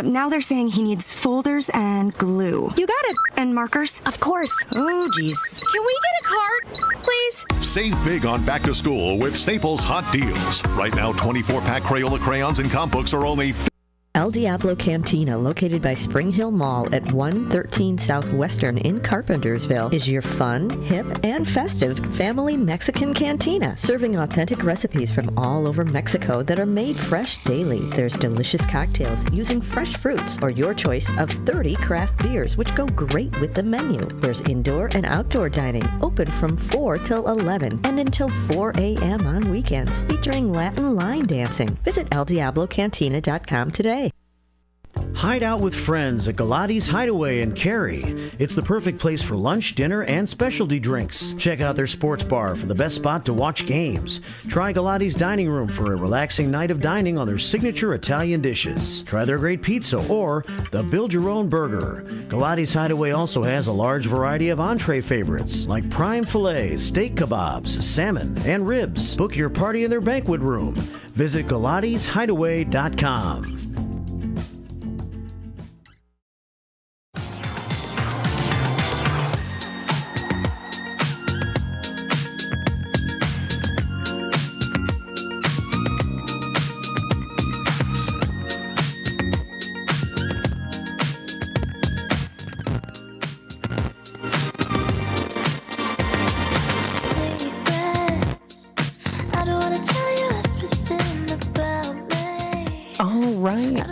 Now they're saying he needs folders and glue. You got it. And markers? Of course. Oh, geez. Can we get a cart, please? Save big on back to school with Staples Hot Deals. Right now, 24-pack Crayola crayons and comp books are only El Diablo Cantina, located by Spring Hill Mall at 113 Southwestern in Carpentersville, is your fun, hip, and festive family Mexican cantina, serving authentic recipes from all over Mexico that are made fresh daily. There's delicious cocktails using fresh fruits or your choice of 30 craft beers, which go great with the menu. There's indoor and outdoor dining, open from 4 till 11 and until 4 a.m. on weekends, featuring Latin line dancing. Visit eldiablocantina.com today. Hide out with friends at Galati's Hideaway in Cary. It's the perfect place for lunch, dinner, and specialty drinks. Check out their sports bar for the best spot to watch games. Try Galati's Dining Room for a relaxing night of dining on their signature Italian dishes. Try their great pizza or the Build Your Own Burger. Galati's Hideaway also has a large variety of entree favorites like prime fillets, steak kebabs, salmon, and ribs. Book your party in their banquet room. Visit Galati'sHideaway.com.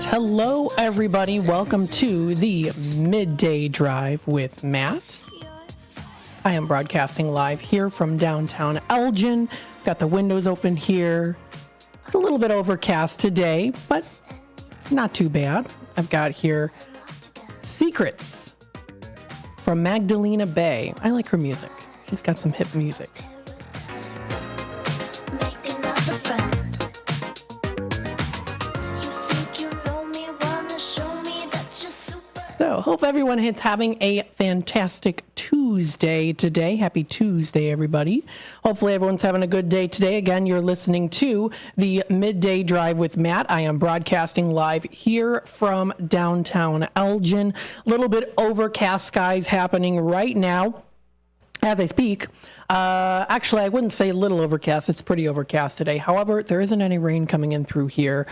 Hello, everybody. Welcome to the Midday Drive with Matt. I am broadcasting live here from downtown Elgin. Got the windows open here. It's a little bit overcast today, but not too bad. I've got here Secrets from Magdalena Bay. I like her music. She's got some hip music. So, hope everyone is having a fantastic Tuesday today. Happy Tuesday, everybody. Hopefully everyone's having a good day today. Again, you're listening to the Midday Drive with Matt. I am broadcasting live here from downtown Elgin. A little bit overcast skies happening right now as I speak. Actually, I wouldn't say little overcast. It's pretty overcast today. However, there isn't any rain coming in through here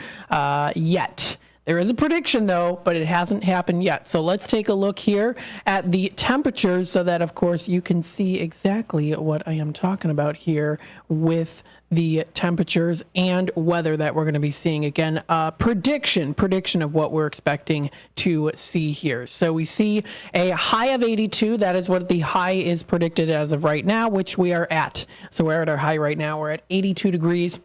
yet. There is a prediction, though, but it hasn't happened yet. So let's take a look here at the temperatures so that, of course, you can see exactly what I am talking about here with the temperatures and weather that we're going to be seeing. Again, prediction of what we're expecting to see here. So we see a high of 82. That is what the high is predicted as of right now, which we are at. So we're at our high right now. We're at 82 degrees.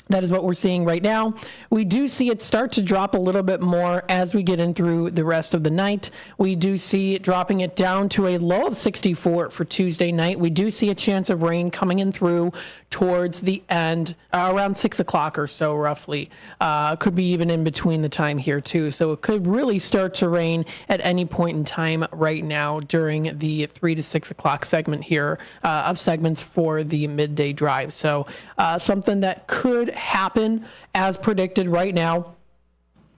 That is what we're seeing right now. We do see it start to drop a little bit more as we get in through the rest of the night. We do see it dropping it down to a low of 64 for Tuesday night. We do see a chance of rain coming in through towards the end, around 6 o'clock or so, roughly. Could be even in between the time here, too. So it could really start to rain at any point in time right now during the 3 to 6 o'clock segment here of segments for the midday drive. So something that could happen as predicted right now.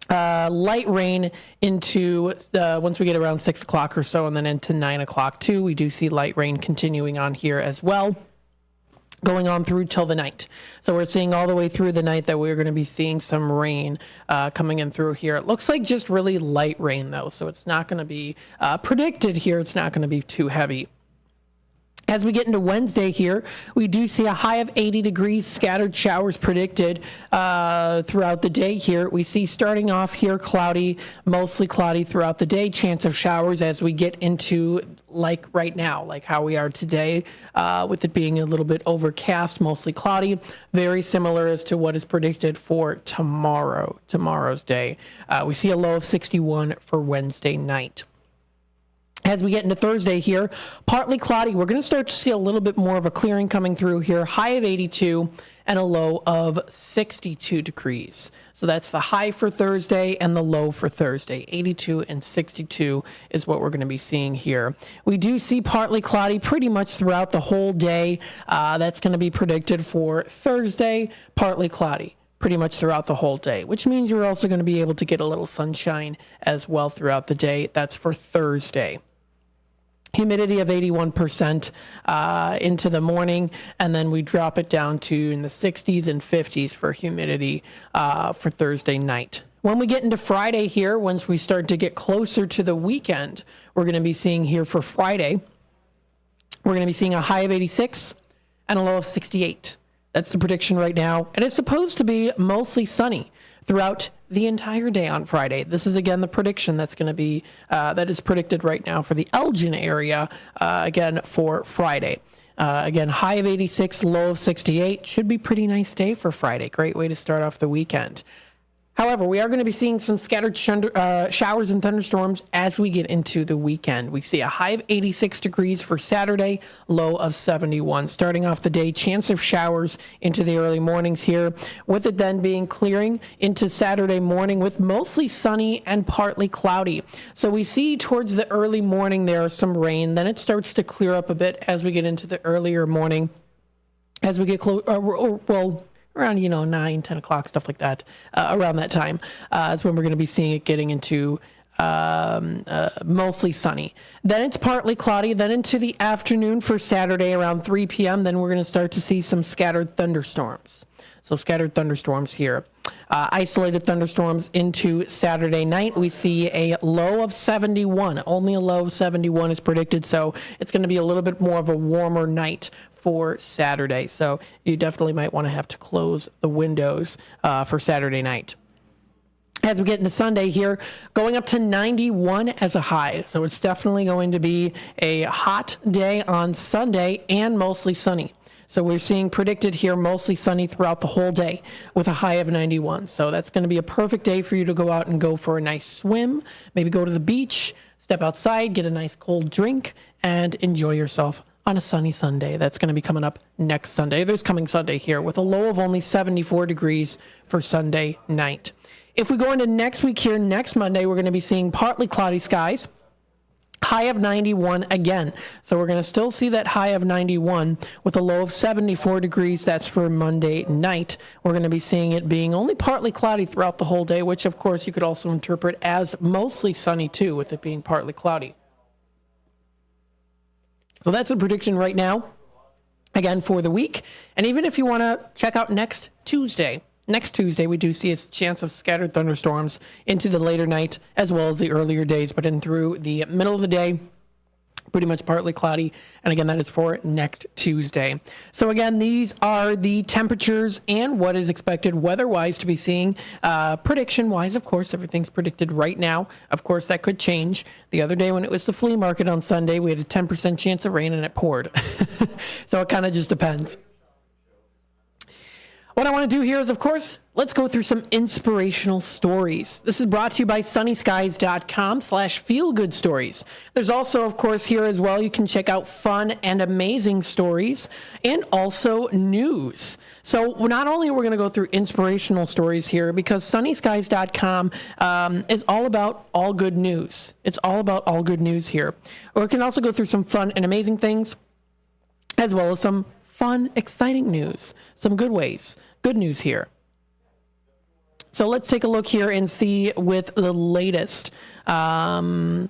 Light rain into once we get around 6 o'clock or so, and then into 9 o'clock too. We do see light rain continuing on here as well, going on through till the night. So we're seeing all the way through the night that we're going to be seeing some rain coming in through here. It looks like just really light rain though, so it's not going to be predicted here. It's not going to be too heavy. As we get into Wednesday here, we do see a high of 80 degrees, scattered showers predicted throughout the day here. We see starting off here cloudy, mostly cloudy throughout the day, chance of showers as we get into like right now, like how we are today, with it being a little bit overcast, mostly cloudy, very similar as to what is predicted for tomorrow's day. We see a low of 61 for Wednesday night. As we get into Thursday here, partly cloudy. We're going to start to see a little bit more of a clearing coming through here. High of 82 and a low of 62 degrees. So that's the high for Thursday and the low for Thursday. 82 and 62 is what we're going to be seeing here. We do see partly cloudy pretty much throughout the whole day. That's going to be predicted for Thursday, partly cloudy. pretty much throughout the whole day, which means you're also going to be able to get a little sunshine as well throughout the day. That's for Thursday. Humidity of 81% into the morning, and then we drop it down to in the 60s and 50s for humidity for Thursday night. When we get into Friday here, once we start to get closer to the weekend, we're going to be seeing here for Friday, we're going to be seeing a high of 86 and a low of 68. That's the prediction right now, and it's supposed to be mostly sunny throughout the entire day on Friday. This is again the prediction that's going to be that is predicted right now for the Elgin area again for Friday. Again, high of 86, low of 68. Should be pretty nice day for Friday. Great way to start off the weekend. However, we are going to be seeing some scattered showers and thunderstorms as we get into the weekend. We see a high of 86 degrees for Saturday, low of 71. Starting off the day, chance of showers into the early mornings here, with it then being clearing into Saturday morning with mostly sunny and partly cloudy. So we see towards the early morning there some rain. Then it starts to clear up a bit as we get into the earlier morning. As we get around, 9, 10 o'clock, stuff like that, around that time is when we're going to be seeing it getting into mostly sunny. Then it's partly cloudy. Then into the afternoon for Saturday around 3 p.m., then we're going to start to see some scattered thunderstorms. So scattered thunderstorms here. Isolated thunderstorms into Saturday night. We see a low of 71. Only a low of 71 is predicted, so it's going to be a little bit more of a warmer night for Saturday. So you definitely might want to have to close the windows for Saturday night. As we get into Sunday here, going up to 91 as a high. So it's definitely going to be a hot day on Sunday and mostly sunny. So we're seeing predicted here mostly sunny throughout the whole day with a high of 91. So that's going to be a perfect day for you to go out and go for a nice swim, maybe go to the beach, step outside, get a nice cold drink, and enjoy yourself on a sunny Sunday. That's going to be coming up next Sunday. There's coming Sunday here with a low of only 74 degrees for Sunday night. If we go into next week here, next Monday, we're going to be seeing partly cloudy skies. High of 91 again. So we're going to still see that high of 91 with a low of 74 degrees. That's for Monday night. We're going to be seeing it being only partly cloudy throughout the whole day, which of course you could also interpret as mostly sunny too, with it being partly cloudy. So that's the prediction right now, again, for the week. And even if you want to check out next Tuesday, we do see a chance of scattered thunderstorms into the later night as well as the earlier days, but in through the middle of the day, pretty much partly cloudy. And again, that is for next Tuesday. So again, these are the temperatures and what is expected weather-wise to be seeing. Prediction-wise, of course, everything's predicted right now. Of course, that could change. The other day when it was the flea market on Sunday, we had a 10% chance of rain and it poured. So it kind of just depends. What I want to do here is, of course, let's go through some inspirational stories. This is brought to you by sunnyskies.com/feelgoodstories. There's also, of course, here as well, you can check out fun and amazing stories and also news. So not only are we going to go through inspirational stories here, because sunnyskies.com is all about all good news. It's all about all good news here. Or we can also go through some fun and amazing things, as well as some fun, exciting news, some good news here. So let's take a look here and see with the latest. Okay,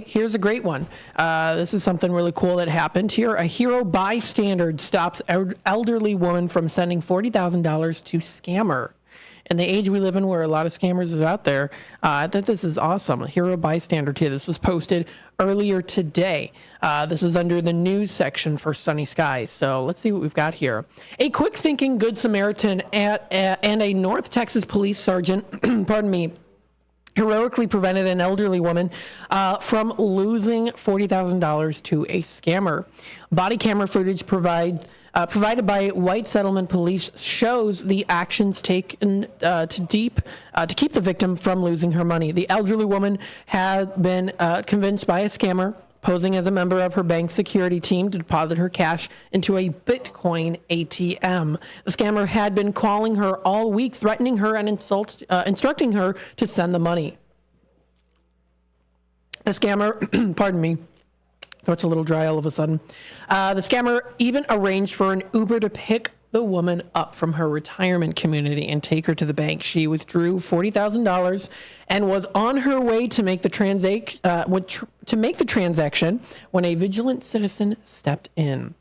here's a great one. This is something really cool that happened here. A hero bystander stops elderly woman from sending $40,000 to scammer. In the age we live in where a lot of scammers are out there, I think this is awesome. A hero bystander here. This was posted earlier today. This is under the news section for Sunny Skies. So let's see what we've got here. A quick-thinking Good Samaritan and a North Texas police sergeant, heroically prevented an elderly woman from losing $40,000 to a scammer. Body camera footage provided by White Settlement Police shows the actions taken to keep the victim from losing her money. The elderly woman had been convinced by a scammer posing as a member of her bank's security team to deposit her cash into a Bitcoin ATM. The scammer had been calling her all week, threatening her and instructing her to send the money. The scammer, pardon me, throat's a little dry all of a sudden. The scammer even arranged for an Uber to pick the woman up from her retirement community and take her to the bank. She withdrew $40,000 and was on her way to make the transaction when a vigilant citizen stepped in.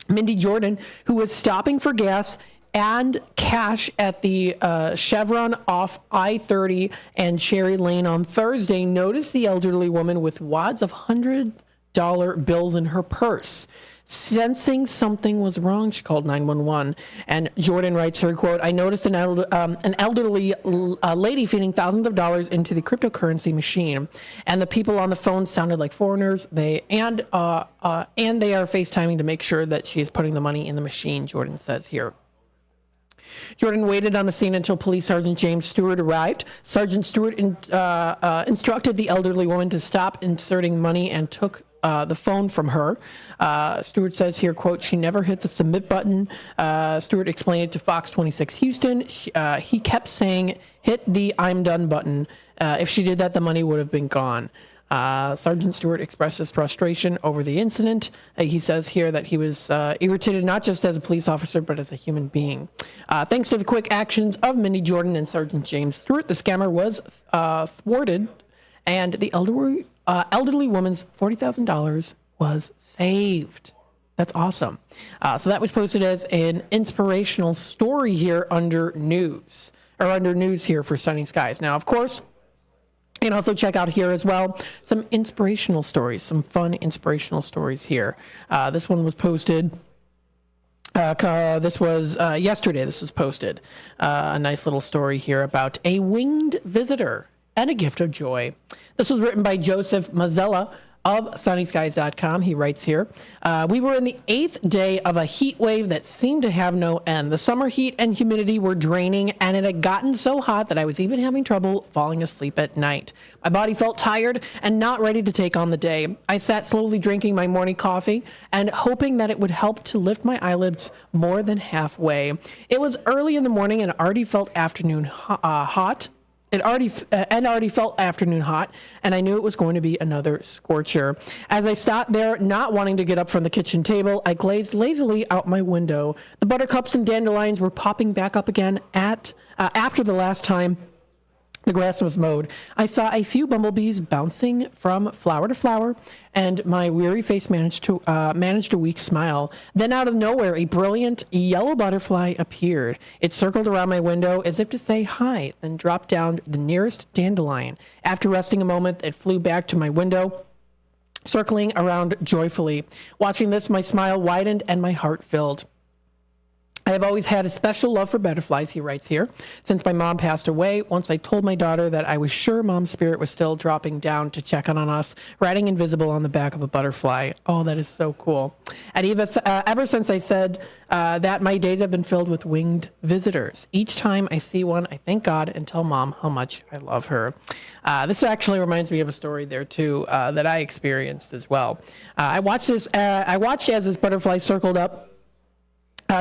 Mindy Jordan, who was stopping for gas and cash at the Chevron off I-30 and Cherry Lane on Thursday, noticed the elderly woman with wads of $100 bills in her purse. Sensing something was wrong, she called 911. And Jordan writes her, quote, "I noticed an elderly lady feeding thousands of dollars into the cryptocurrency machine, and the people on the phone sounded like foreigners. They are FaceTiming to make sure that she is putting the money in the machine," Jordan says here. Jordan waited on the scene until Police Sergeant James Stewart arrived. Sergeant Stewart instructed the elderly woman to stop inserting money and took the phone from her. Stewart says here, quote, "She never hit the submit button." Stewart explained it to Fox 26 Houston. He kept saying, "Hit the I'm done button." If she did that, the money would have been gone. Sergeant Stewart expressed his frustration over the incident. He says here that he was irritated not just as a police officer, but as a human being. Thanks to the quick actions of Mindy Jordan and Sergeant James Stewart, the scammer was thwarted, and the elderly woman's $40,000 was saved. That's awesome. So that was posted as an inspirational story here under news here for Sunny Skies. Now, of course, and also check out here as well some inspirational stories, some fun inspirational stories here. This one was posted. This was yesterday. This was posted. A nice little story here about a winged visitor and a gift of joy. This was written by Joseph Mazzella of sunnyskies.com. He writes here, "We were in the 8th day of a heat wave that seemed to have no end. The summer heat and humidity were draining, and it had gotten so hot that I was even having trouble falling asleep at night. My body felt tired and not ready to take on the day. I sat slowly drinking my morning coffee and hoping that it would help to lift my eyelids more than halfway. It was early in the morning and already felt afternoon hot. It already felt afternoon hot, and I knew it was going to be another scorcher. As I sat there, not wanting to get up from the kitchen table, I gazed lazily out my window. The buttercups and dandelions were popping back up again after the last time the grass was mowed. I saw a few bumblebees bouncing from flower to flower, and my weary face managed a weak smile. Then out of nowhere, a brilliant yellow butterfly appeared. It circled around my window as if to say hi, then dropped down the nearest dandelion. After resting a moment, it flew back to my window, circling around joyfully. Watching this, my smile widened and my heart filled. I have always had a special love for butterflies," he writes here, "since my mom passed away. Once I told my daughter that I was sure Mom's spirit was still dropping down to check on us, riding invisible on the back of a butterfly." Oh, that is so cool. And ever since I said that, my days have been filled with winged visitors. Each time I see one, I thank God and tell Mom how much I love her. This actually reminds me of a story there, too, that I experienced as well. I watched as this butterfly circled up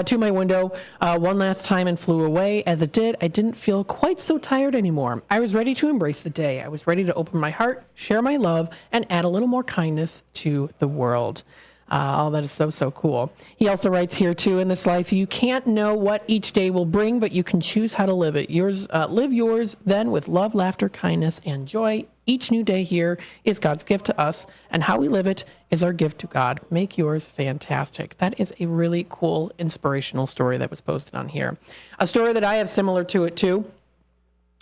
to my window one last time and flew away. As it did, I didn't feel quite so tired anymore. I was ready to embrace the day. I was ready to open my heart, share my love, and add a little more kindness to the world. Oh, that is so, so cool. He also writes here, too, in this life, you can't know what each day will bring, but you can choose how to live it. Live yours then with love, laughter, kindness, and joy. Each new day here is God's gift to us, and how we live it is our gift to God. Make yours fantastic. That is a really cool, inspirational story that was posted on here. A story that I have similar to it, too,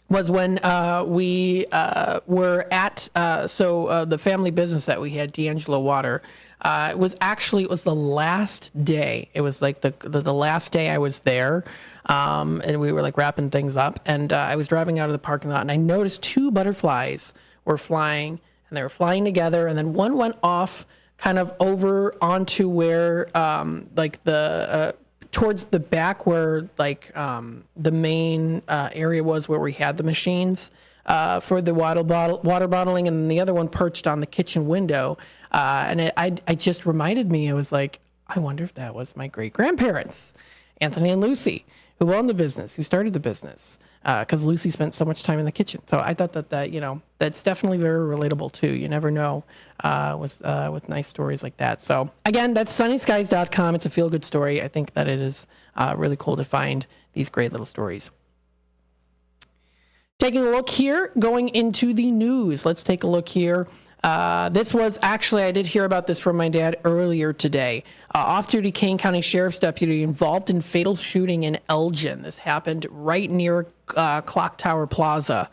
was when we were at the family business that we had, D'Angelo Water. It was the last day. It was like the last day I was there, and we were like wrapping things up. And I was driving out of the parking lot, and I noticed 2 butterflies were flying, and they were flying together. And then one went off kind of over onto where towards the back where the main area was where we had the machines for the water bottling, and the other one perched on the kitchen window. And it just reminded me, I was like, I wonder if that was my great grandparents, Anthony and Lucy, who owned the business, who started the business. because Lucy spent so much time in the kitchen. So I thought that that's definitely very relatable too. You never know with nice stories like that. So again, that's sunnyskies.com. It's a feel good story. I think that it is really cool to find these great little stories. Taking a look here, going into the news. Let's take a look here. This was actually, I did hear about this from my dad earlier today. Off-duty Kane County Sheriff's deputy involved in fatal shooting in Elgin. This happened right near Clock Tower Plaza.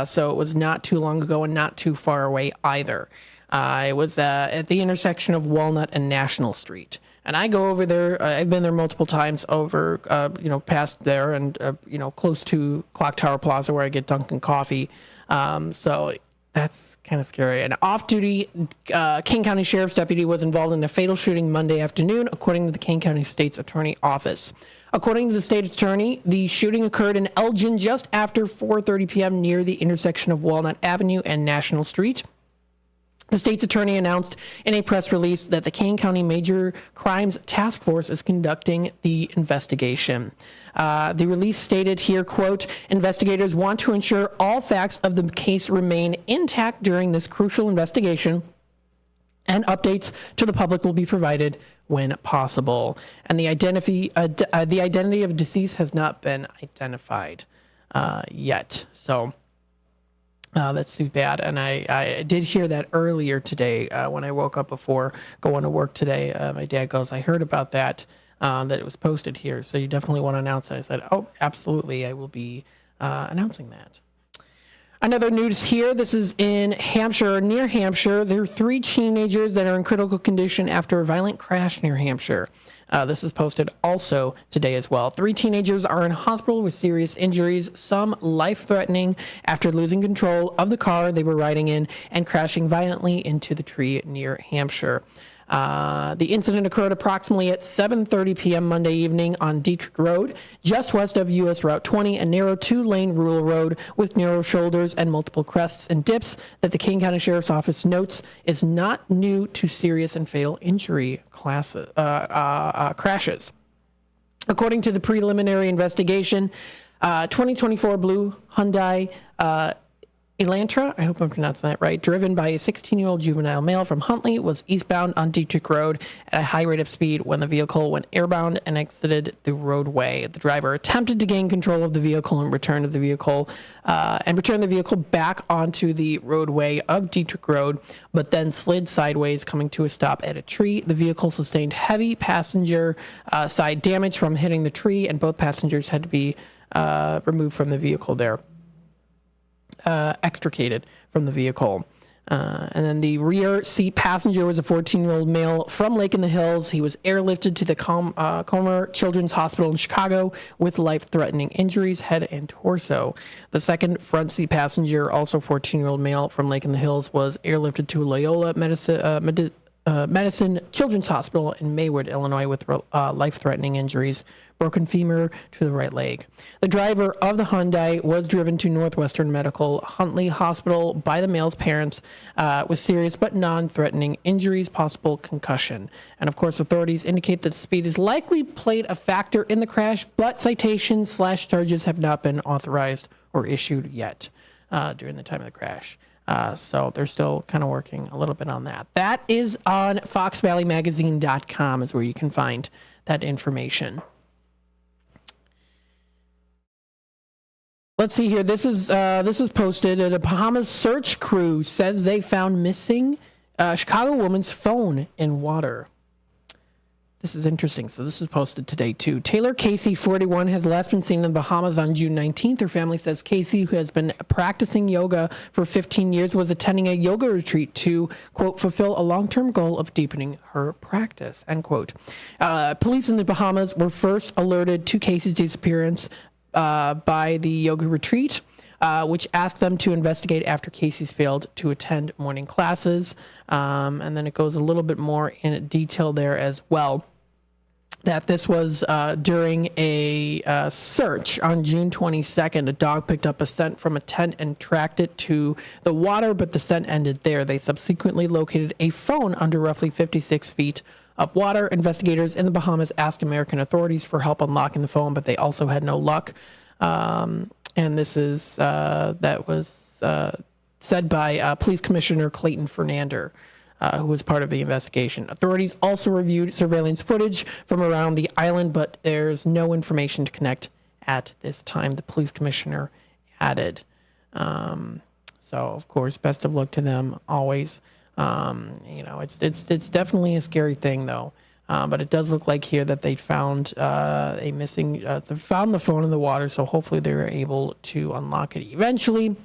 So it was not too long ago and not too far away either. It was at the intersection of Walnut and National Street. And I go over there. I've been there multiple times over, past there and, close to Clock Tower Plaza where I get Dunkin' coffee. So that's kind of scary. An off-duty Kane County Sheriff's deputy was involved in a fatal shooting Monday afternoon, according to the Kane County State's Attorney Office. According to the state attorney, the shooting occurred in Elgin just after 4:30 p.m. near the intersection of Walnut Avenue and National Street. The state's attorney announced in a press release that the Kane County Major Crimes Task Force is conducting the investigation. The release stated here, quote, investigators want to ensure all facts of the case remain intact during this crucial investigation, and updates to the public will be provided when possible. And the identity of deceased has not been identified yet. So that's too bad. And I did hear that earlier today when I woke up before going to work today. My dad goes, I heard about that it was posted here. So you definitely want to announce it. I said, oh, absolutely. I will be announcing that. Another news here. This is in Hampshire, near Hampshire. There are 3 teenagers that are in critical condition after a violent crash near Hampshire. This is posted also today as well. 3 teenagers are in hospital with serious injuries, some life-threatening, after losing control of the car they were riding in and crashing violently into the tree near Hampshire. The incident occurred approximately at 7:30 p.m. Monday evening on Dietrich Road, just west of U.S. Route 20, a narrow 2-lane rural road with narrow shoulders and multiple crests and dips that the Kane County Sheriff's Office notes is not new to serious and fatal injury crashes. According to the preliminary investigation, 2024 blue Hyundai Elantra, I hope I'm pronouncing that right, driven by a 16-year-old juvenile male from Huntley, was eastbound on Dietrich Road at a high rate of speed when the vehicle went airbound and exited the roadway. The driver attempted to gain control of the vehicle and return the vehicle back onto the roadway of Dietrich Road, but then slid sideways, coming to a stop at a tree. The vehicle sustained heavy passenger side damage from hitting the tree, and both passengers had to be removed from the vehicle there. Extricated from the vehicle. And then the rear seat passenger was a 14-year-old male from Lake in the Hills. He was airlifted to the Comer Children's Hospital in Chicago with life-threatening injuries, head and torso. The second front seat passenger, also 14-year-old male from Lake in the Hills, was airlifted to Loyola Medicine Children's Hospital in Maywood, Illinois, with life-threatening injuries, broken femur to the right leg. The driver of the Hyundai was driven to Northwestern Medical Huntley Hospital by the male's parents with serious but non-threatening injuries, possible concussion. And of course, authorities indicate that speed has likely played a factor in the crash, but citations/charges have not been authorized or issued yet during the time of the crash. So they're still kind of working a little bit on that. That is on foxvalleymagazine.com is where you can find that information. Let's see here. This is posted. The Bahamas search crew says they found missing Chicago woman's phone in water. This is interesting. So this was posted today, too. Taylor Casey, 41, has last been seen in the Bahamas on June 19th. Her family says Casey, who has been practicing yoga for 15 years, was attending a yoga retreat to, quote, fulfill a long-term goal of deepening her practice, end quote. Police in the Bahamas were first alerted to Casey's disappearance by the yoga retreat, which asked them to investigate after Casey's failed to attend morning classes. And then it goes a little bit more in detail there as well, that this was during a search on June 22nd. A dog picked up a scent from a tent and tracked it to the water, but the scent ended there. They subsequently located a phone under roughly 56 feet of water. Investigators in the Bahamas asked American authorities for help unlocking the phone, but they also had no luck. And this is that was said by Police Commissioner Clayton Fernander, who was part of the investigation. Authorities also reviewed surveillance footage from around the island, but there's no information to connect at this time, the police commissioner added. So, of course, best of luck to them always. It's definitely a scary thing, though. But it does look like here that they found they found the phone in the water, so hopefully they were able to unlock it eventually.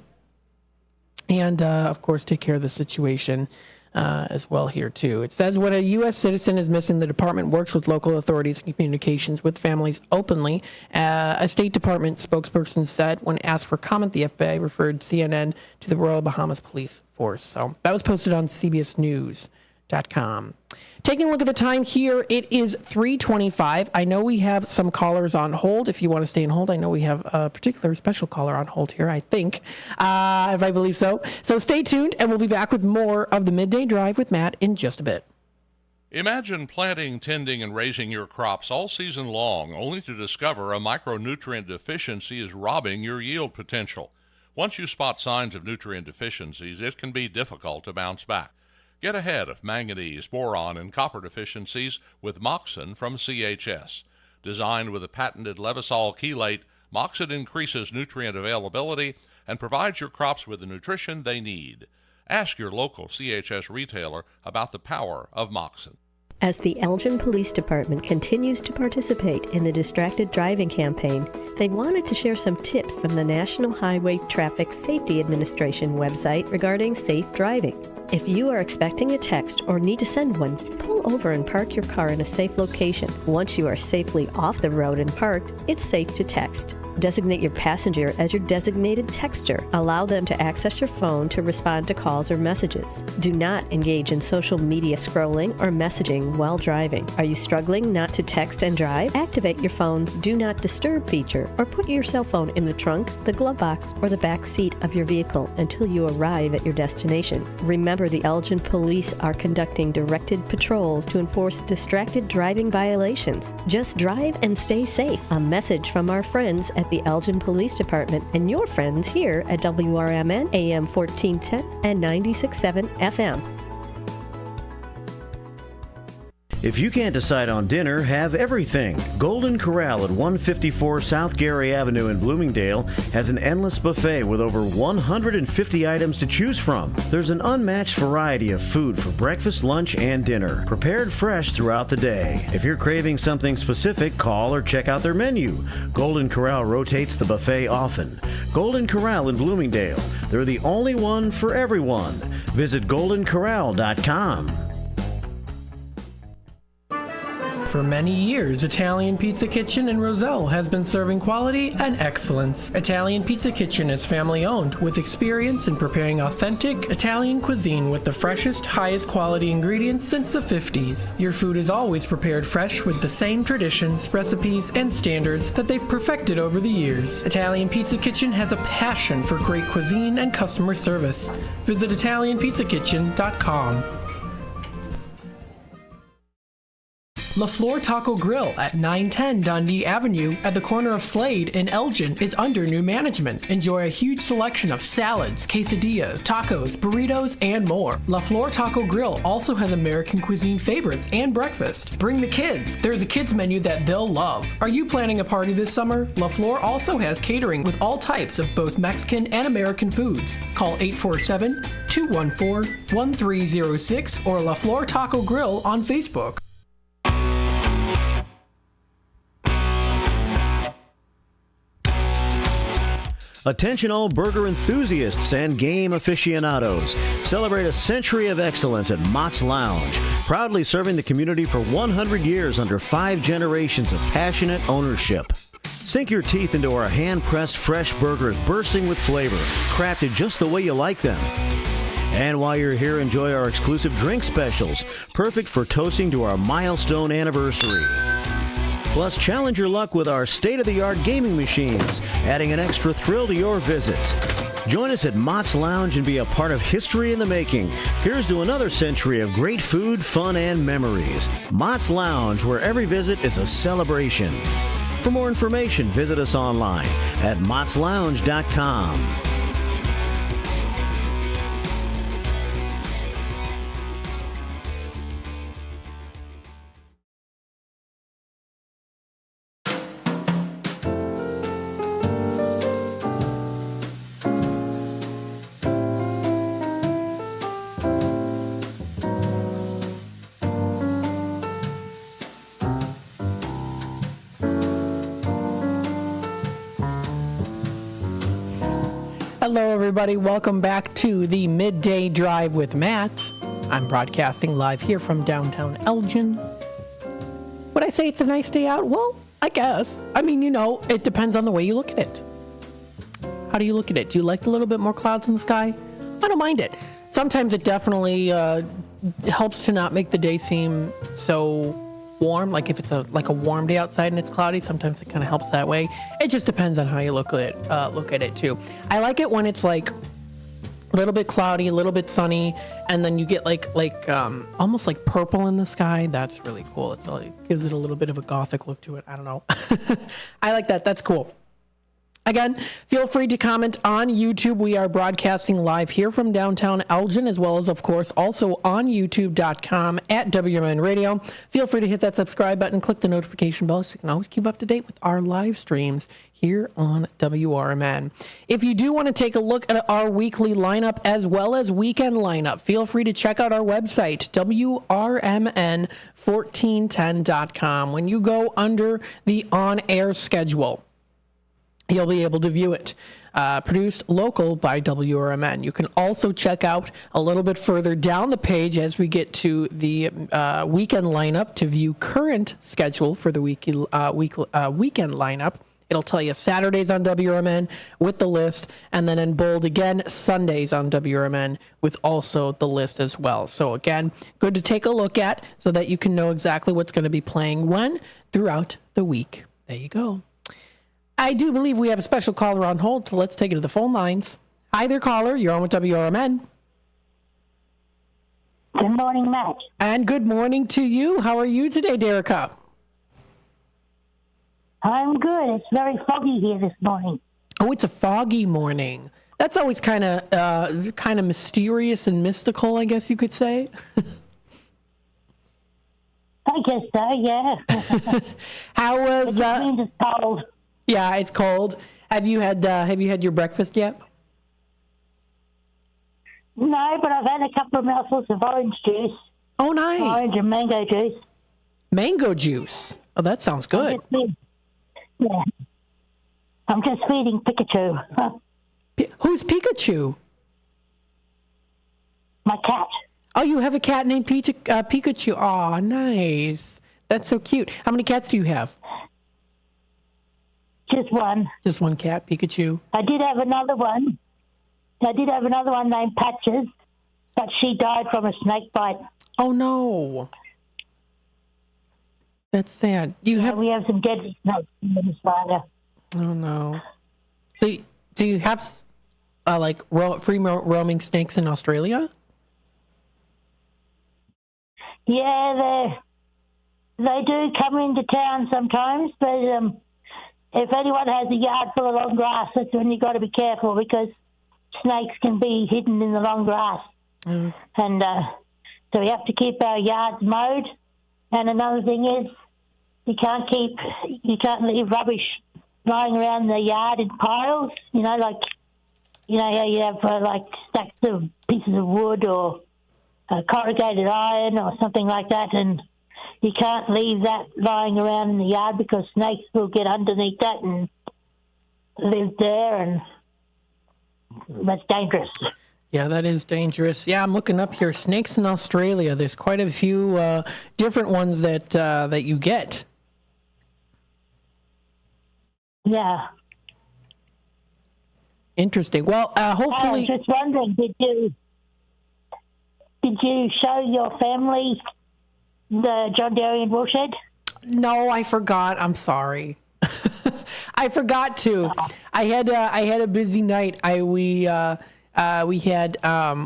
And, of course, take care of the situation as well here, too. It says when a U.S. citizen is missing, the department works with local authorities and communications with families openly. A State Department spokesperson said when asked for comment, the FBI referred CNN to the Royal Bahamas Police Force. So that was posted on CBSNews.com. Taking a look at the time here, it is 3:25. I know we have some callers on hold. If you want to stay on hold, I know we have a particular special caller on hold here, I think, if I believe so. So stay tuned, and we'll be back with more of the Midday Drive with Matt in just a bit. Imagine planting, tending, and raising your crops all season long, only to discover a micronutrient deficiency is robbing your yield potential. Once you spot signs of nutrient deficiencies, it can be difficult to bounce back. Get ahead of manganese, boron, and copper deficiencies with Moxin from CHS. Designed with a patented Levosol chelate, Moxin increases nutrient availability and provides your crops with the nutrition they need. Ask your local CHS retailer about the power of Moxin. As the Elgin Police Department continues to participate in the Distracted Driving campaign, they wanted to share some tips from the National Highway Traffic Safety Administration website regarding safe driving. If you are expecting a text or need to send one, pull over and park your car in a safe location. Once you are safely off the road and parked, it's safe to text. Designate your passenger as your designated texter. Allow them to access your phone to respond to calls or messages. Do not engage in social media scrolling or messaging while driving. Are you struggling not to text and drive? Activate your phone's Do Not Disturb feature or put your cell phone in the trunk, the glove box, or the back seat of your vehicle until you arrive at your destination. Remember, the Elgin Police are conducting directed patrols to enforce distracted driving violations. Just drive and stay safe. A message from our friends at the Elgin Police Department and your friends here at WRMN AM 1410 and 96.7 FM. If you can't decide on dinner, have everything. Golden Corral at 154 South Gary Avenue in Bloomingdale has an endless buffet with over 150 items to choose from. There's an unmatched variety of food for breakfast, lunch, and dinner, prepared fresh throughout the day. If you're craving something specific, call or check out their menu. Golden Corral rotates the buffet often. Golden Corral in Bloomingdale. They're the only one for everyone. Visit goldencorral.com. For many years, Italian Pizza Kitchen in Roselle has been serving quality and excellence. Italian Pizza Kitchen is family-owned with experience in preparing authentic Italian cuisine with the freshest, highest quality ingredients since the 50s. Your food is always prepared fresh with the same traditions, recipes, and standards that they've perfected over the years. Italian Pizza Kitchen has a passion for great cuisine and customer service. Visit ItalianPizzaKitchen.com. La Flor Taco Grill at 910 Dundee Avenue at the corner of Slade in Elgin is under new management. Enjoy a huge selection of salads, quesadillas, tacos, burritos, and more. La Flor Taco Grill also has American cuisine favorites and breakfast. Bring the kids. There's a kids menu that they'll love. Are you planning a party this summer? La Flor also has catering with all types of both Mexican and American foods. Call 847-214-1306 or La Flor Taco Grill on Facebook. Attention all burger enthusiasts and game aficionados. Celebrate a century of excellence at Mott's Lounge, proudly serving the community for 100 years under 5 generations of passionate ownership. Sink your teeth into our hand-pressed fresh burgers bursting with flavor, crafted just the way you like them. And while you're here, enjoy our exclusive drink specials, perfect for toasting to our milestone anniversary. Plus, challenge your luck with our state-of-the-art gaming machines, adding an extra thrill to your visit. Join us at Mott's Lounge and be a part of history in the making. Here's to another century of great food, fun, and memories. Mott's Lounge, where every visit is a celebration. For more information, visit us online at mottslounge.com. Hello, everybody. Welcome back to the Midday Drive with Matt. I'm broadcasting live here from downtown Elgin. Would I say it's a nice day out? Well, I guess. I mean, it depends on the way you look at it. How do you look at it? Do you like a little bit more clouds in the sky? I don't mind it. Sometimes it definitely helps to not make the day seem so warm. Like if it's a warm day outside and it's cloudy, sometimes it kind of helps that way. It just depends on how you look at it too. I like it when it's like a little bit cloudy, a little bit sunny, and then you get like almost like purple in the sky. That's really cool. It gives it a little bit of a gothic look to it. I don't know. I like that. That's cool. Again, feel free to comment on YouTube. We are broadcasting live here from downtown Elgin, as well as, of course, also on youtube.com at WRMN Radio. Feel free to hit that subscribe button, click the notification bell so you can always keep up to date with our live streams here on WRMN. If you do want to take a look at our weekly lineup as well as weekend lineup, feel free to check out our website, WRMN1410.com. When you go under the on-air schedule, you'll be able to view it. Produced local by WRMN. You can also check out a little bit further down the page as we get to the weekend lineup to view current schedule for the weekend lineup. It'll tell you Saturdays on WRMN with the list, and then in bold again, Sundays on WRMN with also the list as well. So again, good to take a look at so that you can know exactly what's going to be playing when throughout the week. There you go. I do believe we have a special caller on hold, so let's take it to the phone lines. Hi there, caller. You're on with WRMN. Good morning, Matt. And good morning to you. How are you today, Derica? I'm good. It's very foggy here this morning. Oh, it's a foggy morning. That's always kind of mysterious and mystical, I guess you could say. I guess so, yeah. How was? It just means it's cold. Yeah, it's cold. Have you had your breakfast yet? No, but I've had a couple of mouthfuls of orange juice. Oh, nice. Orange and mango juice. Mango juice. Oh, that sounds good. I'm just feeding Pikachu. Who's Pikachu? My cat. Oh, you have a cat named Pikachu. Oh, nice. That's so cute. How many cats do you have? Just one. Just one cat, Pikachu. I did have another one. Named Patches, but she died from a snake bite. Oh, no. That's sad. We have some deadly snakes in Minnesota. Oh, no. So, do you have free roaming snakes in Australia? Yeah, they do come into town sometimes, but if anyone has a yard full of long grass, that's when you got to be careful because snakes can be hidden in the long grass. Mm. And so we have to keep our yards mowed. And another thing is you can't leave rubbish lying around the yard in piles, how you have stacks of pieces of wood or corrugated iron or something like that, and you can't leave that lying around in the yard because snakes will get underneath that and live there, and that's dangerous. Yeah, that is dangerous. Yeah, I'm looking up here. Snakes in Australia. There's quite a few different ones that you get. Yeah. Interesting. Well, hopefully. I was just wondering, did you show your family the John Darien Woolshed? No, I forgot. I'm sorry. I forgot to. I had a busy night. We had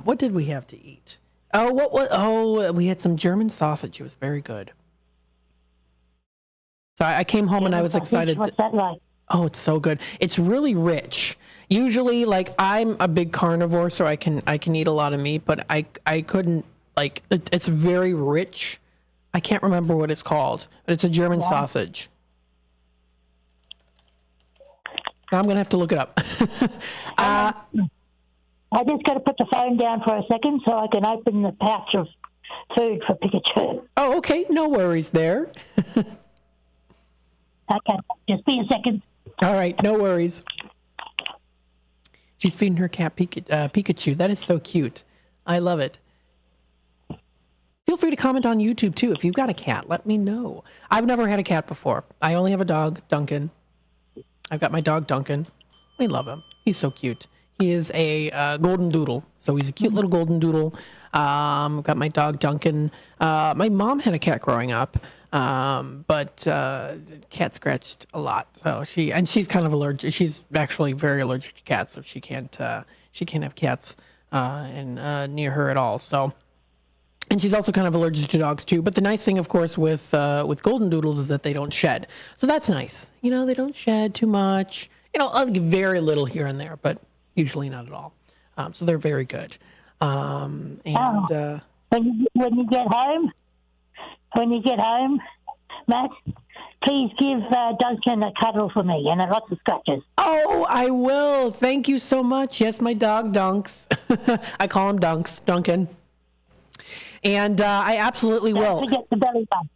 what did we have to eat? We had some German sausage. It was very good. So I came home and I was excited. What's that like? Oh, it's so good. It's really rich. Usually, like, I'm a big carnivore, so I can eat a lot of meat, but I couldn't, like, it's very rich. I can't remember what it's called, but it's a German sausage. I'm going to have to look it up. I just got to put the phone down for a second so I can open the pouch of food for Pikachu. Oh, okay. No worries there. Okay, just be a second. All right, no worries. She's feeding her cat Pikachu. That is so cute. I love it. Feel free to comment on YouTube, too. If you've got a cat, let me know. I've never had a cat before. I only have a dog, Duncan. I've got my dog, Duncan. We love him. He's so cute. He is a golden doodle. So he's a cute little golden doodle. Got my dog, Duncan. My mom had a cat growing up, but cat scratched a lot. So she's kind of allergic. She's actually very allergic to cats, so she can't have cats near her at all. So. And she's also kind of allergic to dogs too. But the nice thing, of course, with golden doodles is that they don't shed. So that's nice. You know, they don't shed too much. You know, very little here and there, but usually not at all. So they're very good. When you get home, Matt, please give Duncan a cuddle for me and lots of scratches. Oh, I will. Thank you so much. Yes, my dog Dunks. I call him Duncan. And I absolutely will. Don't forget the belly rub.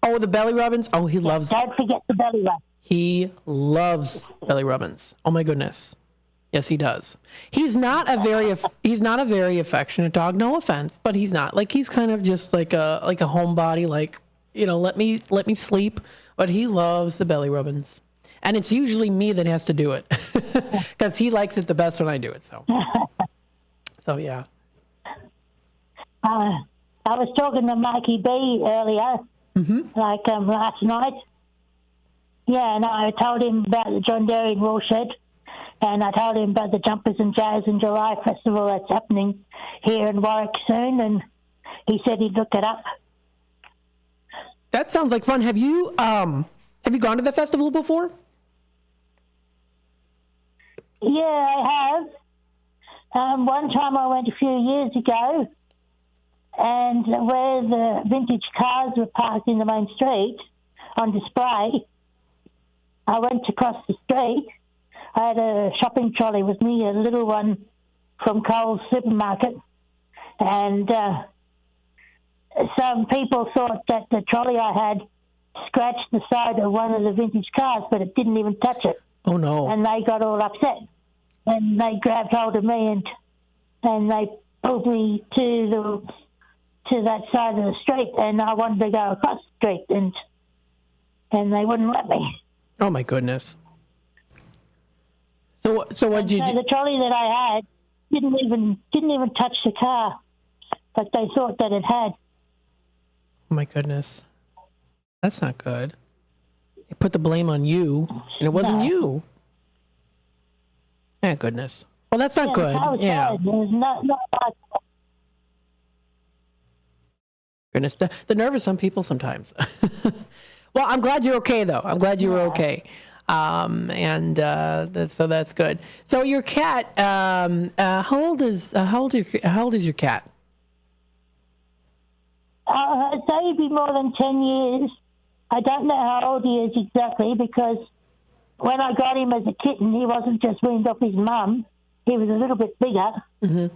Oh, the belly rubbins? Oh, he loves. Don't forget the belly rub. He loves belly rubbins. Oh my goodness. Yes, he does. He's not a very affectionate dog. No offense, but he's not. Like, he's kind of just like a homebody. Like, you know, let me sleep. But he loves the belly rubbins, and it's usually me that has to do it because he likes it the best when I do it. So yeah. I was talking to Mikey B earlier, last night. Yeah, and I told him about the John Darien Woolshed, and I told him about the Jumpers and Jazz in July festival that's happening here in Warwick soon, and he said he'd look it up. That sounds like fun. Have you gone to the festival before? Yeah, I have. One time I went a few years ago, and where the vintage cars were parked in the main street on display, I went across the street. I had a shopping trolley with me, a little one from Coles supermarket, and some people thought that the trolley I had scratched the side of one of the vintage cars, but it didn't even touch it. Oh, no. And they got all upset. And they grabbed hold of me and they pulled me to that side of the street, and I wanted to go across the street, and they wouldn't let me. Oh my goodness! So what did you do? The trolley that I had didn't even touch the car, but they thought that it had. Oh my goodness, that's not good. They put the blame on you, and it wasn't you. Thank goodness. Well, that's not good. Yeah. It was not Goodness, the nerve of some people sometimes. Well, I'm glad you're okay, though. I'm glad you were okay. So that's good. So your cat, how old is your cat? I'd say he'd be more than 10 years. I don't know how old he is exactly, because when I got him as a kitten, he wasn't just weaned off his mum. He was a little bit bigger. Mm-hmm.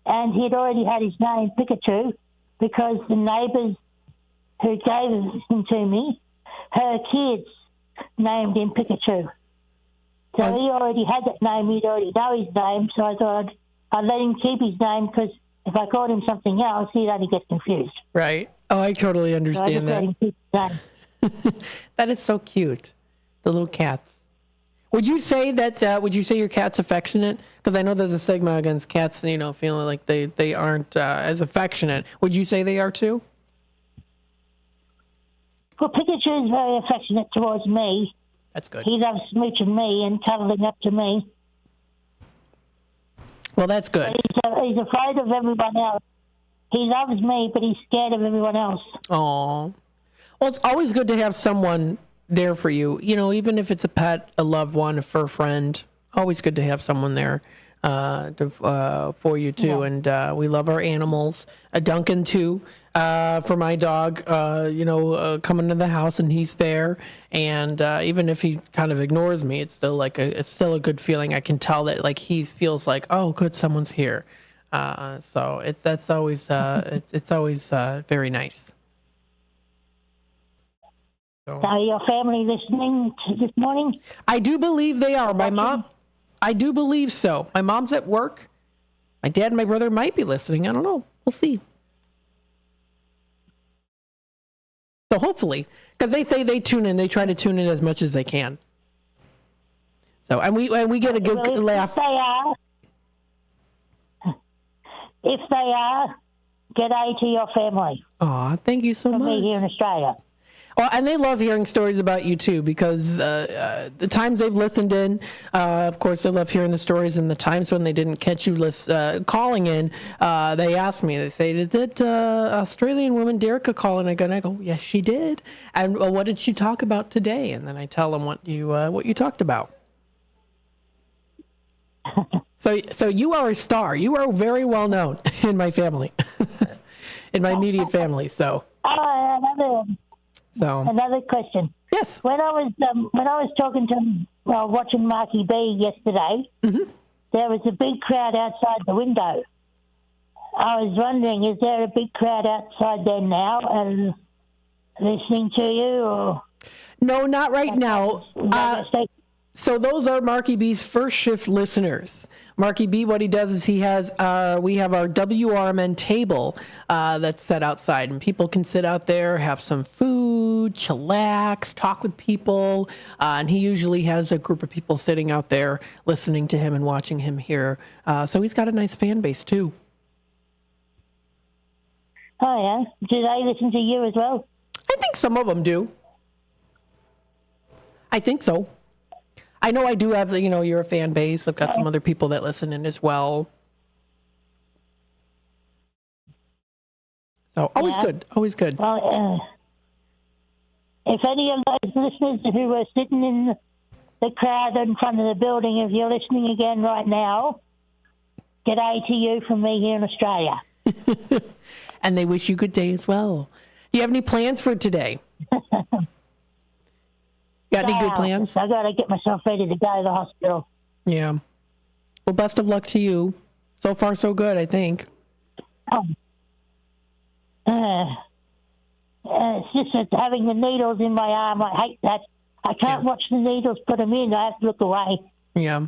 And he'd already had his name, Pikachu, because the neighbours who gave him to me, her kids named him Pikachu. So he already had that name. He'd already know his name. So I thought I'd let him keep his name, because if I called him something else, he'd only get confused. Right. Oh, I totally understand so I just let him keep his name. That is so cute. The little cats. Would you say that? Would you say your cat's affectionate? Because I know there's a stigma against cats, you know, feeling like they aren't as affectionate. Would you say they are too? Well, Pikachu is very affectionate towards me. That's good. He loves smooching me and cuddling up to me. Well, that's good. He's afraid of everyone else. He loves me, but he's scared of everyone else. Oh, well, it's always good to have someone there for you. You know, even if it's a pet, a loved one, a fur friend, always good to have someone there for you too. Yeah. And we love our animals. Duncan too, for my dog. Coming to the house and he's there, and even if he kind of ignores me, it's still a good feeling. I can tell that like he feels like, oh, good, someone's here. So that's always it's always very nice. So. Are your family listening this morning? I do believe they are. My mom, I do believe so. My mom's at work. My dad and my brother might be listening. I don't know. We'll see. So hopefully, because they say they tune in, they try to tune in as much as they can. So and we get a good laugh. If they are, g'day to your family. Aw, thank you so From much. me here in Australia. Well, and they love hearing stories about you too, because the times they've listened in, of course, they love hearing the stories. And the times when they didn't catch you calling in, they ask me. They say, "Did that Australian woman Derica call in?" And I go, "Yes, she did." And what did she talk about today? And then I tell them what you talked about. So you are a star. You are very well known in my family, in my immediate family. So. Another question. Yes. When I was talking to watching Marky B yesterday, there was a big crowd outside the window. I was wondering, is there a big crowd outside there now and listening to you? Or no, not right now. So those are Marky B's first shift listeners. Marky B, what he does is we have our WRMN table that's set outside, and people can sit out there, have some food, chillax, talk with people, and he usually has a group of people sitting out there listening to him and watching him here. So he's got a nice fan base too. Oh yeah, do they listen to you as well? I think some of them do. I think so. I know I do have, you're a fan base. I've got some other people that listen in as well. So always good. Well, if any of those listeners who were sitting in the crowd in front of the building, if you're listening again right now, g'day to you from me here in Australia. And they wish you good day as well. Do you have any plans for today? Got any good plans? I got to get myself ready to go to the hospital. Yeah. Well, best of luck to you. So far, so good, I think. It's just that having the needles in my arm, I hate that. I can't watch the needles put them in. I have to look away. Yeah.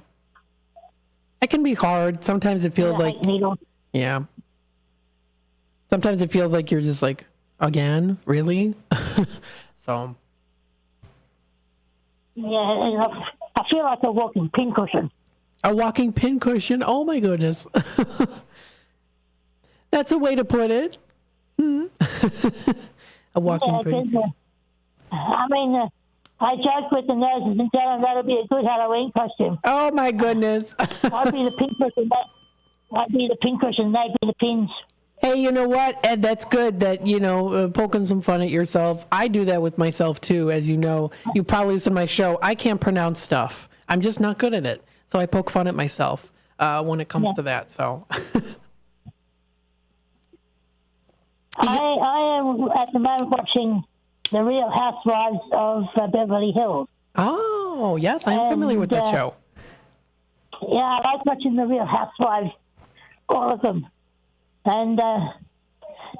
It can be hard. Sometimes it feels like... needles. Yeah. Sometimes it feels like you're just like, again? Really? So... Yeah, I feel like a walking pincushion. A walking pincushion? Oh, my goodness. That's a way to put it. A walking pincushion. I joke with the nurses and tell them that'll be a good Halloween costume. Oh, my goodness. I'd be the pincushion. I'd be the pincushion. They'd be the pins. Hey, you know what, Ed? That's good that, poking some fun at yourself. I do that with myself, too, as you know. You probably listen to my show. I can't pronounce stuff. I'm just not good at it. So I poke fun at myself when it comes to that. So I am, at the moment, watching The Real Housewives of Beverly Hills. Oh, yes. I'm familiar with that show. Yeah, I like watching The Real Housewives, all of them. And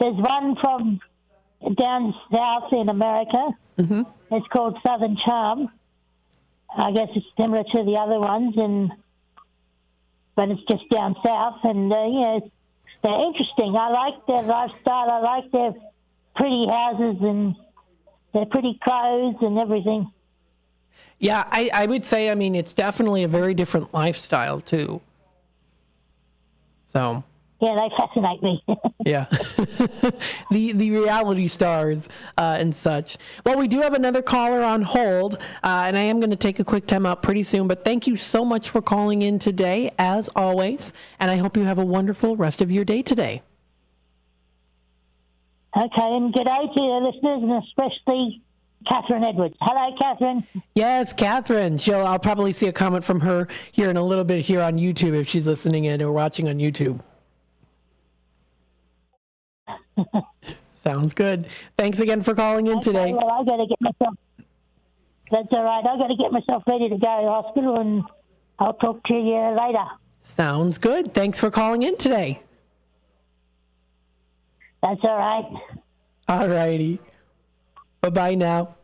there's one from down south in America. Mm-hmm. It's called Southern Charm. I guess it's similar to the other ones, but it's just down south. And, they're interesting. I like their lifestyle. I like their pretty houses and their pretty clothes and everything. Yeah, I would say, it's definitely a very different lifestyle, too. So... Yeah, they fascinate me. Yeah. the reality stars and such. Well, we do have another caller on hold, and I am going to take a quick time out pretty soon, but thank you so much for calling in today, as always, and I hope you have a wonderful rest of your day today. Okay, and g'day to your listeners, and especially Catherine Edwards. Hello, Catherine. Yes, Catherine. I'll probably see a comment from her here in a little bit here on YouTube if she's listening in or watching on YouTube. Sounds good. Thanks again for calling in today. Well, I got to get myself. That's all right. I got to get myself ready to go to the hospital, and I'll talk to you later. Sounds good. Thanks for calling in today. That's all right. All righty. Bye-bye now.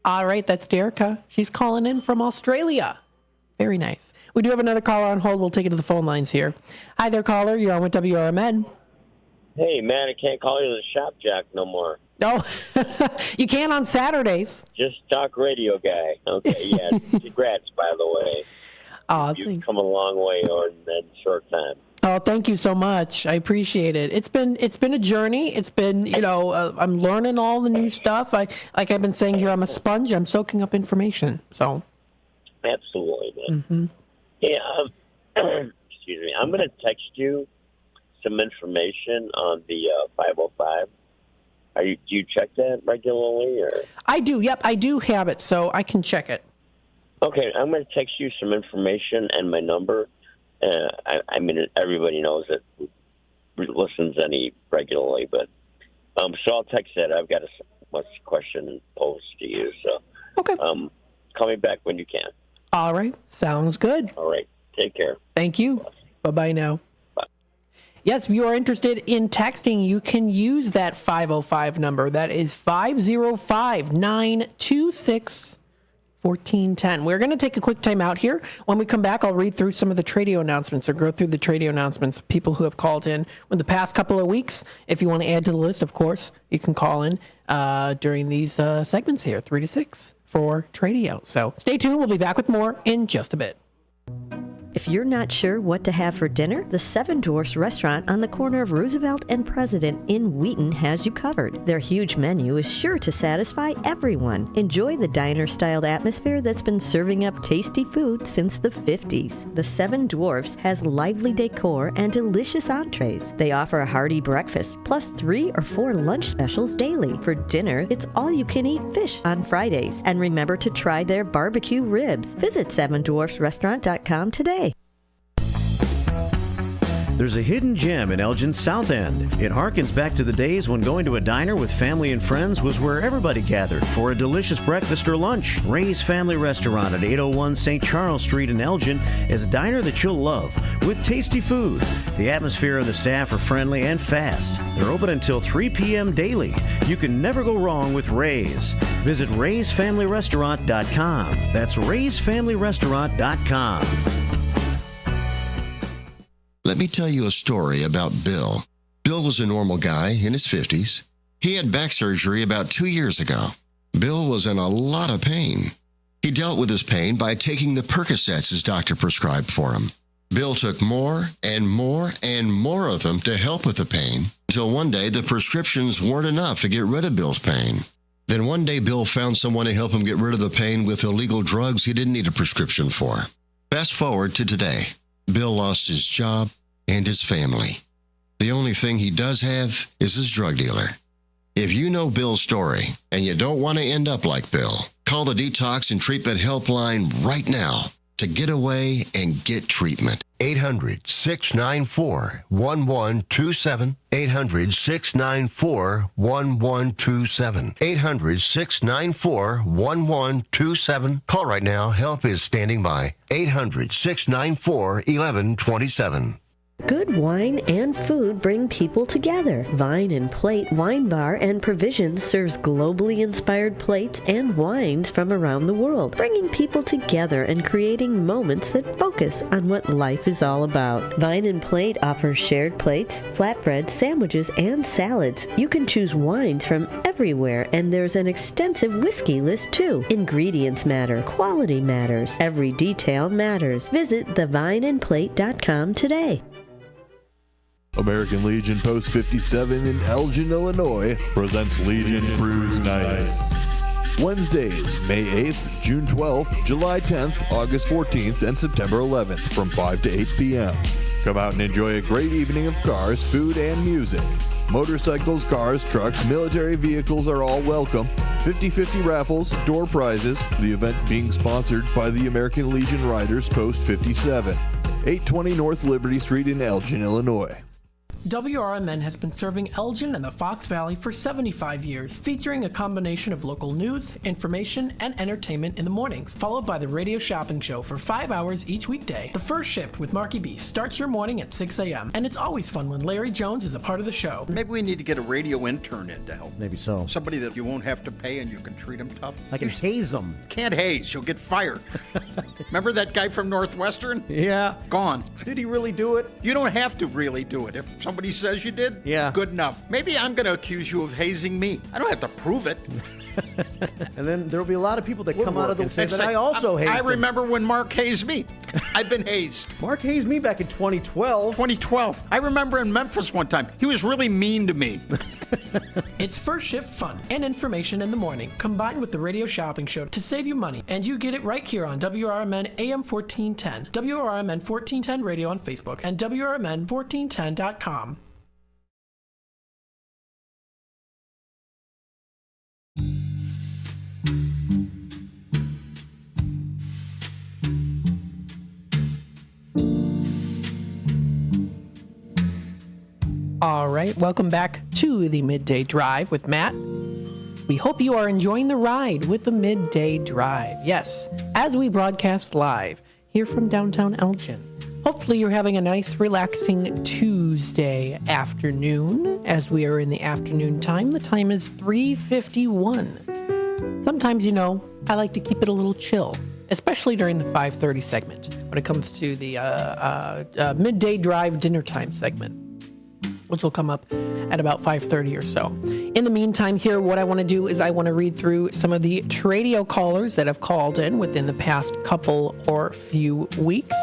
All right, that's Derica. She's calling in from Australia. Very nice. We do have another caller on hold. We'll take it to the phone lines here. Hi there, caller. You're on with WRMN. Hey, man, I can't call you the shop jack no more. No, you can on Saturdays. Just talk radio guy. Okay, yeah. Congrats, by the way. You've come a long way in that short time. Oh, thank you so much. I appreciate it. It's been a journey. It's been, I'm learning all the new stuff. Like I've been saying here, I'm a sponge. I'm soaking up information. So. Absolutely, man. Mm-hmm. Yeah. Excuse me. I'm going to text you some information on the 505. Do you check that regularly, or? I do. Yep, I do have it, so I can check it. Okay, I'm going to text you some information and my number. I mean, everybody knows that listens regularly, but so I'll text that. I've got a question posed to you, so okay. Call me back when you can. All right, sounds good. All right, take care. Thank you. Bye now. Bye. Yes, if you are interested in texting, you can use that 505 number. That is 505-926. 1410. We're going to take a quick time out here. When we come back, I'll read through some of the Tradio announcements or go through the Tradio announcements, people who have called in in the past couple of weeks. If you want to add to the list, of course, you can call in during these segments here, 3 to 6 for Tradio. So stay tuned. We'll be back with more in just a bit. If you're not sure what to have for dinner, the Seven Dwarfs restaurant on the corner of Roosevelt and President in Wheaton has you covered. Their huge menu is sure to satisfy everyone. Enjoy the diner-styled atmosphere that's been serving up tasty food since the 50s. The Seven Dwarfs has lively decor and delicious entrees. They offer a hearty breakfast, plus 3 or 4 lunch specials daily. For dinner, it's all-you-can-eat fish on Fridays. And remember to try their barbecue ribs. Visit sevendwarfsrestaurant.com today. There's a hidden gem in Elgin's South End. It harkens back to the days when going to a diner with family and friends was where everybody gathered for a delicious breakfast or lunch. Ray's Family Restaurant at 801 St. Charles Street in Elgin is a diner that you'll love with tasty food. The atmosphere and the staff are friendly and fast. They're open until 3 p.m. daily. You can never go wrong with Ray's. Visit raysfamilyrestaurant.com. That's raysfamilyrestaurant.com. Let me tell you a story about Bill. Bill was a normal guy in his 50s. He had back surgery about 2 years ago. Bill was in a lot of pain. He dealt with his pain by taking the Percocets his doctor prescribed for him. Bill took more and more and more of them to help with the pain, until one day the prescriptions weren't enough to get rid of Bill's pain. Then one day Bill found someone to help him get rid of the pain with illegal drugs he didn't need a prescription for. Fast forward to today. Bill lost his job and his family. The only thing he does have is his drug dealer. If you know Bill's story and you don't want to end up like Bill, call the Detox and Treatment Helpline right now to get away and get treatment. 800-694-1127. 800-694-1127. 800-694-1127. Call right now. Help is standing by. 800-694-1127. Good wine and food bring people together. Vine and Plate Wine Bar and Provisions serves globally inspired plates and wines from around the world, bringing people together and creating moments that focus on what life is all about. Vine and Plate offers shared plates, flatbread, sandwiches, and salads. You can choose wines from everywhere, and there's an extensive whiskey list too. Ingredients matter. Quality matters. Every detail matters. Visit thevineandplate.com today. American Legion Post 57 in Elgin, Illinois presents Legion Cruise Nights. Wednesdays, May 8th, June 12th, July 10th, August 14th, and September 11th from 5 to 8 p.m. Come out and enjoy a great evening of cars, food, and music. Motorcycles, cars, trucks, military vehicles are all welcome. 50/50 raffles, door prizes. The event being sponsored by the American Legion Riders Post 57, 820 North Liberty Street in Elgin, Illinois. WRMN has been serving Elgin and the Fox Valley for 75 years, featuring a combination of local news, information, and entertainment in the mornings, followed by the radio shopping show for 5 hours each weekday. The first shift with Marky B starts your morning at 6 a.m., and it's always fun when Larry Jones is a part of the show. Maybe we need to get a radio intern in to help. Maybe so. Somebody that you won't have to pay and you can treat him tough. I can haze them. Can't haze, you'll get fired. Remember that guy from Northwestern? Yeah. Gone. Did he really do it? You don't have to really do it. If somebody says you did, yeah, good enough. Maybe I'm going to accuse you of hazing me. I don't have to prove it. And then there'll be a lot of people that come out of the and say that I also hazed I remember when Mark hazed me. I've been hazed. Mark hazed me back in 2012. 2012. I remember in Memphis one time. He was really mean to me. It's first shift fun and information in the morning, combined with the radio shopping show to save you money. And you get it right here on WRMN AM 1410, WRMN 1410 Radio on Facebook, and WRMN1410.com. All right, welcome back to the Midday Drive with Matt. We hope you are enjoying the ride with the Midday Drive. Yes, as we broadcast live here from downtown Elgin. Hopefully you're having a nice, relaxing Tuesday afternoon as we are in the afternoon time. The time is 3:51. Sometimes, you know, I like to keep it a little chill, especially during the 5:30 segment when it comes to the Midday Drive dinner time segment, which will come up at about 5:30 or so. In the meantime here, what I want to do is I want to read through some of the Tradio callers that have called in within the past couple or few weeks.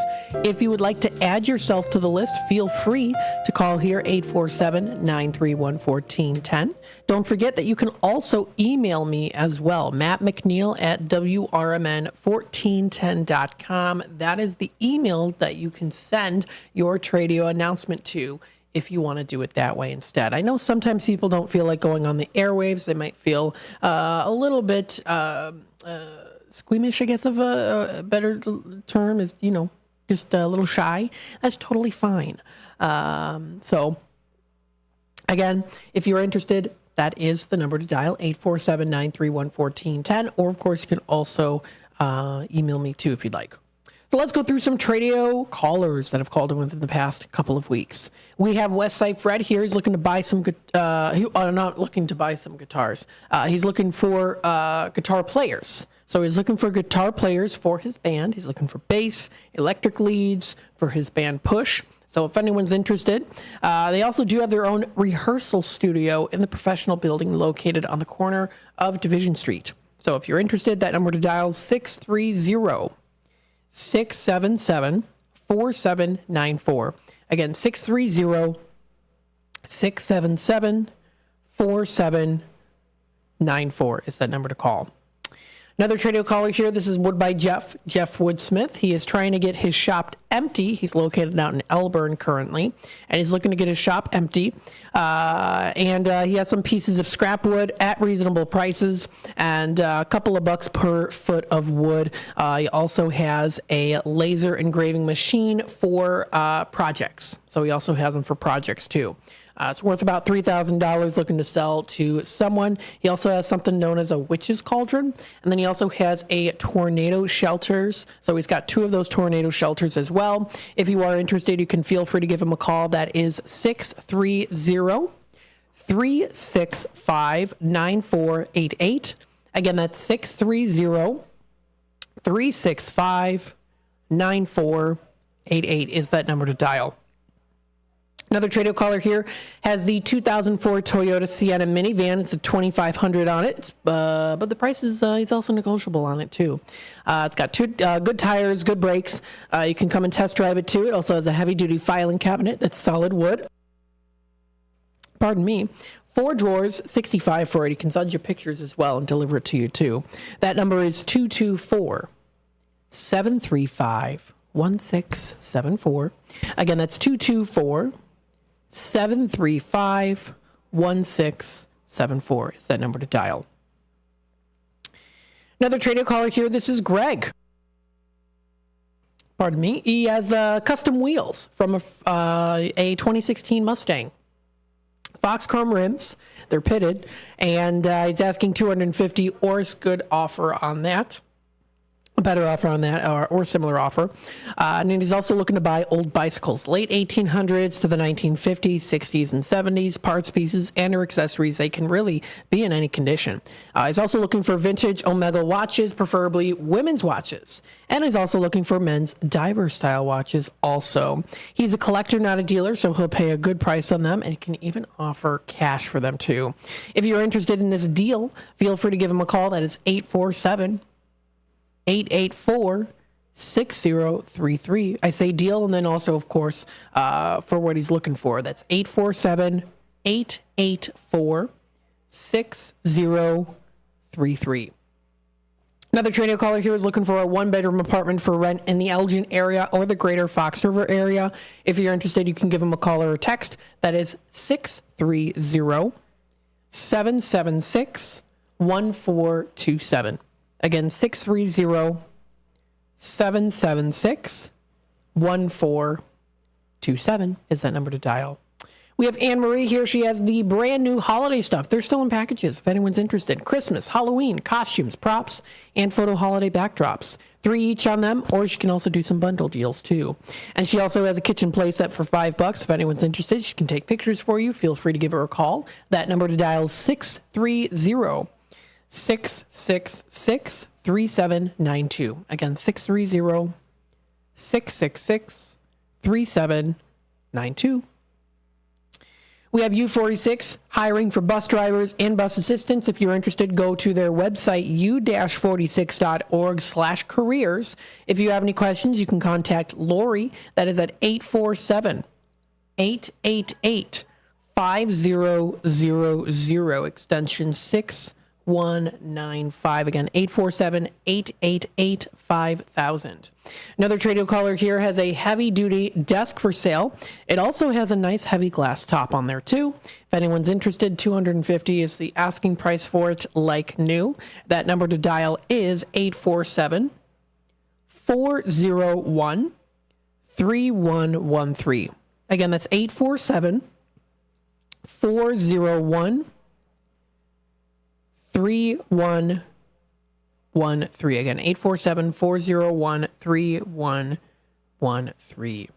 If you would like to add yourself to the list, feel free to call here 847-931-1410. Don't forget that you can also email me as well, Matt McNeil at WRMN1410.com. That is the email that you can send your Tradio announcement to if you want to do it that way instead. I know sometimes people don't feel like going on the airwaves. They might feel a little bit squeamish, I guess, of a better term is, you know, just a little shy. That's totally fine. So, again, if you're interested, that is the number to dial, 847-931-1410. Or, of course, you can also email me, too, if you'd like. So let's go through some Tradio callers that have called in within the past couple of weeks. We have Westside Fred here. He's looking to buy some, not looking to buy some guitars. He's looking for guitar players. So he's looking for guitar players for his band. He's looking for bass, electric leads for his band Push. So if anyone's interested, they also do have their own rehearsal studio in the professional building located on the corner of Division Street. So if you're interested, that number to dial is 630-677-4794. Again, 630-677-4794 is that number to call. Another Tradio caller here. This is Wood by Jeff Woodsmith. He is trying to get his shop empty. He's located out in Elburn currently, and he's looking to get his shop empty. And he has some pieces of scrap wood at reasonable prices and a couple of bucks per foot of wood. He also has a laser engraving machine for projects. So he also has them for projects too. It's worth about $3,000, looking to sell to someone. He also has something known as a witch's cauldron. And then he also has a tornado shelters. So he's got two of those tornado shelters as well. If you are interested, you can feel free to give him a call. That is 630-365-9488. Again, that's 630-365-9488 is that number to dial. Another Tradio caller here has the 2004 Toyota Sienna minivan. It's a $2,500 on it, but the price is also negotiable on it too. It's got two good tires, good brakes. You can come and test drive it too. It also has a heavy-duty filing cabinet that's solid wood. Pardon me. 4 drawers, $65 for it. You can send your pictures as well and deliver it to you too. That number is 224-735-1674. Again, that's 224-735-1674. 1674 is that number to dial. Another trader caller here. This is Greg. Pardon me. He has custom wheels from a 2016 Mustang. Fox chrome rims. They're pitted. And he's asking $250 or good offer on that. A better offer on that or similar offer. And then he's also looking to buy old bicycles, late 1800s to the 1950s, 60s, and 70s, parts, pieces, and or accessories. They can really be in any condition. He's also looking for vintage Omega watches, preferably women's watches. And he's also looking for men's diver style watches also. He's a collector, not a dealer, so he'll pay a good price on them and he can even offer cash for them too. If you're interested in this deal, feel free to give him a call. That is 847-884-6033. I say deal, and then also, of course, for what he's looking for. That's 847-884-6033. Another trader caller here is looking for a one-bedroom apartment for rent in the Elgin area or the greater Fox River area. If you're interested, you can give him a call or a text. That is 630-776-1427. Again, 630-776-1427 is that number to dial. We have Anne-Marie here. She has the brand new holiday stuff. They're still in packages if anyone's interested. Christmas, Halloween, costumes, props, and photo holiday backdrops. 3 each on them, or she can also do some bundle deals too. And she also has a kitchen play set for $5. If anyone's interested, she can take pictures for you. Feel free to give her a call. That number to dial is 630-666-3792. Again, 630-666-3792. We have U46 hiring for bus drivers and bus assistants. If you're interested, go to their website, u-46.org/careers. If you have any questions, you can contact Lori. That is at 847-888-5000, extension 6195. Again, 847-888-5000. Another trader caller here has a heavy-duty desk for sale. It also has a nice heavy glass top on there, too. If anyone's interested, $250 is the asking price for it, like new. That number to dial is 847-401-3113. Again, that's 847-401-3113. Again, 847-401-3113.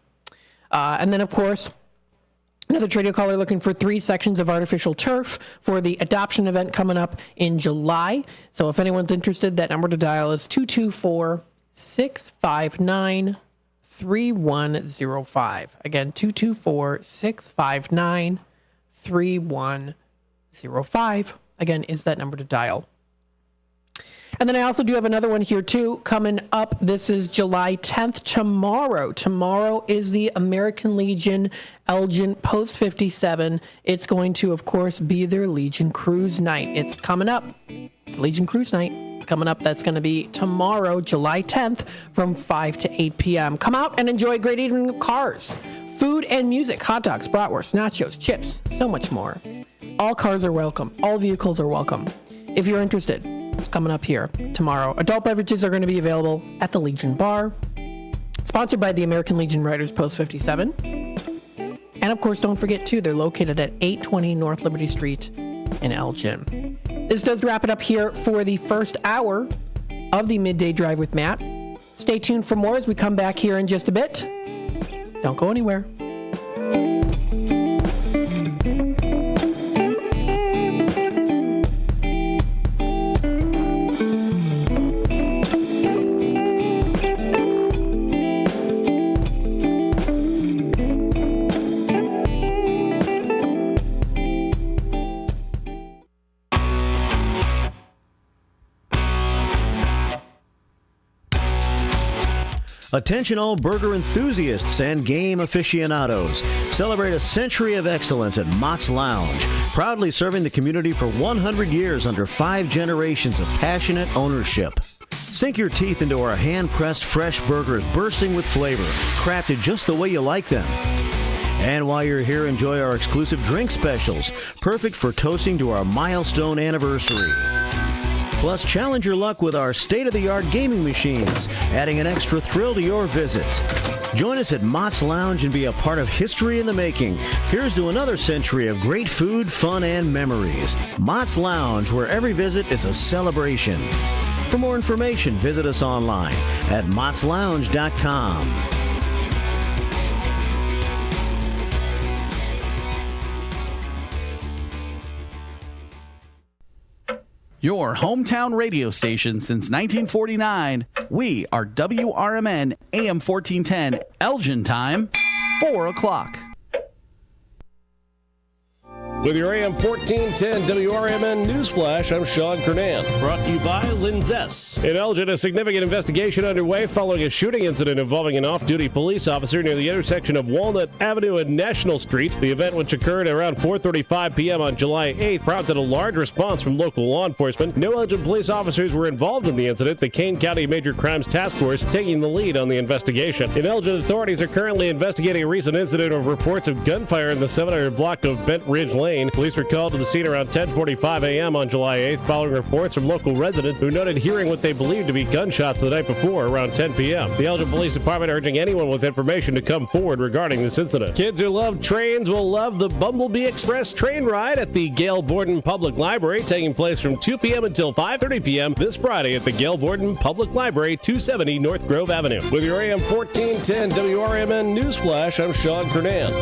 And then, of course, another trader caller looking for 3 sections of artificial turf for the adoption event coming up in July. So if anyone's interested, that number to dial is 224-659-3105. Again, 224-659-3105. Again, is that number to dial. And then I also do have another one here, too, coming up. This is July 10th, tomorrow. Tomorrow is the American Legion Elgin Post 57. It's going to, of course, be their Legion Cruise Night. It's coming up. Legion Cruise Night is coming up. That's going to be tomorrow, July 10th, from 5 to 8 p.m. Come out and enjoy a great evening of cars, food and music, hot dogs, bratwurst, nachos, chips, so much more. All cars are welcome. All vehicles are welcome. If you're interested, it's coming up here tomorrow. Adult beverages are going to be available at the Legion Bar. Sponsored by the American Legion Riders Post 57. And of course, don't forget too, they're located at 820 North Liberty Street in Elgin. This does wrap it up here for the first hour of the Midday Drive with Matt. Stay tuned for more as we come back here in just a bit. Don't go anywhere. Attention all burger enthusiasts and game aficionados. Celebrate a century of excellence at Mott's Lounge, proudly serving the community for 100 years under 5 generations of passionate ownership. Sink your teeth into our hand-pressed fresh burgers bursting with flavor, crafted just the way you like them. And while you're here, enjoy our exclusive drink specials, perfect for toasting to our milestone anniversary. Plus, challenge your luck with our state-of-the-art gaming machines, adding an extra thrill to your visit. Join us at Mott's Lounge and be a part of history in the making. Here's to another century of great food, fun, and memories. Mott's Lounge, where every visit is a celebration. For more information, visit us online at mottslounge.com. Your hometown radio station since 1949. We are WRMN AM 1410, Elgin time, 4 o'clock. With your AM 1410 WRMN Newsflash, I'm Sean Kernan. Brought to you by Linzess. In Elgin, a significant investigation underway following a shooting incident involving an off-duty police officer near the intersection of Walnut Avenue and National Street. The event, which occurred around 4:35 p.m. on July 8th, prompted a large response from local law enforcement. No Elgin police officers were involved in the incident, the Kane County Major Crimes Task Force taking the lead on the investigation. In Elgin, authorities are currently investigating a recent incident of reports of gunfire in the 700 block of Bent Ridge Lane. Police were called to the scene around 10:45 a.m. on July 8th following reports from local residents who noted hearing what they believed to be gunshots the night before around 10 p.m. The Elgin Police Department urging anyone with information to come forward regarding this incident. Kids who love trains will love the Bumblebee Express train ride at the Gail Borden Public Library, taking place from 2 p.m. until 5:30 p.m. this Friday at the Gail Borden Public Library, 270 North Grove Avenue. With your AM 1410 WRMN Newsflash, I'm Sean Kernan.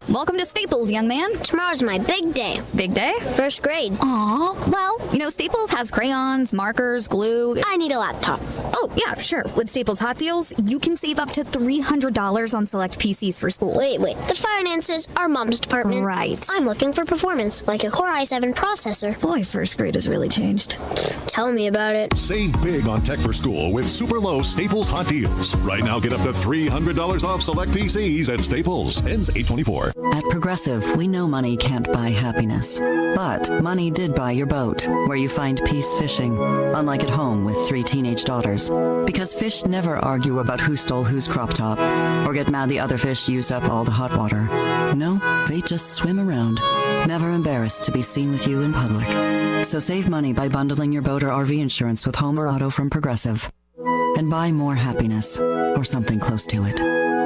Welcome to Staples, young man. Tomorrow's my big day. Big day? First grade. Aw, well, Staples has crayons, markers, glue. I need a laptop. Oh, yeah, sure. With Staples Hot Deals, you can save up to $300 on select PCs for school. Wait. The finances are Mom's department. Right. I'm looking for performance, like a Core i7 processor. Boy, first grade has really changed. Tell me about it. Save big on tech for school with super low Staples Hot Deals. Right now, get up to $300 off select PCs at Staples. Ends 8/24. At Progressive, we know money can't buy happiness. But money did buy your boat, where you find peace fishing, unlike at home with 3 teenage daughters. Because fish never argue about who stole whose crop top, or get mad the other fish used up all the hot water. No, they just swim around, never embarrassed to be seen with you in public. So save money by bundling your boat or RV insurance with home or auto from Progressive. And buy more happiness, or something close to it.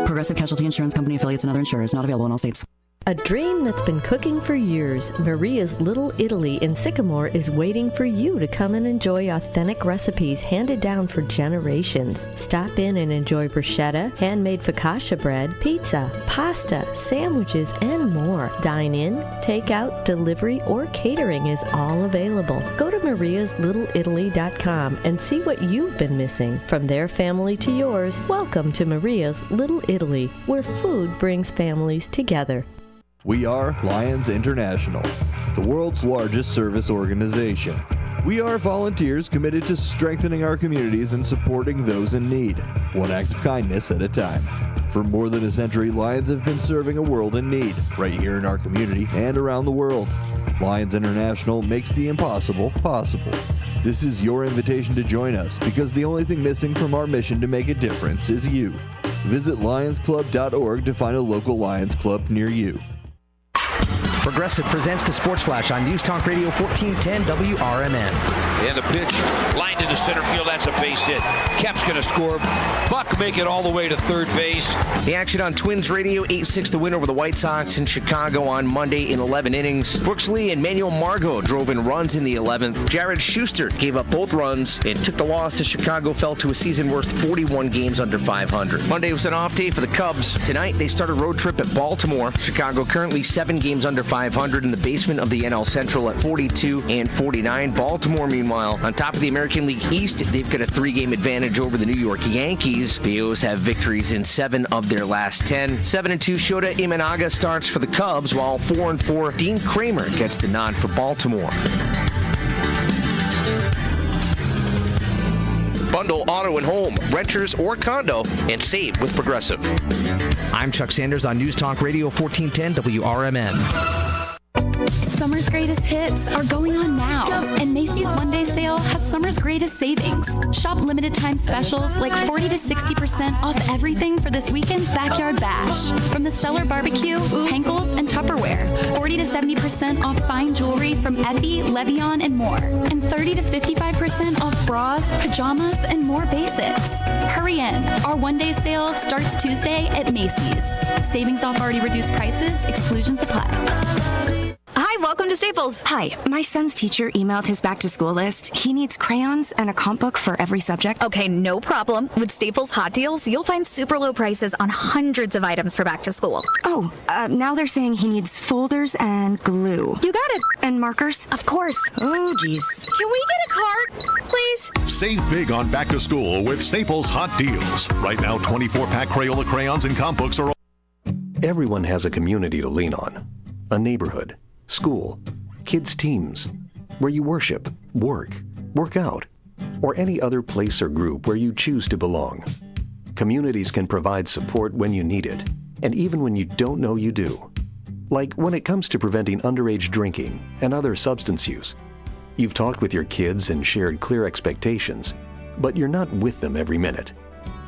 Progressive Casualty Insurance Company affiliates and other insurers, not available in all states. A dream that's been cooking for years, Maria's Little Italy in Sycamore is waiting for you to come and enjoy authentic recipes handed down for generations. Stop in and enjoy bruschetta, handmade focaccia bread, pizza, pasta, sandwiches, and more. Dine in, take out, delivery, or catering is all available. Go to mariaslittleitaly.com and see what you've been missing. From their family to yours, welcome to Maria's Little Italy, where food brings families together. We are Lions International, the world's largest service organization. We are volunteers committed to strengthening our communities and supporting those in need, one act of kindness at a time. For more than a century, Lions have been serving a world in need, right here in our community and around the world. Lions International makes the impossible possible. This is your invitation to join us, because the only thing missing from our mission to make a difference is you. Visit lionsclub.org to find a local Lions Club near you. Progressive presents the Sports Flash on News Talk Radio 1410 WRMN. And the pitch lined into center field. That's a base hit. Kep's going to score. Buck make it all the way to third base. The action on Twins Radio, 8-6 the win over the White Sox in Chicago on Monday in 11 innings. Brooks Lee and Manuel Margot drove in runs in the 11th. Jared Schuster gave up both runs and took the loss as Chicago fell to a season-worst 41 games under 500. Monday was an off day for the Cubs. Tonight, they start a road trip at Baltimore. Chicago currently 7 games under 500 in the basement of the NL Central at 42 and 49. Baltimore, meanwhile, on top of the American League East, they've got a 3-game advantage over the New York Yankees. The O's have victories in 7 of their last 10. 7-2 Shota Imanaga starts for the Cubs, while 4-4 Dean Kramer gets the nod for Baltimore. Bundle auto and home, renters or condo, and save with Progressive. I'm Chuck Sanders on News Talk Radio 1410 WRMN. Summer's greatest hits are going on now, and Macy's one-day sale has summer's greatest savings. Shop limited time specials like 40 to 60% off everything for this weekend's Backyard Bash. From the Cellar Barbecue, Henkel's, and Tupperware. 40 to 70% off fine jewelry from Effie, Levion, and more. And 30 to 55% off bras, pajamas, and more basics. Hurry in. Our one-day sale starts Tuesday at Macy's. Savings off already reduced prices. Exclusions apply. Hi, welcome to Staples. Hi, my son's teacher emailed his back-to-school list. He needs crayons and a comp book for every subject. Okay, no problem. With Staples Hot Deals, you'll find super low prices on hundreds of items for back to school. Oh, now they're saying he needs folders and glue. You got it. And markers? Of course. Oh, geez. Can we get a card, please? Save big on back to school with Staples Hot Deals. Right now, 24-pack Crayola crayons and comp books are... Everyone has a community to lean on. A neighborhood, school, kids' teams, where you worship, work out, or any other place or group where you choose to belong. Communities can provide support when you need it, and even when you don't know you do. Like when it comes to preventing underage drinking and other substance use. You've talked with your kids and shared clear expectations, but you're not with them every minute.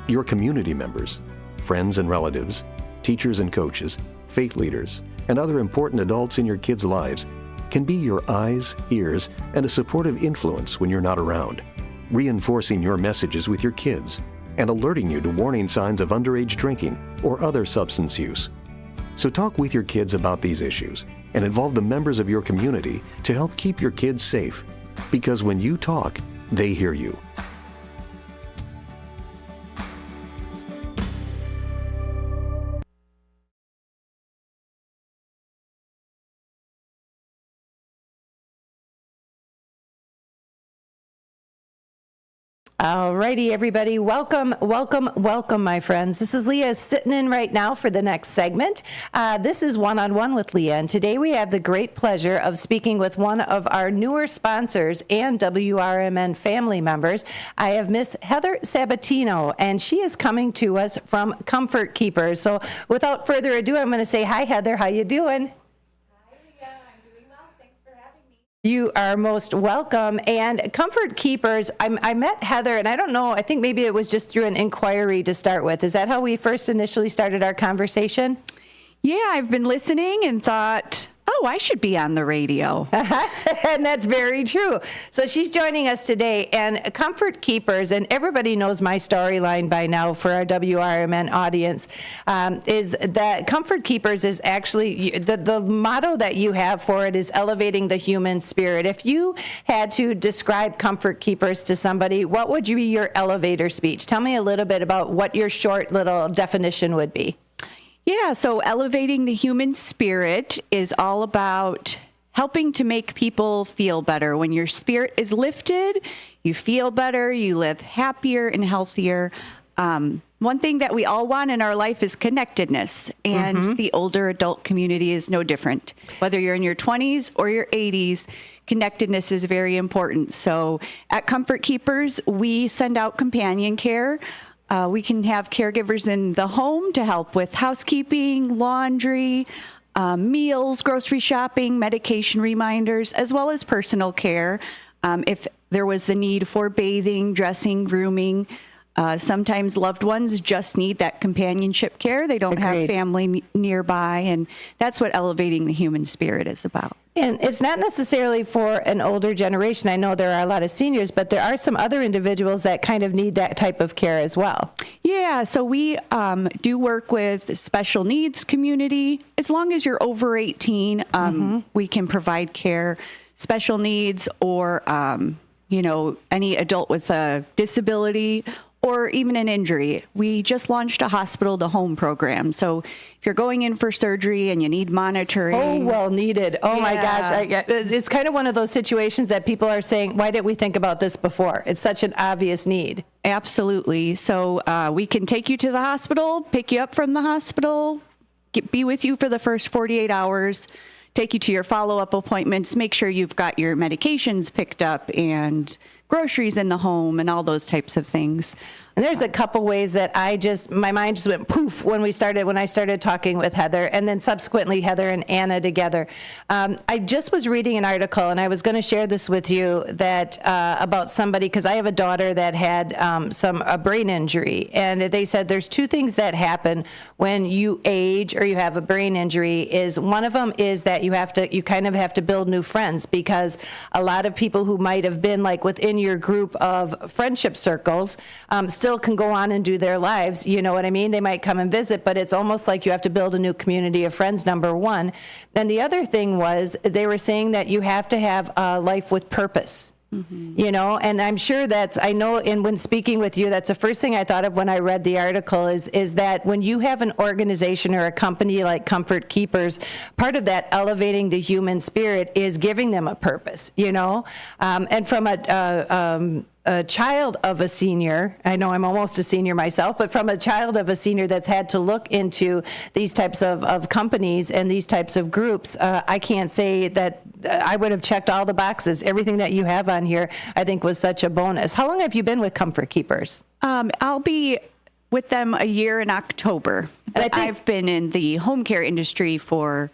Your community members, friends and relatives, teachers and coaches, faith leaders, and other important adults in your kids' lives can be your eyes, ears, and a supportive influence when you're not around, reinforcing your messages with your kids and alerting you to warning signs of underage drinking or other substance use. So talk with your kids about these issues and involve the members of your community to help keep your kids safe, because when you talk, they hear you. All righty, everybody. Welcome, my friends. This is Leah sitting in right now for the next segment. This is One-on-One with Leah, and today we have the great pleasure of speaking with one of our newer sponsors and WRMN family members. I have Miss Heather Sabatino, and she is coming to us from Comfort Keepers. So without further ado, I'm going to say, hi, Heather. How you doing? You are most welcome. And Comfort Keepers, I met Heather, and I don't know, I think maybe it was just through an inquiry to start with. Is that how we first initially started our conversation? Yeah, I've been listening and thought, oh, I should be on the radio. And that's very true. So she's joining us today, and Comfort Keepers, and everybody knows my storyline by now for our WRMN audience, is that Comfort Keepers is actually, the motto that you have for it is elevating the human spirit. If you had to describe Comfort Keepers to somebody, what would be your elevator speech? Tell me a little bit about what your short little definition would be. Yeah, so elevating the human spirit is all about helping to make people feel better. When your spirit is lifted, you feel better, you live happier and healthier. One thing that we all want in our life is connectedness, and the older adult community is no different. Whether you're in your 20s or your 80s, connectedness is very important. So at Comfort Keepers, we send out companion care. We can have caregivers in the home to help with housekeeping, laundry, meals, grocery shopping, medication reminders, as well as personal care. If there was the need for bathing, dressing, grooming, sometimes loved ones just need that companionship care. They don't have family nearby, and that's what elevating the human spirit is about. And it's not necessarily for an older generation. I know there are a lot of seniors, but there are some other individuals that kind of need that type of care as well. Yeah, so we do work with special needs community. As long as you're over 18, we can provide care, special needs, or any adult with a disability or even an injury. We just launched a hospital-to-home program. So if you're going in for surgery and you need monitoring. Oh, well needed. Oh, my gosh. It's kind of one of those situations that people are saying, why didn't we think about this before? It's such an obvious need. Absolutely. So we can take you to the hospital, pick you up from the hospital, be with you for the first 48 hours, take you to your follow-up appointments, make sure you've got your medications picked up and groceries in the home and all those types of things. And there's a couple ways that my mind just went poof when I started talking with Heather, and then subsequently Heather and Anna together. I just was reading an article, and I was going to share this with you that about somebody, because I have a daughter that had a brain injury, and they said there's two things that happen when you age or you have a brain injury. Is one of them is that you kind of have to build new friends, because a lot of people who might have been like within your group of friendship circles still can go on and do their lives. You know what I mean? They might come and visit, but it's almost like you have to build a new community of friends, number one. Then the other thing was they were saying that you have to have a life with purpose. You know, and I'm sure when speaking with you, that's the first thing I thought of when I read the article is that when you have an organization or a company like Comfort Keepers, part of that elevating the human spirit is giving them a purpose, you know, and from a child of a senior, I know I'm almost a senior myself, but from a child of a senior that's had to look into these types of companies and these types of groups, I can't say that I would have checked all the boxes. Everything that you have on here, I think, was such a bonus. How long have you been with Comfort Keepers? I'll be with them a year in October. And I've been in the home care industry for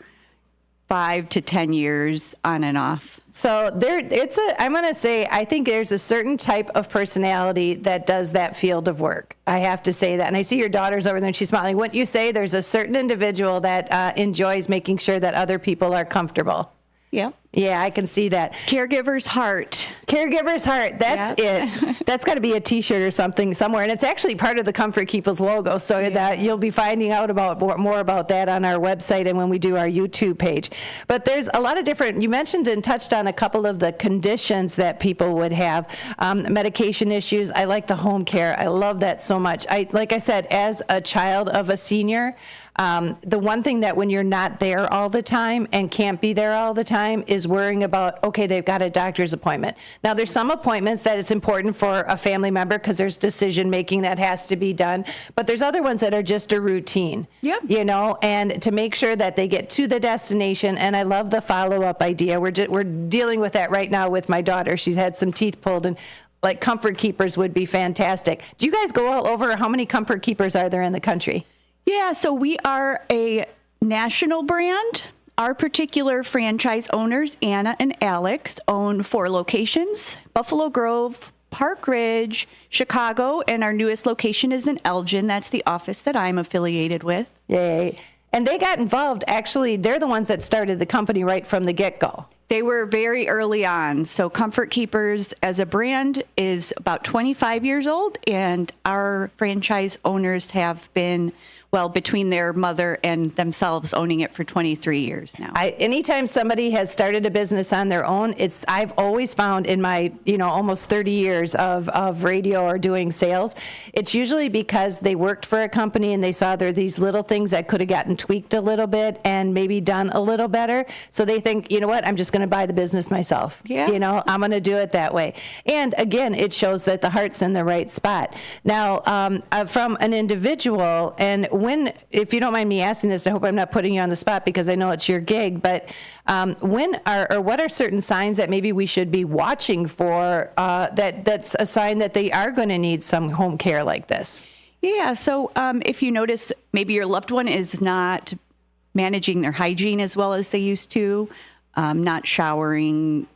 5 to 10 years on and off. So I'm going to say, I think there's a certain type of personality that does that field of work. I have to say that. And I see your daughter's over there and she's smiling. Wouldn't you say there's a certain individual that enjoys making sure that other people are comfortable? Yeah. Yeah, I can see that. Caregiver's heart. Caregiver's heart. That's it. That's got to be a T-shirt or something somewhere. And it's actually part of the Comfort Keepers logo. So that you'll be finding out more about that on our website and when we do our YouTube page. But there's a lot of different, you mentioned and touched on a couple of the conditions that people would have. Medication issues. I like the home care. I love that so much. Like I said, as a child of a senior, the one thing that when you're not there all the time and can't be there all the time is worrying about, okay, they've got a doctor's appointment. Now, there's some appointments that it's important for a family member because there's decision making that has to be done, but there's other ones that are just a routine, you know, and to make sure that they get to the destination. And I love the follow-up idea. We're dealing with that right now with my daughter. She's had some teeth pulled, and like Comfort Keepers would be fantastic. Do you guys go all over? How many Comfort Keepers are there in the country? Yeah, so we are a national brand. Our particular franchise owners, Anna and Alex, own 4 locations: Buffalo Grove, Park Ridge, Chicago, and our newest location is in Elgin. That's the office that I'm affiliated with. Yay. And they got involved. Actually, they're the ones that started the company right from the get-go. They were very early on. So Comfort Keepers as a brand is about 25 years old, and our franchise owners have been, well, between their mother and themselves, owning it for 23 years now. Anytime somebody has started a business on their own, I've always found in my, almost 30 years of radio or doing sales, it's usually because they worked for a company and they saw there are these little things that could have gotten tweaked a little bit and maybe done a little better. So they think, you know what, I'm just going to buy the business myself. Yeah. I'm going to do it that way. And again, it shows that the heart's in the right spot. Now, from an individual, and if you don't mind me asking this, I hope I'm not putting you on the spot because I know it's your gig, but what are certain signs that maybe we should be watching for that's a sign that they are going to need some home care like this? Yeah, so if you notice maybe your loved one is not managing their hygiene as well as they used to, not showering,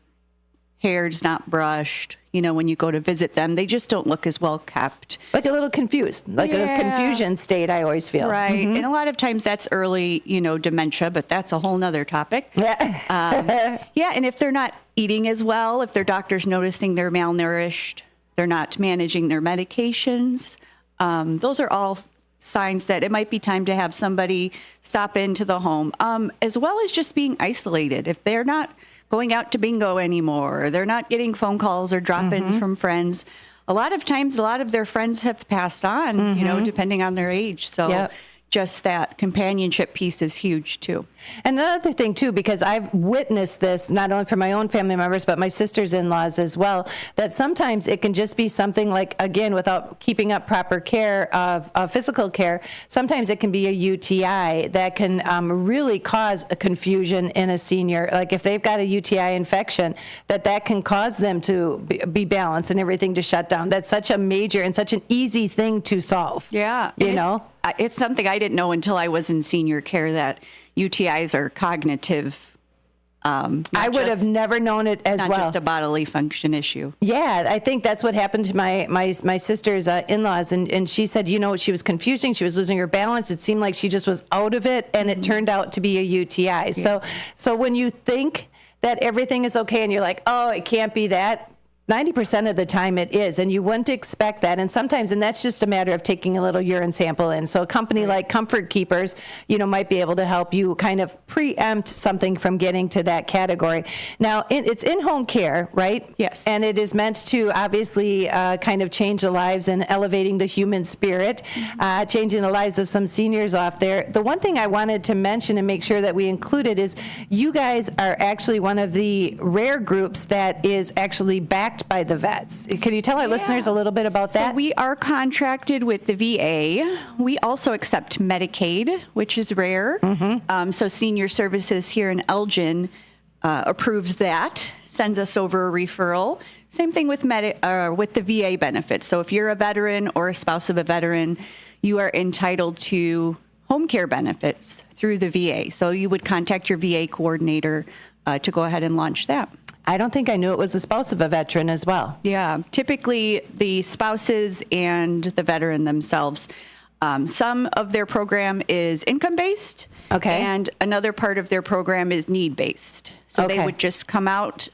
hair's not brushed. When you go to visit them, they just don't look as well kept. Like a little confused, like a confusion state, I always feel. Right. Mm-hmm. And a lot of times that's early, dementia, but that's a whole nother topic. Yeah. And if they're not eating as well, if their doctor's noticing they're malnourished, they're not managing their medications, those are all signs that it might be time to have somebody stop into the home, as well as just being isolated. If they're not going out to bingo anymore, or they're not getting phone calls or drop-ins from friends, a lot of times, a lot of their friends have passed on, depending on their age. So just that companionship piece is huge too. And another thing too, because I've witnessed this not only from my own family members, but my sister's-in-laws as well, that sometimes it can just be something like, again, without keeping up proper care of physical care, sometimes it can be a UTI that can really cause a confusion in a senior. Like if they've got a UTI infection, that can cause them to be balanced and everything to shut down. That's such a major and such an easy thing to solve. Yeah. You know? It's something I didn't know until I was in senior care, that UTIs are cognitive. I would have never known it as well. Not just a bodily function issue. Yeah, I think that's what happened to my sister's in-laws, and she said, she was confusing, she was losing her balance. It seemed like she just was out of it, and it turned out to be a UTI. Yeah. So when you think that everything is okay, and you're like, oh, it can't be that, 90% of the time it is, and you wouldn't expect that. And sometimes, and that's just a matter of taking a little urine sample in. So a company like Comfort Keepers, might be able to help you kind of preempt something from getting to that category. Now, it's in-home care, right? Yes. And it is meant to obviously kind of change the lives and elevating the human spirit, changing the lives of some seniors off there. The one thing I wanted to mention and make sure that we included is you guys are actually one of the rare groups that is actually backed by the vets. Can you tell our listeners a little bit about that? So we are contracted with the VA. We also accept Medicaid, which is rare. So Senior Services here in Elgin approves that, sends us over a referral. Same thing with the VA benefits. So if you're a veteran or a spouse of a veteran, you are entitled to home care benefits through the VA. So you would contact your VA coordinator to go ahead and launch that. I don't think I knew it was the spouse of a veteran as well. Yeah, typically the spouses and the veteran themselves. Some of their program is income-based. Okay. And another part of their program is need-based. So they would just come out,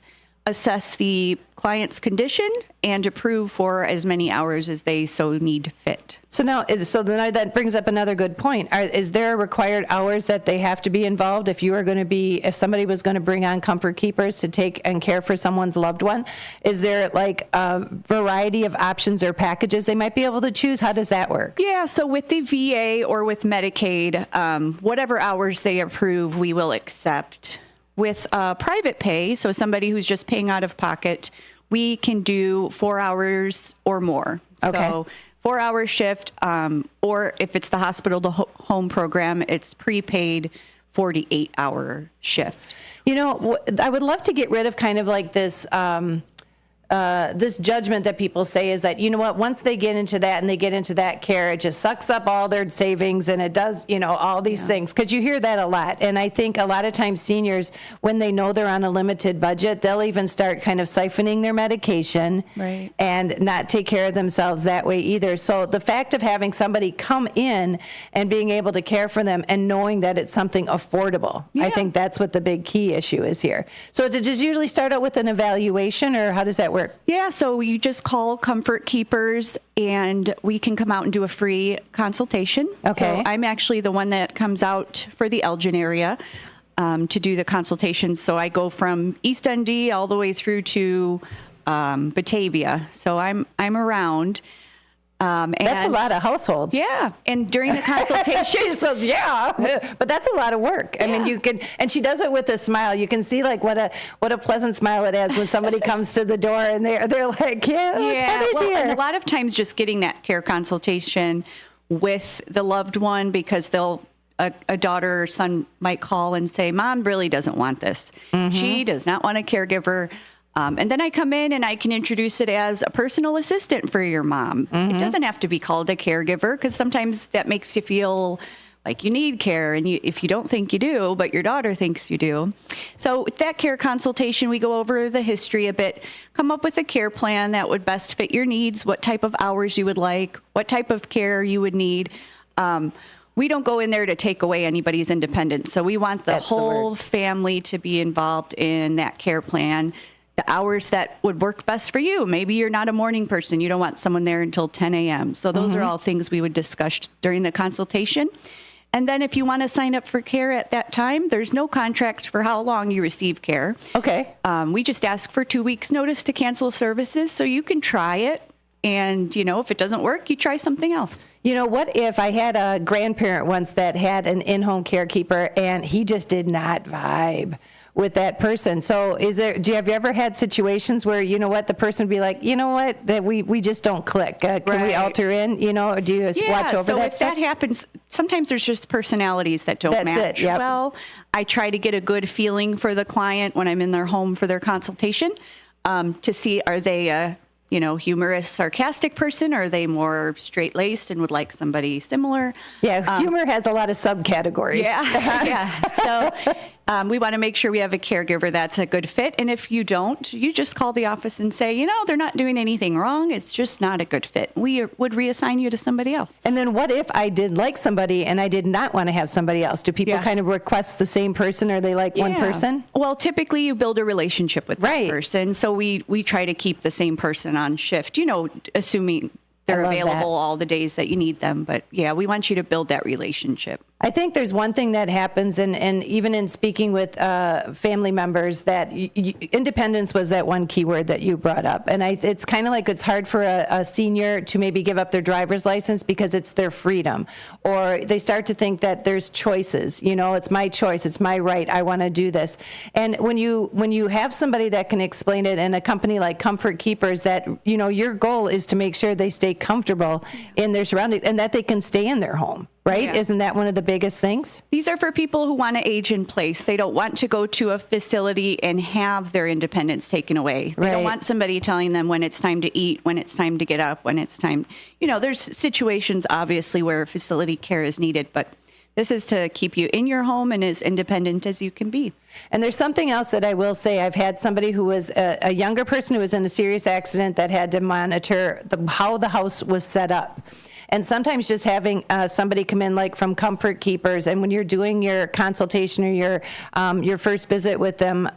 assess the client's condition, and approve for as many hours as they so need fit. So then that brings up another good point. Is there required hours that they have to be involved if if somebody was going to bring on Comfort Keepers to take and care for someone's loved one? Is there like a variety of options or packages they might be able to choose? How does that work? Yeah, so with the VA or with Medicaid, whatever hours they approve, we will accept. With private pay, so somebody who's just paying out of pocket, we can do 4 hours or more. Okay. So 4-hour shift, or if it's the hospital to home program, it's prepaid 48-hour shift. I would love to get rid of kind of like this this judgment that people say is that, once they get into that and they get into that care, it just sucks up all their savings and it does, all these things. Because you hear that a lot. And I think a lot of times seniors, when they know they're on a limited budget, they'll even start kind of siphoning their medication and not take care of themselves that way either. So the fact of having somebody come in and being able to care for them and knowing that it's something affordable, I think that's what the big key issue is here. So does it usually start out with an evaluation, or how does that work? Yeah, so you just call Comfort Keepers and we can come out and do a free consultation. Okay. So I'm actually the one that comes out for the Elgin area to do the consultations. So I go from East ND all the way through to Batavia. So I'm around. That's a lot of households. Yeah. And during the consultation. She says, but that's a lot of work. I mean, you can, and she does it with a smile. You can see like what a pleasant smile it has when somebody comes to the door and they're like, Heather's here. And a lot of times just getting that care consultation with the loved one, because a daughter or son might call and say, Mom really doesn't want this. She does not want a caregiver. And then I come in and I can introduce it as a personal assistant for your mom. It doesn't have to be called a caregiver, because sometimes that makes you feel like you need care, and if you don't think you do, but your daughter thinks you do. So with that care consultation, we go over the history a bit, come up with a care plan that would best fit your needs, what type of hours you would like, what type of care you would need. We don't go in there to take away anybody's independence. So we want the whole family to be involved in that care plan. The hours that would work best for you. Maybe you're not a morning person. You don't want someone there until 10 a.m. So those are all things we would discuss during the consultation. And then if you want to sign up for care at that time, there's no contract for how long you receive care. Okay. We just ask for 2 weeks notice to cancel services, so you can try it. And, if it doesn't work, you try something else. What if I had a grandparent once that had an in-home carekeeper and he just did not vibe with that person? So have you ever had situations where, the person would be like, that we just don't click. Can we alter in, or do you watch over so that if stuff? that happens, sometimes there's just personalities that don't match well. I try to get a good feeling for the client when I'm in their home for their consultation to see, are they a humorous, sarcastic person? Or are they more straight-laced and would like somebody similar? Yeah, humor has a lot of subcategories. Yeah. So we want to make sure we have a caregiver that's a good fit. And if you don't, you just call the office and say, they're not doing anything wrong. It's just not a good fit. We would reassign you to somebody else. And then what if I did like somebody and I did not want to have somebody else? Do people kind of request the same person, or they like one person? Well, typically you build a relationship with that person. So we try to keep the same person on shift, assuming they're available all the days that you need them. But we want you to build that relationship. I think there's one thing that happens, and even in speaking with family members, that independence was that one key word that you brought up. And it's kind of like it's hard for a senior to maybe give up their driver's license because it's their freedom. Or they start to think that there's choices. It's my choice. It's my right. I want to do this. And when you have somebody that can explain it, and a company like Comfort Keepers, that, your goal is to make sure they stay comfortable in their surroundings and that they can stay in their home. Right? Yeah. Isn't that one of the biggest things? These are for people who want to age in place. They don't want to go to a facility and have their independence taken away. They don't want somebody telling them when it's time to eat, when it's time to get up, when it's time. There's situations, obviously, where facility care is needed, but this is to keep you in your home and as independent as you can be. And there's something else that I will say. I've had somebody who was a younger person who was in a serious accident that had to monitor how the house was set up. And sometimes just having somebody come in, like from Comfort Keepers, and when you're doing your consultation or your first visit with them,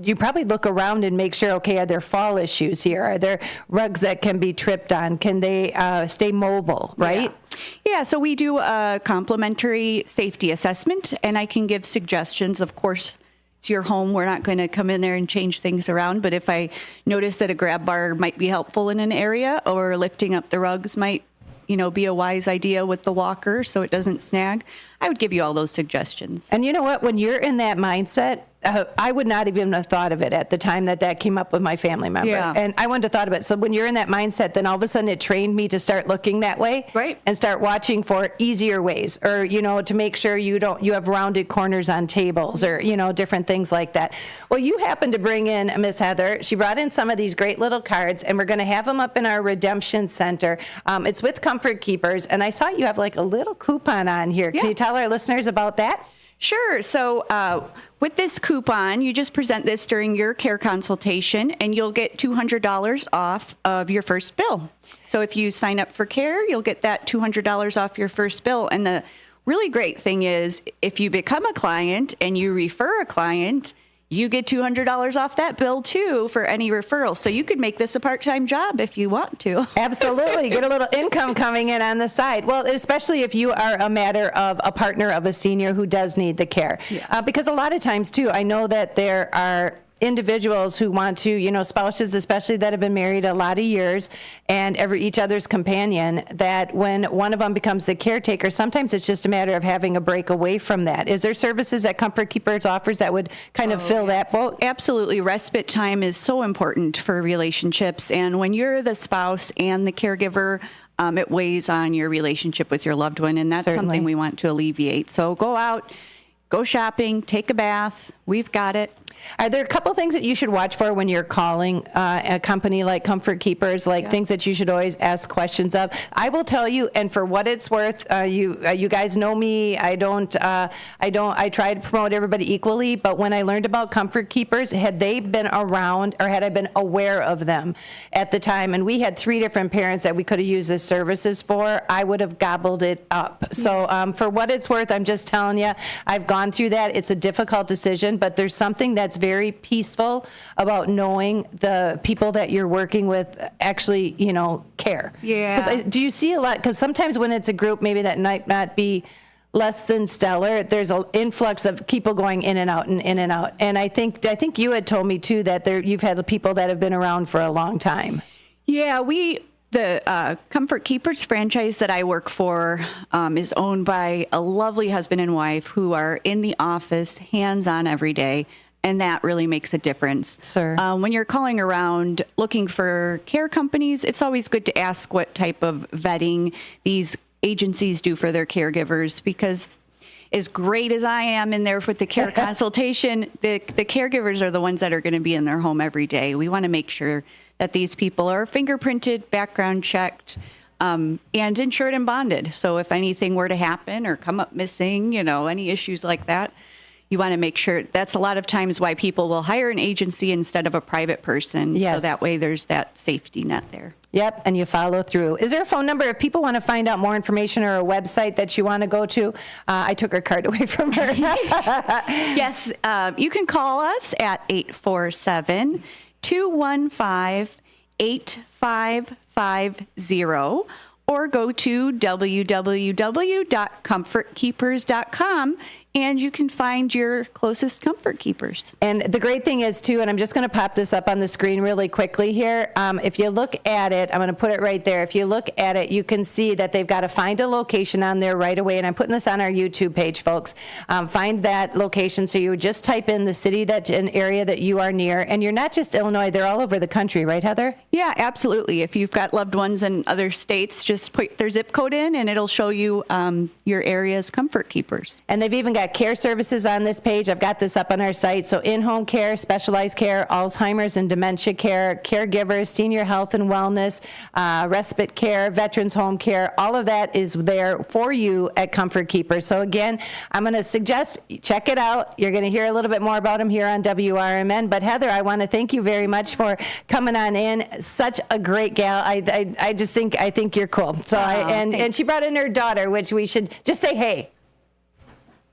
you probably look around and make sure, okay, are there fall issues here? Are there rugs that can be tripped on? Can they stay mobile, right? Yeah, so we do a complimentary safety assessment, and I can give suggestions. Of course, it's your home. We're not going to come in there and change things around. But if I notice that a grab bar might be helpful in an area, or lifting up the rugs might be a wise idea with the walker so it doesn't snag, I would give you all those suggestions. And you know what? When you're in that mindset, I would not even have thought of it at the time that came up with my family member. Yeah. And I wouldn't have thought of it. So when you're in that mindset, then all of a sudden it trained me to start looking that way. Right. And start watching for easier ways, or, to make sure you have rounded corners on tables, or, different things like that. Well, you happened to bring in Miss Heather. She brought in some of these great little cards, and we're going to have them up in our Redemption Center. It's with Comfort Keepers. And I saw you have like a little coupon on here. Can you tell our listeners about that? Sure. So with this coupon, you just present this during your care consultation, and you'll get $200 off of your first bill. So if you sign up for care, you'll get that $200 off your first bill. And the really great thing is, if you become a client and you refer a client, you get $200 off that bill too for any referral. So you could make this a part-time job if you want to. Absolutely. Get a little income coming in on the side. Well, especially if you are a matter of a partner of a senior who does need the care. Yeah. Because a lot of times too, I know that there are individuals who want to, spouses especially that have been married a lot of years and each other's companion, that when one of them becomes the caretaker, sometimes it's just a matter of having a break away from that. Is there services that Comfort Keepers offers that would kind of fill that boat? Absolutely. Respite time is so important for relationships. And when you're the spouse and the caregiver, it weighs on your relationship with your loved one. And that's something we want to alleviate. So go out, go shopping, take a bath. We've got it. Are there a couple things that you should watch for when you're calling a company like Comfort Keepers, things that you should always ask questions of? I will tell you, and for what it's worth, you guys know me. I try to promote everybody equally, but when I learned about Comfort Keepers, had they been around, or had I been aware of them at the time, and we had 3 different parents that we could have used the services for, I would have gobbled it up. So for what it's worth, I'm just telling you, I've gone through that. It's a difficult decision, but there's something that's very peaceful about knowing the people that you're working with actually, care. Yeah. Do you see a lot? Because sometimes when it's a group maybe that might not be less than stellar, there's an influx of people going in and out and in and out. And I think you had told me too that you've had people that have been around for a long time. Yeah, the Comfort Keepers franchise that I work for is owned by a lovely husband and wife who are in the office, hands-on every day, and that really makes a difference. Sure. When you're calling around looking for care companies, it's always good to ask what type of vetting these agencies do for their caregivers, because as great as I am in there with the care consultation, the caregivers are the ones that are going to be in their home every day. We want to make sure that these people are fingerprinted, background checked, and insured and bonded. So if anything were to happen or come up missing, any issues like that, you want to make sure. That's a lot of times why people will hire an agency instead of a private person. Yes. So that way there's that safety net there. Yep, and you follow through. Is there a phone number if people want to find out more information or a website that you want to go to? I took her card away from her. Yes, you can call us at 847-215-8550 or go to www.comfortkeepers.com and you can find your closest Comfort Keepers. And the great thing is, too, and I'm just going to pop this up on the screen really quickly here. If you look at it, I'm going to put it right there. If you look at it, you can see that they've got to find a location on there right away. And I'm putting this on our YouTube page, folks. Find that location. So you would just type in the city, an area that you are near. And you're not just Illinois. They're all over the country, right, Heather? Yeah, absolutely. If you've got loved ones in other states, just put their zip code in and it'll show you your area's Comfort Keepers. And they've even got care services on this page. I've got this up on our site. So in-home care, specialized care, Alzheimer's and dementia care, caregivers, senior health and wellness, respite care, veterans home care, all of that is there for you at Comfort Keepers. So again, I'm going to suggest check it out. You're going to hear a little bit more about them here on WRMN. But Heather, I want to thank you very much for coming on in. Such a great gal. I just think you're cool. So and she brought in her daughter, which we should just say hey.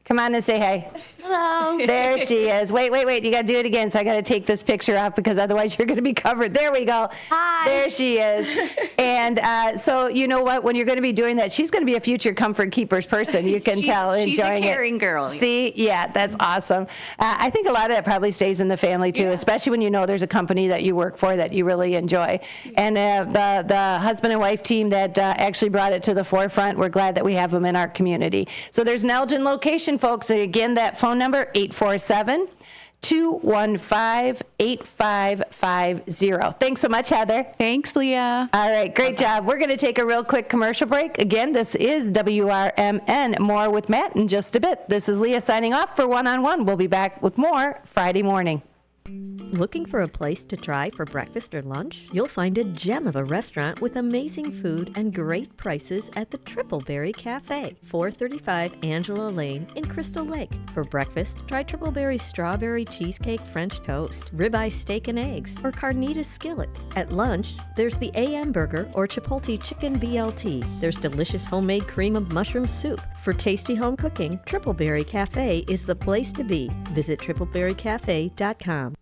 Come on and say hey. Hello. There she is. Wait. You got to do it again. So I got to take this picture off because otherwise you're going to be covered. There we go. Hi. There she is. And so you know what? When you're going to be doing that, she's going to be a future Comfort Keepers person. You can tell. She's enjoying a caring girl. See? Yeah, that's awesome. I think a lot of that probably stays in the family too, especially when you know there's a company that you work for that you really enjoy. And the husband and wife team that actually brought it to the forefront, we're glad that we have them in our community. So there's an Elgin location, folks. Again, that phone number, 847-215-8550. Thanks so much, Heather. Thanks, Leah. All right, great job. We're going to take a real quick commercial break. Again, this is WRMN. More with Matt in just a bit. This is Leah signing off for One on One. We'll be back with more Friday morning. Looking for a place to try for breakfast or lunch? You'll find a gem of a restaurant with amazing food and great prices at the Tripleberry Cafe, 435 Angela Lane in Crystal Lake. For breakfast, try Tripleberry's strawberry cheesecake French toast, ribeye steak and eggs, or carnitas skillets. At lunch, there's the AM burger or Chipotle chicken BLT. There's delicious homemade cream of mushroom soup. For tasty home cooking, Tripleberry Cafe is the place to be. Visit tripleberrycafe.com.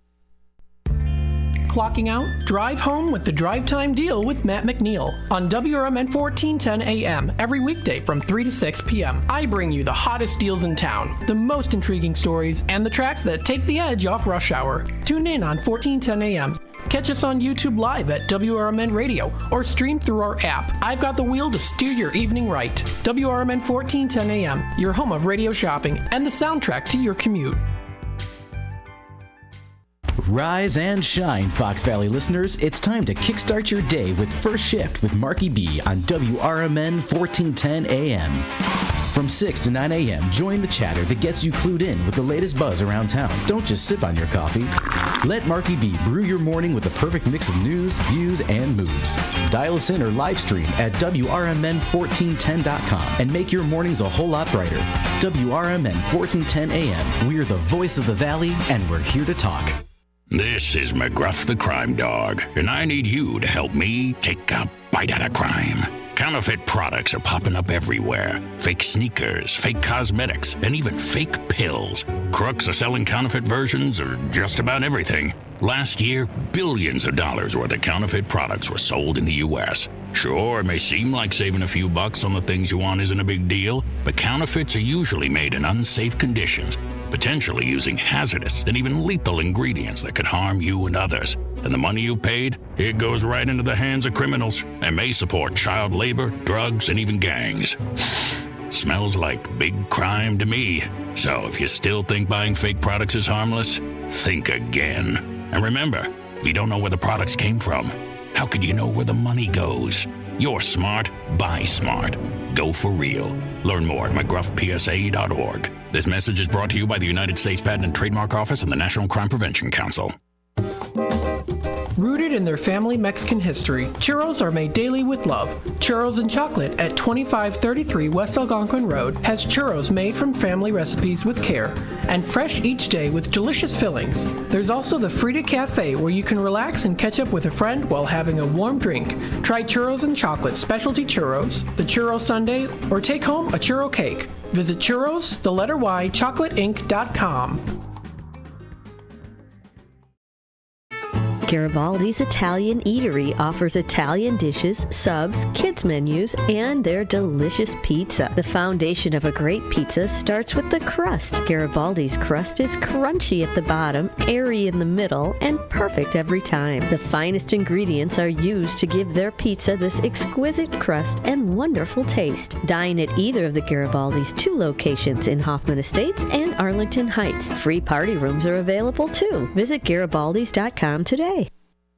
Clocking out? Drive home with the Drive Time Deal with Matt McNeil on WRMN 1410 AM every weekday from 3 to 6 p.m. I bring you the hottest deals in town, the most intriguing stories, and the tracks that take the edge off rush hour. Tune in on 1410 AM. Catch us on YouTube Live at WRMN Radio or stream through our app. I've got the wheel to steer your evening right. WRMN 1410 AM, your home of radio shopping and the soundtrack to your commute. Rise and shine, Fox Valley listeners. It's time to kickstart your day with First Shift with Marky B on WRMN 1410 AM. From 6 to 9 a.m., join the chatter that gets you clued in with the latest buzz around town. Don't just sip on your coffee. Let Marky B brew your morning with the perfect mix of news, views, and moves. Dial us in or live stream at WRMN1410.com and make your mornings a whole lot brighter. WRMN 1410 AM. We're the voice of the Valley, and we're here to talk. This is McGruff the Crime Dog, and I need you to help me take a bite out of crime. Counterfeit products are popping up everywhere. Fake sneakers, fake cosmetics, and even fake pills. Crooks are selling counterfeit versions of just about everything. Last year, billions of dollars worth of counterfeit products were sold in the U.S. Sure, it may seem like saving a few bucks on the things you want isn't a big deal, but counterfeits are usually made in unsafe conditions, potentially using hazardous and even lethal ingredients that could harm you and others. And the money you've paid, it goes right into the hands of criminals and may support child labor, drugs, and even gangs. Smells like big crime to me. So if you still think buying fake products is harmless, think again. And remember, if you don't know where the products came from, how could you know where the money goes? You're smart, buy smart. Go for real. Learn more at mcgruffpsa.org. This message is brought to you by the United States Patent and Trademark Office and the National Crime Prevention Council. Rooted in their family Mexican history, churros are made daily with love. Churros and Chocolate at 2533 West Algonquin Road has churros made from family recipes with care and fresh each day with delicious fillings. There's also the Frida Cafe where you can relax and catch up with a friend while having a warm drink. Try Churros and Chocolate specialty churros, the churro sundae, or take home a churro cake. Visit churros, the letter Y, chocolateinc.com. Garibaldi's Italian Eatery offers Italian dishes, subs, kids menus, and their delicious pizza. The foundation of a great pizza starts with the crust. Garibaldi's crust is crunchy at the bottom, airy in the middle, and perfect every time. The finest ingredients are used to give their pizza this exquisite crust and wonderful taste. Dine at either of the Garibaldi's 2 locations in Hoffman Estates and Arlington Heights. Free party rooms are available too. Visit Garibaldis.com today.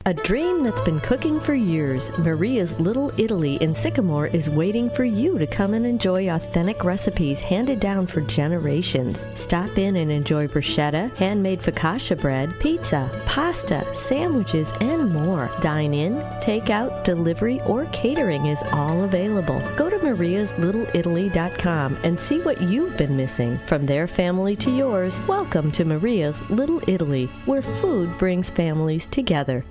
A dream that's been cooking for years, Maria's Little Italy in Sycamore is waiting for you to come and enjoy authentic recipes handed down for generations. Stop in and enjoy bruschetta, handmade focaccia bread, pizza, pasta, sandwiches, and more. Dine in, take out, delivery, or catering is all available. Go to mariaslittle.italy.com and see what you've been missing. From their family to yours, welcome to Maria's Little Italy, where food brings families together.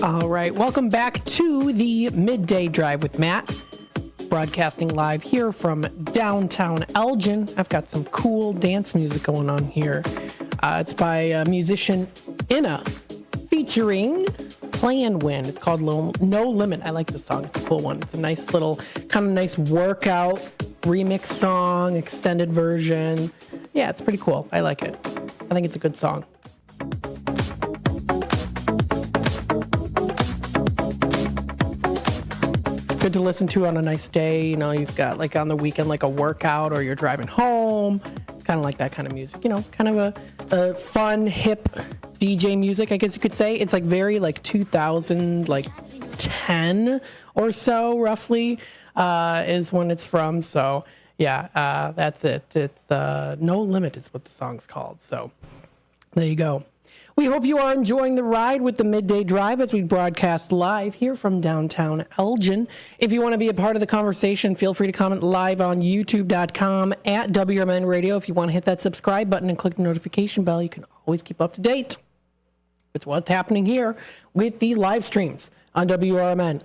All right, welcome back to the Midday Drive with Matt, broadcasting live here from downtown Elgin. I've got some cool dance music going on here. It's by musician Inna, featuring Play and Win. It's called No Limit. I like this song. It's a cool one. It's a nice little, kind of nice workout remix song, extended version. Yeah, it's pretty cool. I like it. I think it's a good song. Good to listen to on a nice day. You know, you've got like on the weekend, like a workout, or you're driving home. It's kind of like that kind of music, you know, kind of a fun, hip DJ music, I guess you could say. It's like very like 2000, like 10 or so roughly is when it's from. So yeah, that's it. It's No Limit is what the song's called. So there you go. We hope you are enjoying the ride with the Midday Drive as we broadcast live here from downtown Elgin. If you want to be a part of the conversation, feel free to comment live on youtube.com at WRMN Radio. If you want to hit that subscribe button and click the notification bell, you can always keep up to date with what's happening here with the live streams on WRMN.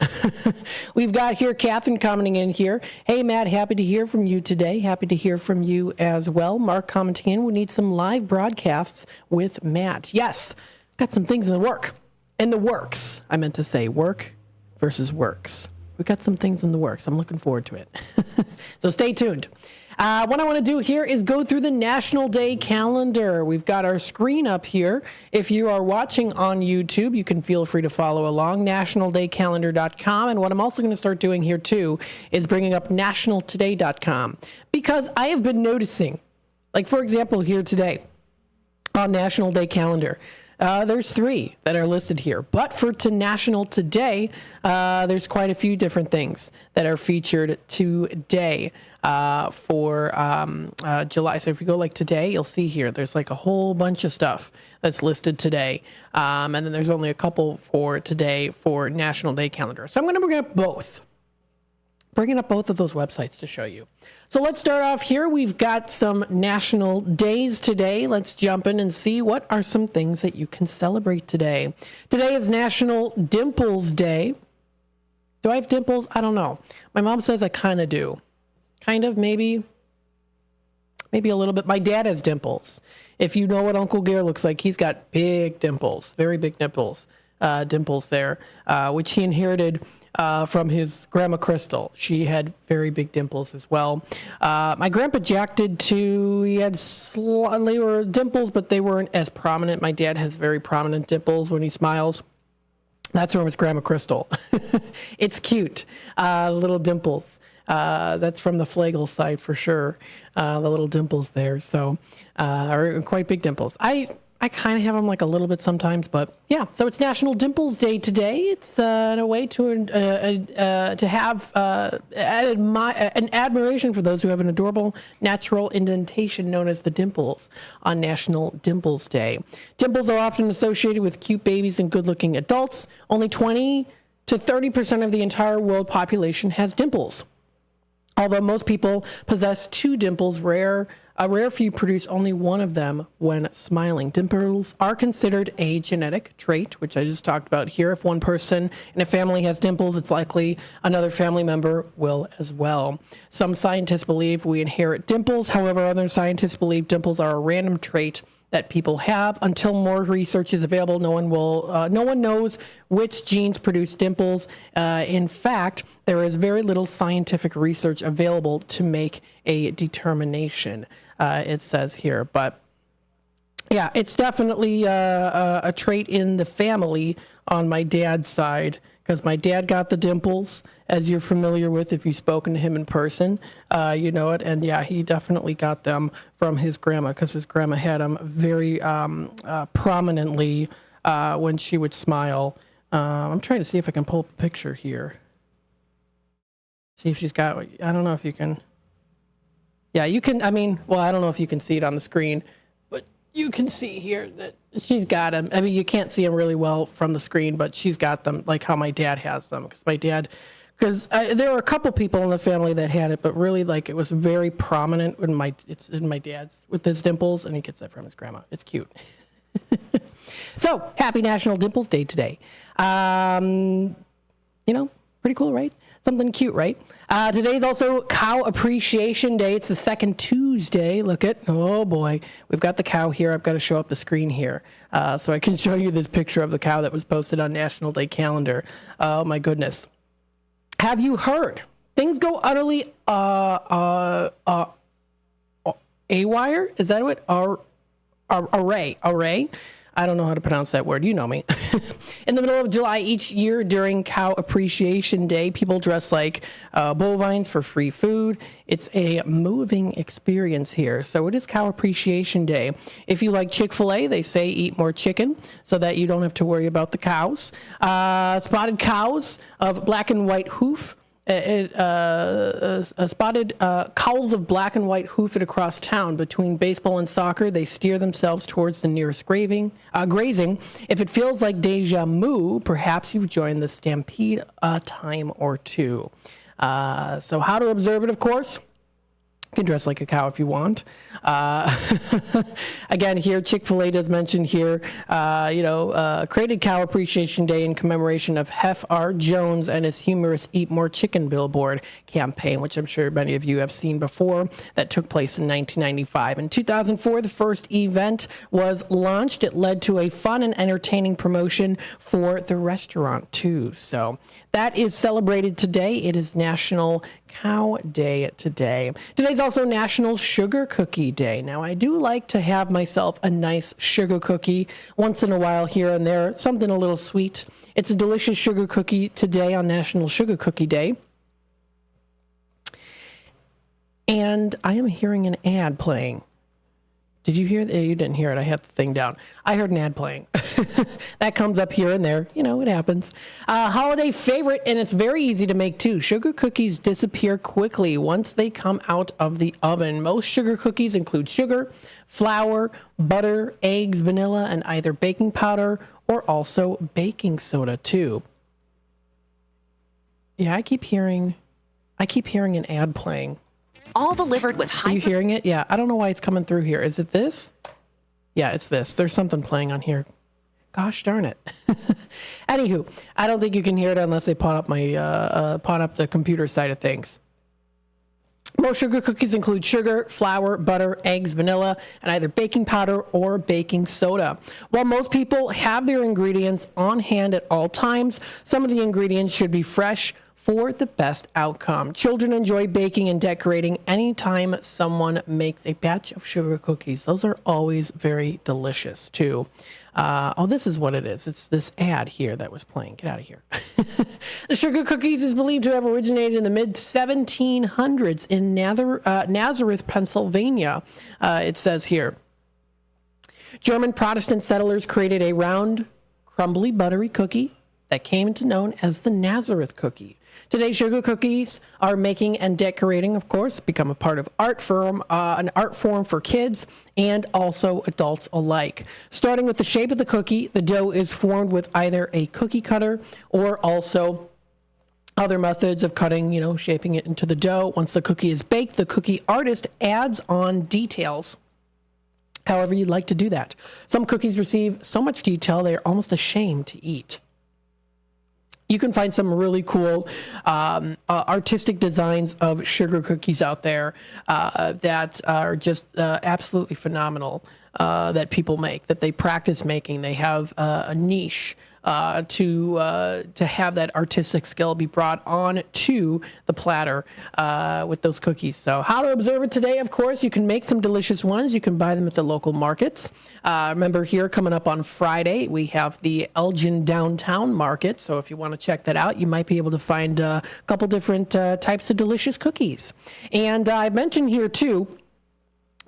We've got here Catherine commenting in here. Hey, Matt, happy to hear from you today. Happy to hear from you as well. Mark commenting in. We need some live broadcasts with Matt. Yes, got some things in the works. I meant to say work versus works. We've got some things in the works. I'm looking forward to it. So stay tuned. What I want to do here is go through the National Day calendar. We've got our screen up here. If you are watching on YouTube, you can feel free to follow along, nationaldaycalendar.com. And what I'm also going to start doing here, too, is bringing up nationaltoday.com. Because I have been noticing, like, for example, here today on National Day calendar, there's 3 that are listed here. But for National Today, there's quite a few different things that are featured today for July. So if you go like today, you'll see here, there's like a whole bunch of stuff that's listed today. And then there's only a couple for today for National Day calendar. So I'm going to bring up both. Bringing up both of those websites to show you. So let's start off here. We've got some national days today. Let's jump in and see what are some things that you can celebrate today. Today is National Dimples Day. Do I have dimples? I don't know. My mom says I kind of do. Kind of, maybe a little bit. My dad has dimples. If you know what Uncle Gare looks like, he's got big dimples, very big dimples there, which he inherited from his grandma Crystal. She had very big dimples as well. My grandpa Jack did too. He had they were dimples, but they weren't as prominent. My dad has very prominent dimples when he smiles. That's from his grandma Crystal. It's cute, little dimples. That's from the Flagel side for sure. The little dimples there, so are quite big dimples. I kind of have them like a little bit sometimes, but yeah. So it's National Dimples Day today. It's a way to have an admiration for those who have an adorable natural indentation known as the dimples on National Dimples Day. Dimples are often associated with cute babies and good-looking adults. Only 20 to 30% of the entire world population has dimples. Although most people possess two dimples, a rare few produce only one of them when smiling. Dimples are considered a genetic trait, which I just talked about here. If one person in a family has dimples, it's likely another family member will as well. Some scientists believe we inherit dimples. However, other scientists believe dimples are a random trait that people have. Until more research is available, no one knows which genes produce dimples. In fact, there is very little scientific research available to make a determination, it says here. But yeah, it's definitely a trait in the family on my dad's side, because my dad got the dimples, as you're familiar with if you've spoken to him in person. You know it. And yeah, he definitely got them from his grandma, because his grandma had them very prominently when she would smile. I'm trying to see if I can pull up a picture here. See if she's got, I don't know if you can. Yeah, you can. I mean, well, I don't know if you can see it on the screen, but you can see here that she's got them. I mean, you can't see them really well from the screen, but she's got them like how my dad has them. Because there were a couple people in the family that had it, but really, like, it was very prominent it's in my dad's with his dimples, and he gets that from his grandma. It's cute. So, happy National Dimples Day today. Pretty cool, right? Something cute, right? Today's also Cow Appreciation Day. It's the second Tuesday. Look at, oh boy, we've got the cow here. I've got to show up the screen here so I can show you this picture of the cow that was posted on National Day calendar. Oh my goodness. Have you heard? Things go utterly awire? Is that what? Array? I don't know how to pronounce that word. You know me. In the middle of July each year during Cow Appreciation Day, people dress like bovines for free food. It's a moving experience here. So it is Cow Appreciation Day. If you like Chick-fil-A, they say eat more chicken so that you don't have to worry about the cows. Spotted cows of black and white hoof. Spotted cowls of black and white hoofed across town. Between baseball and soccer, they steer themselves towards the nearest grazing. If it feels like deja vu, perhaps you've joined the stampede a time or two. So how to observe it, of course. You can dress like a cow if you want. Again, here, Chick-fil-A does mention here, created Cow Appreciation Day in commemoration of Hef R. Jones and his humorous Eat More Chicken billboard campaign, which I'm sure many of you have seen before, that took place in 1995. In 2004, the first event was launched. It led to a fun and entertaining promotion for the restaurant, too. So that is celebrated today. It is National Cow Day today. Today's also National Sugar Cookie Day. Now, I do like to have myself a nice sugar cookie once in a while here and there, something a little sweet. It's a delicious sugar cookie today on National Sugar Cookie Day. And I am hearing an ad playing. Did you hear that? You didn't hear it. I had the thing down. I heard an ad playing. That comes up here and there. You know, it happens. Holiday favorite, and it's very easy to make too. Sugar cookies disappear quickly once they come out of the oven. Most sugar cookies include sugar, flour, butter, eggs, vanilla, and either baking powder or also baking soda too. Yeah, I keep hearing an ad playing. All delivered with high... Are you hearing it? Yeah. I don't know why it's coming through here. Is it this? Yeah, it's this. There's something playing on here. Gosh darn it. Anywho, I don't think you can hear it unless they pot up the computer side of things. Most sugar cookies include sugar, flour, butter, eggs, vanilla, and either baking powder or baking soda. While most people have their ingredients on hand at all times, some of the ingredients should be fresh for the best outcome. Children enjoy baking and decorating anytime someone makes a batch of sugar cookies. Those are always very delicious, too. This is what it is. It's this ad here that was playing. Get out of here. The sugar cookies is believed to have originated in the mid-1700s in Nazareth, Pennsylvania. It says here. German Protestant settlers created a round, crumbly, buttery cookie that came to known as the Nazareth cookie. Today, sugar cookies are making and decorating, of course, become a part of an art form for kids and also adults alike. Starting with the shape of the cookie, the dough is formed with either a cookie cutter or also other methods of cutting, shaping it into the dough. Once the cookie is baked, the cookie artist adds on details. However you'd like to do that. Some cookies receive so much detail they're almost a shame to eat. You can find some really cool artistic designs of sugar cookies out there that are just absolutely phenomenal that people make, that they practice making. They have a niche to have that artistic skill be brought on to the platter with those cookies. So how to observe it today, of course, you can make some delicious ones. You can buy them at the local markets. Remember here coming up on Friday, we have the Elgin Downtown Market. So if you want to check that out, you might be able to find a couple different types of delicious cookies. And I mentioned here too,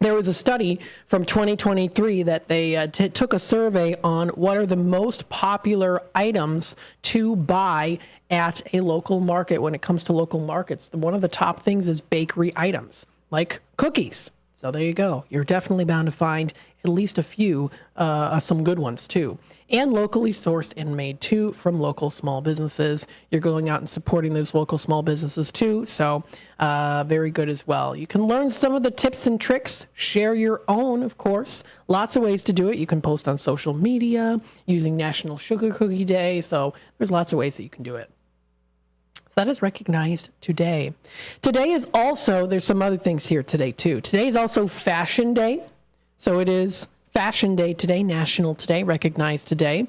there was a study from 2023 that they took a survey on what are the most popular items to buy at a local market when it comes to local markets. One of the top things is bakery items, like cookies. So there you go. You're definitely bound to find at least a few, some good ones too. And locally sourced and made too from local small businesses. You're going out and supporting those local small businesses too. So very good as well. You can learn some of the tips and tricks, share your own, of course. Lots of ways to do it. You can post on social media using National Sugar Cookie Day. So there's lots of ways that you can do it. So that is recognized today. Today is also, there's some other things here today too. Today is also Fashion Day. So it is Fashion Day today, National Today, recognized today.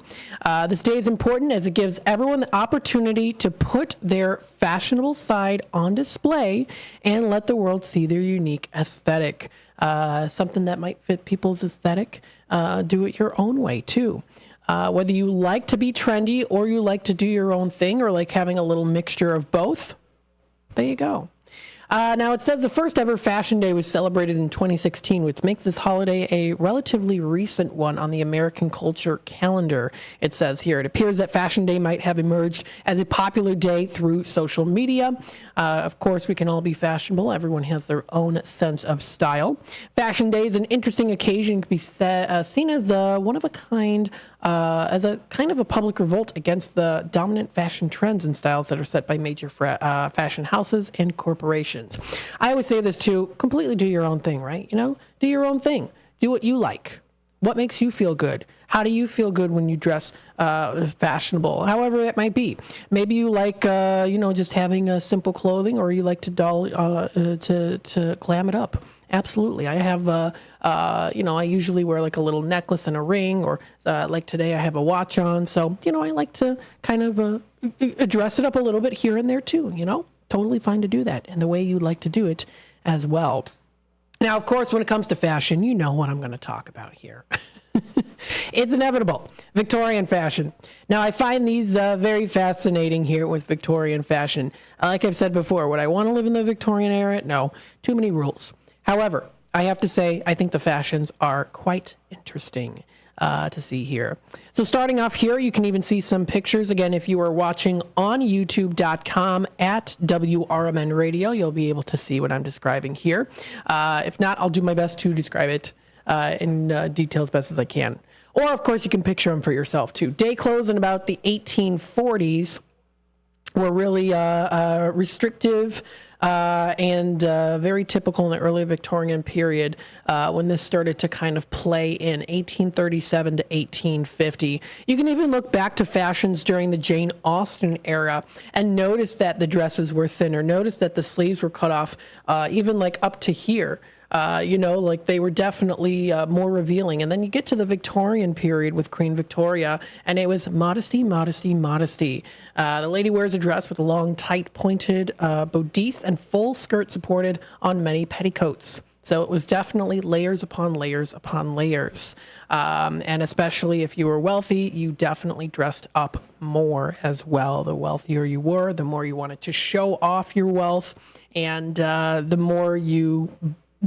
This day is important as it gives everyone the opportunity to put their fashionable side on display and let the world see their unique aesthetic. Something that might fit people's aesthetic, do it your own way too. Whether you like to be trendy or you like to do your own thing or like having a little mixture of both, there you go. Now, it says the first ever Fashion Day was celebrated in 2016, which makes this holiday a relatively recent one on the American culture calendar. It says here, it appears that Fashion Day might have emerged as a popular day through social media. Of course, we can all be fashionable. Everyone has their own sense of style. Fashion Day is an interesting occasion. It can be seen as one of a kind, as a kind of a public revolt against the dominant fashion trends and styles that are set by major fashion houses and corporations. I always say this too, completely do your own thing, right? Do your own thing. Do what you like. What makes you feel good? How do you feel good when you dress fashionable? However that might be. Maybe you like, just having simple clothing, or you like to to glam it up. Absolutely. I have, I usually wear like a little necklace and a ring, or like today I have a watch on. So, I like to kind of dress it up a little bit here and there too, Totally fine to do that, and the way you like to do it as well. Now, of course, when it comes to fashion, you know what I'm going to talk about here. It's inevitable. Victorian fashion. Now, I find these very fascinating here with Victorian fashion. Like I've said before, would I want to live in the Victorian era? No. Too many rules. However, I have to say, I think the fashions are quite interesting to see here. So starting off here, you can even see some pictures. Again, if you are watching on youtube.com at WRMN Radio, you'll be able to see what I'm describing here. If not, I'll do my best to describe it in detail as best as I can. Or, of course, you can picture them for yourself, too. Day clothes in about the 1840s were really restrictive, and very typical in the early Victorian period when this started to kind of play in 1837 to 1850. You can even look back to fashions during the Jane Austen era and notice that the dresses were thinner. Notice that the sleeves were cut off even like up to here. Like they were definitely more revealing. And then you get to the Victorian period with Queen Victoria, and it was modesty, modesty, modesty. The lady wears a dress with a long, tight, pointed bodice and full skirt supported on many petticoats. So it was definitely layers upon layers upon layers. And especially if you were wealthy, you definitely dressed up more as well. The wealthier you were, the more you wanted to show off your wealth, and the more you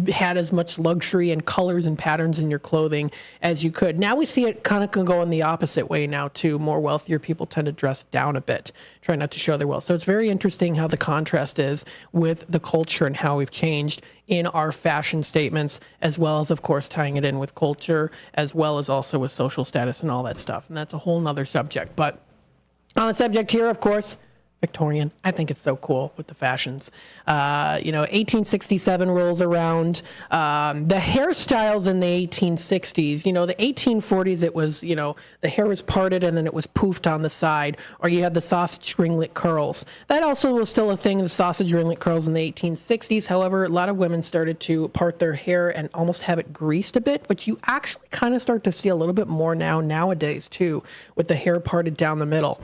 had as much luxury and colors and patterns in your clothing as you could. Now we see it kind of go in the opposite way now too. More wealthier people tend to dress down a bit, try not to show their wealth. So it's very interesting how the contrast is with the culture and how we've changed in our fashion statements, as well as, of course, tying it in with culture, as well as also with social status and all that stuff. And that's a whole nother subject. But on the subject here, of course, Victorian. I think it's so cool with the fashions. 1867 rolls around. The hairstyles in the 1860s, the 1840s, it was, the hair was parted and then it was poofed on the side, or you had the sausage ringlet curls. That also was still a thing, the sausage ringlet curls in the 1860s. However, a lot of women started to part their hair and almost have it greased a bit, which you actually kind of start to see a little bit more nowadays too, with the hair parted down the middle.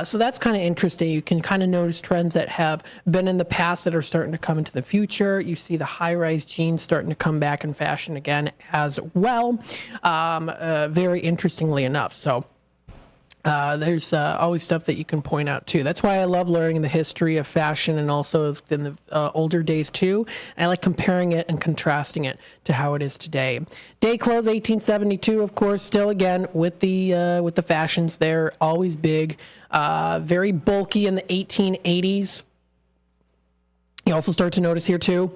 So that's kind of interesting. You can kind of notice trends that have been in the past that are starting to come into the future. You see the high-rise jeans starting to come back in fashion again as well, very interestingly enough. So there's always stuff that you can point out too. That's why I love learning the history of fashion, and also in the older days too. And I like comparing it and contrasting it to how it is today. Day clothes, 1872, of course, still again with the fashions. They're always big, very bulky in the 1880s. You also start to notice here too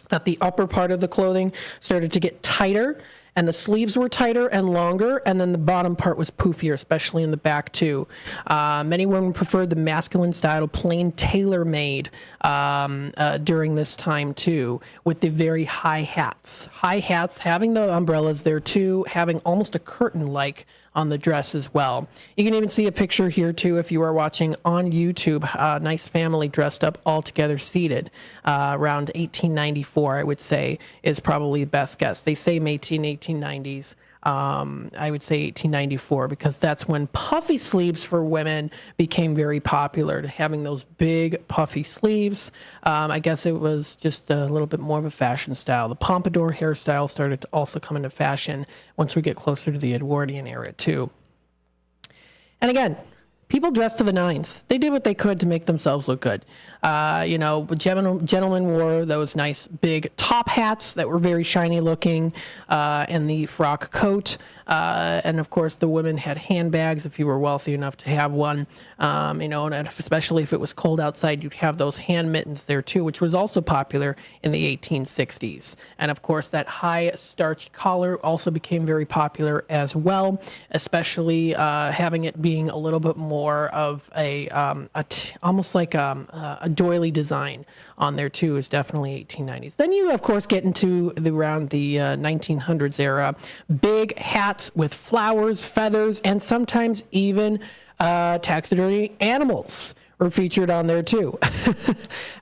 that the upper part of the clothing started to get tighter, and the sleeves were tighter and longer, and then the bottom part was poofier, especially in the back too. Many women preferred the masculine style, plain tailor-made during this time too, with the very high hats. High hats, having the umbrellas there too, having almost a curtain-like on the dress as well. You can even see a picture here too if you are watching on YouTube. A nice family dressed up all together seated around 1894, I would say, is probably the best guess. They say made in 1890s. I would say 1894, because that's when puffy sleeves for women became very popular, having those big puffy sleeves. I guess it was just a little bit more of a fashion style. The pompadour hairstyle started to also come into fashion once we get closer to the Edwardian era too. And again, people dressed to the nines. They did what they could to make themselves look good. Gentlemen wore those nice big top hats that were very shiny looking, and the frock coat. And of course, the women had handbags if you were wealthy enough to have one. And especially if it was cold outside, you'd have those hand mittens there too, which was also popular in the 1860s. And of course, that high starched collar also became very popular as well, especially having it being a little bit more of almost like a doily design on there too, is definitely 1890s. Then you, of course, get into around the 1900s era. Big hats with flowers, feathers, and sometimes even taxidermy animals were featured on there too.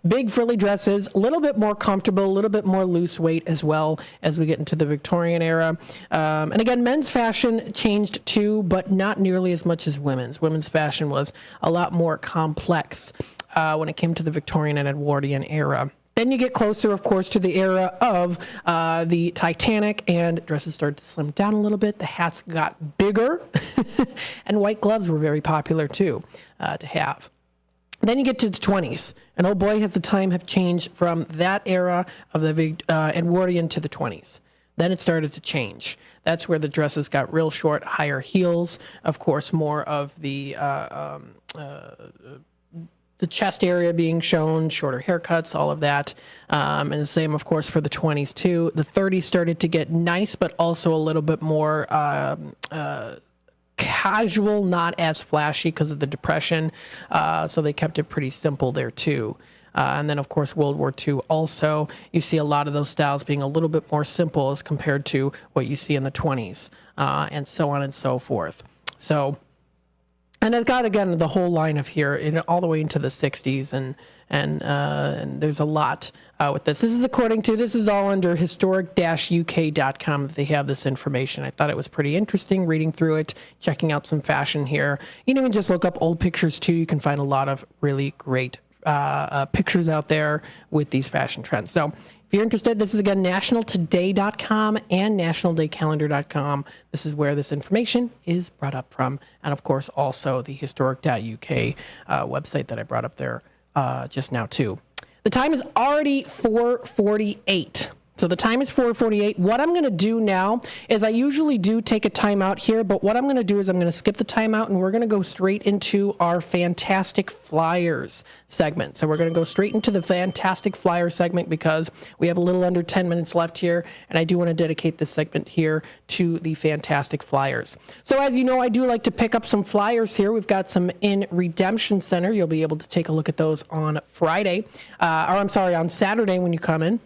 Big frilly dresses, a little bit more comfortable, a little bit more loose weight as well as we get into the Victorian era. And again, men's fashion changed too, but not nearly as much as women's. Women's fashion was a lot more complex when it came to the Victorian and Edwardian era. Then you get closer, of course, to the era of the Titanic, and dresses started to slim down a little bit. The hats got bigger, and white gloves were very popular too to have. Then you get to the 20s, and oh boy, has the time have changed from that era of the Edwardian to the 20s. Then it started to change. That's where the dresses got real short, higher heels, of course, more of the chest area being shown, shorter haircuts, all of that. And the same, of course, for the 20s too. The 30s started to get nice, but also a little bit more casual, not as flashy because of the Depression. So they kept it pretty simple there too. And then, of course, World War II also, you see a lot of those styles being a little bit more simple as compared to what you see in the 20s, and so on and so forth. So, and I've got, again, the whole line of here all the way into the 60s, and there's a lot with this. This is all under historic-uk.com that they have this information. I thought it was pretty interesting reading through it, checking out some fashion here. You can even just look up old pictures too. You can find a lot of really great pictures out there with these fashion trends. So if you're interested, this is again nationaltoday.com and nationaldaycalendar.com. This is where this information is brought up from. And of course, also the historic.uk website that I brought up there just now too. The time is already 4:48. So the time is 4:48. What I'm going to do now is I usually do take a timeout here, but what I'm going to do is I'm going to skip the timeout and we're going to go straight into our Fantastic Flyers segment. So we're going to go straight into the Fantastic Flyers segment because we have a little under 10 minutes left here, and I do want to dedicate this segment here to the Fantastic Flyers. So as you know, I do like to pick up some flyers here. We've got some in Redemption Center. You'll be able to take a look at those on on Saturday when you come in.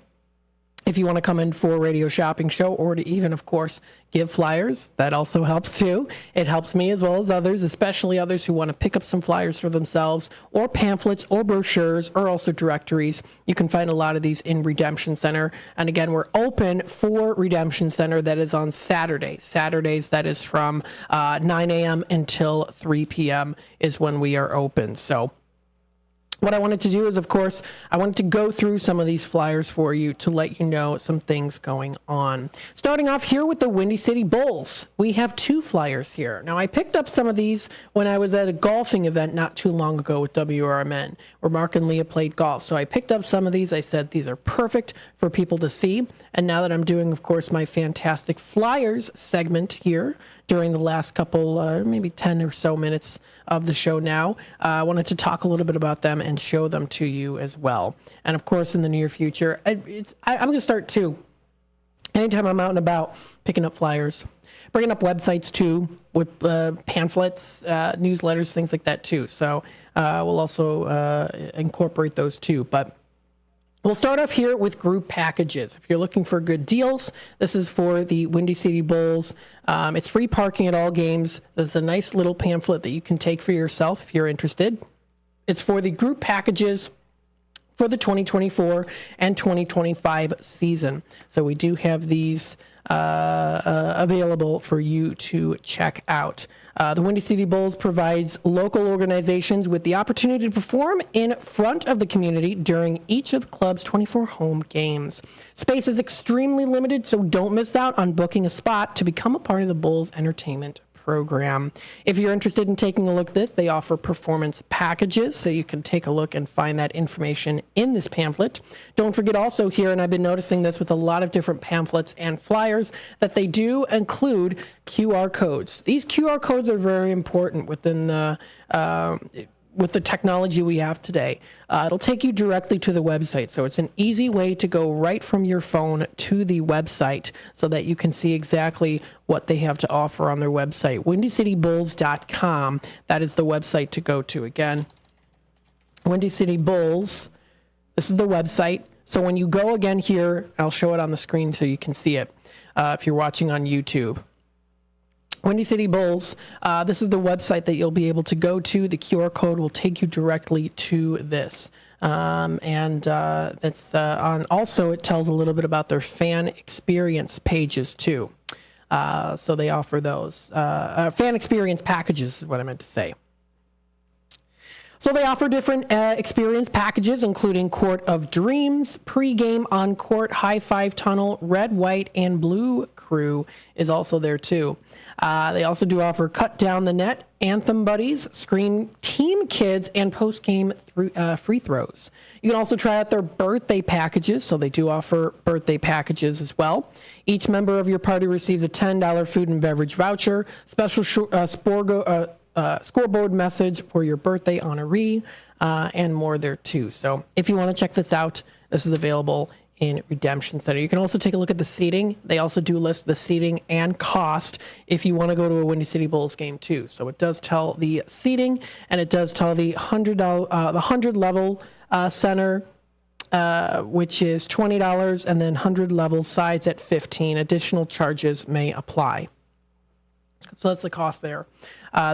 If you want to come in for a radio shopping show or to even, of course, give flyers, that also helps too. It helps me as well as others, especially others who want to pick up some flyers for themselves or pamphlets or brochures or also directories. You can find a lot of these in Redemption Center. And again, we're open for Redemption Center. That is on Saturdays. Saturdays, that is from 9 a.m. until 3 p.m. is when we are open. So what I wanted to do is, of course, I wanted to go through some of these flyers for you to let you know some things going on. Starting off here with the Windy City Bulls. We have 2 flyers here. Now, I picked up some of these when I was at a golfing event not too long ago with WRMN, where Mark and Leah played golf. So I picked up some of these. I said these are perfect for people to see. And now that I'm doing, of course, my Fantastic Flyers segment here during the last couple, maybe 10 or so minutes of the show now, I wanted to talk a little bit about them and show them to you as well. And of course, in the near future, I'm going to start too. Anytime I'm out and about picking up flyers, bringing up websites too with pamphlets, newsletters, things like that too. So we'll also incorporate those too. But we'll start off here with group packages. If you're looking for good deals, this is for the Windy City Bulls. It's free parking at all games. There's a nice little pamphlet that you can take for yourself if you're interested. It's for the group packages for the 2024 and 2025 season. So we do have these available for you to check out. The Windy City Bulls provides local organizations with the opportunity to perform in front of the community during each of the club's 24 home games. Space is extremely limited, so don't miss out on booking a spot to become a part of the Bulls entertainment program. If you're interested in taking a look at this, they offer performance packages, so you can take a look and find that information in this pamphlet. Don't forget also here, and I've been noticing this with a lot of different pamphlets and flyers, that they do include QR codes. These QR codes are very important within the with the technology we have today. It'll take you directly to the website. So it's an easy way to go right from your phone to the website so that you can see exactly what they have to offer on their website. WindyCityBulls.com. That is the website to go to. Again, Windy City Bulls. This is the website. So when you go again here, I'll show it on the screen so you can see it if you're watching on YouTube. Windy City Bulls, this is the website that you'll be able to go to. The QR code will take you directly to this. That's on. Also, it tells a little bit about their fan experience pages too. So they offer those. Fan experience packages is what I meant to say. So they offer different experience packages, including Court of Dreams, pregame on court, high five tunnel, red, white, and blue crew is also there too. They also do offer cut down the net, anthem buddies, screen team kids, and post-game free throws. You can also try out their birthday packages, so they do offer birthday packages as well. Each member of your party receives a $10 food and beverage voucher, special scoreboard message for your birthday honoree, and more there too. So if you want to check this out, this is available in Redemption Center. You can also take a look at the seating. They also do list the seating and cost if you want to go to a Windy City Bulls game too. So it does tell the seating, and it does tell the $100 level Center, which is $20, and then 100 level sides at $15. Additional charges may apply. So that's the cost there.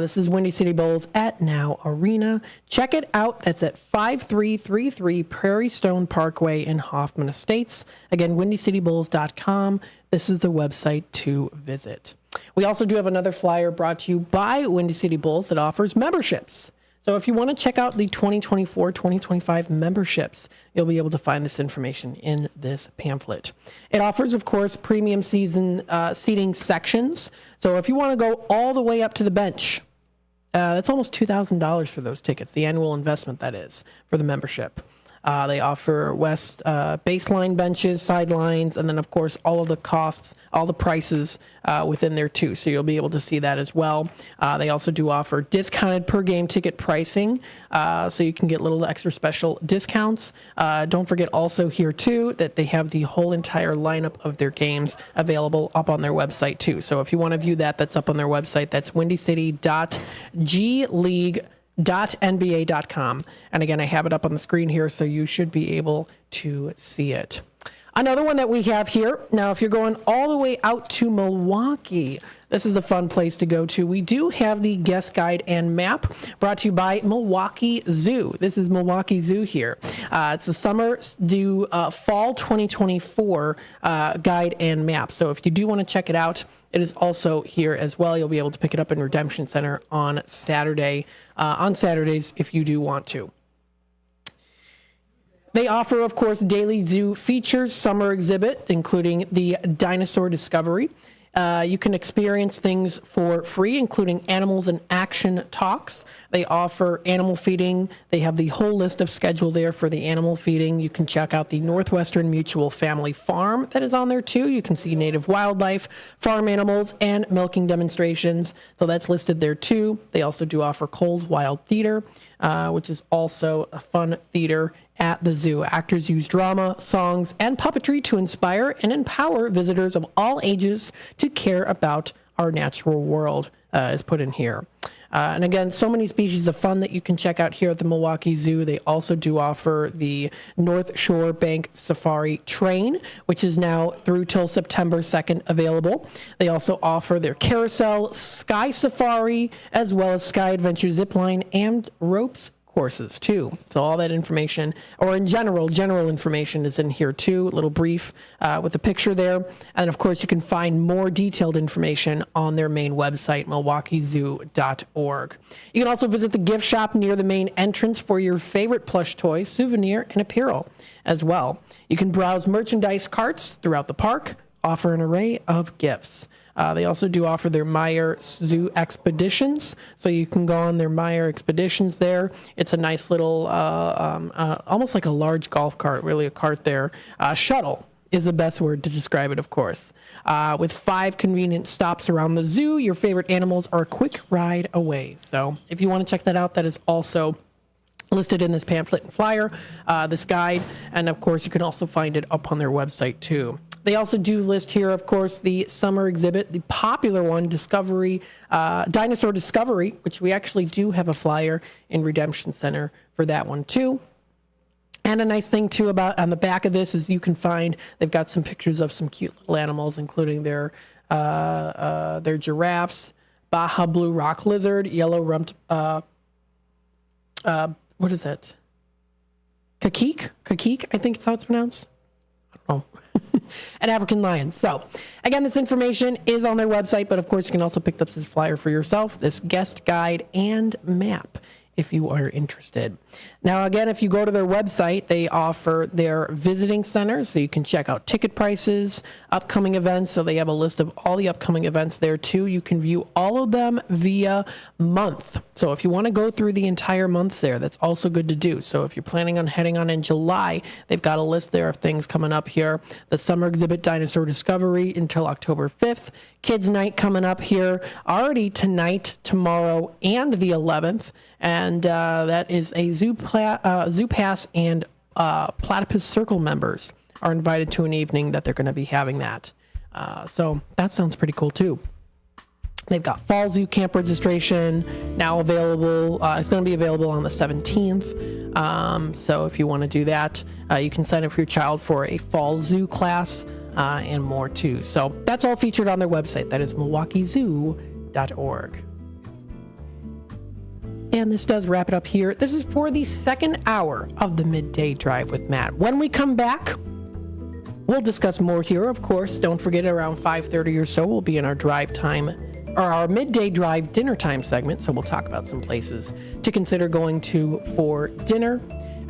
This is Windy City Bowls at Now Arena. Check it out. That's at 5333 Prairie Stone Parkway in Hoffman Estates. Again, windycitybowls.com. This is the website to visit. We also do have another flyer brought to you by Windy City Bowls that offers memberships. So if you want to check out the 2024-2025 memberships, you'll be able to find this information in this pamphlet. It offers, of course, premium seating sections. So if you want to go all the way up to the bench, that's almost $2,000 for those tickets, the annual investment that is for the membership. They offer West baseline benches, sidelines, and then, of course, all of the costs, all the prices within there, too. So you'll be able to see that as well. They also do offer discounted per-game ticket pricing, so you can get little extra special discounts. Don't forget also here, too, that they have the whole entire lineup of their games available up on their website, too. So if you want to view that, that's up on their website. That's windycity.gleague.nba.com. And again, I have it up on the screen here, so you should be able to see it. Another one that we have here, now if you're going all the way out to Milwaukee, this is a fun place to go to. We do have the guest guide and map brought to you by Milwaukee Zoo. This is Milwaukee Zoo here. It's a fall 2024 guide and map. So if you do want to check it out, it is also here as well. You'll be able to pick it up in Redemption Center on Saturdays if you do want to. They offer, of course, daily zoo features, summer exhibit, including the dinosaur discovery. You can experience things for free, including animals and action talks. They offer animal feeding. They have the whole list of schedule there for the animal feeding. You can check out the Northwestern Mutual Family Farm that is on there too. You can see native wildlife, farm animals, and milking demonstrations. So that's listed there too. They also do offer Cole's Wild Theater, which is also a fun theater at the zoo. Actors use drama, songs, and puppetry to inspire and empower visitors of all ages to care about our natural world, is put in here. And again, so many species of fun that you can check out here at the Milwaukee Zoo. They also do offer the North Shore Bank Safari Train, which is now through till September 2nd available. They also offer their Carousel Sky Safari, as well as Sky Adventure Zipline and ropes courses too. So all that information, or in general information is in here too, a little brief with the picture there. And of course you can find more detailed information on their main website, milwaukeezoo.org. You can also visit the gift shop near the main entrance for your favorite plush toy, souvenir, and apparel as well. You can browse merchandise carts throughout the park, offer an array of gifts. They also do offer their Meyer Zoo Expeditions, so you can go on their Meyer Expeditions there. It's a nice little, almost like a large golf cart, really a cart there. Shuttle is the best word to describe it, of course. With 5 convenient stops around the zoo, your favorite animals are a quick ride away. So if you want to check that out, that is also listed in this pamphlet and flyer, this guide, and of course you can also find it up on their website too. They also do list here, of course, the summer exhibit, the popular one, Dinosaur Discovery, which we actually do have a flyer in Redemption Center for that one too. And a nice thing too about on the back of this is you can find they've got some pictures of some cute little animals, including their giraffes, Baja blue rock lizard, yellow rumped what is it? Kakik, I think it's how it's pronounced. I don't know. An African lion. So, again, this information is on their website, but of course you can also pick up this flyer for yourself, this guest guide and map, if you are interested. Now, again, if you go to their website, they offer their visiting center, so you can check out ticket prices, upcoming events. So they have a list of all the upcoming events there too. You can view all of them via month. So if you want to go through the entire months there, that's also good to do. So if you're planning on heading on in July, they've got a list there of things coming up here. The summer exhibit Dinosaur Discovery until October 5th. Kids Night coming up here already tonight, tomorrow, and the 11th. And that is a Zoo Pass and Platypus Circle members are invited to an evening that they're going to be having that. So that sounds pretty cool too. They've got Fall Zoo camp registration now available. It's going to be available on the 17th. So if you want to do that, you can sign up for your child for a Fall Zoo class and more too. So that's all featured on their website. That is milwaukeezoo.org. And this does wrap it up here. This is for the second hour of the Midday Drive with Matt. When we come back, we'll discuss more here, of course. Don't forget, around 5:30 or so, we'll be in our drive time, or our Midday Drive dinner time segment. So we'll talk about some places to consider going to for dinner.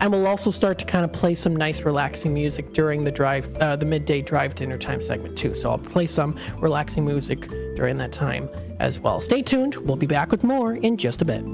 And we'll also start to kind of play some nice relaxing music during the Midday Drive dinner time segment too. So I'll play some relaxing music during that time as well. Stay tuned. We'll be back with more in just a bit.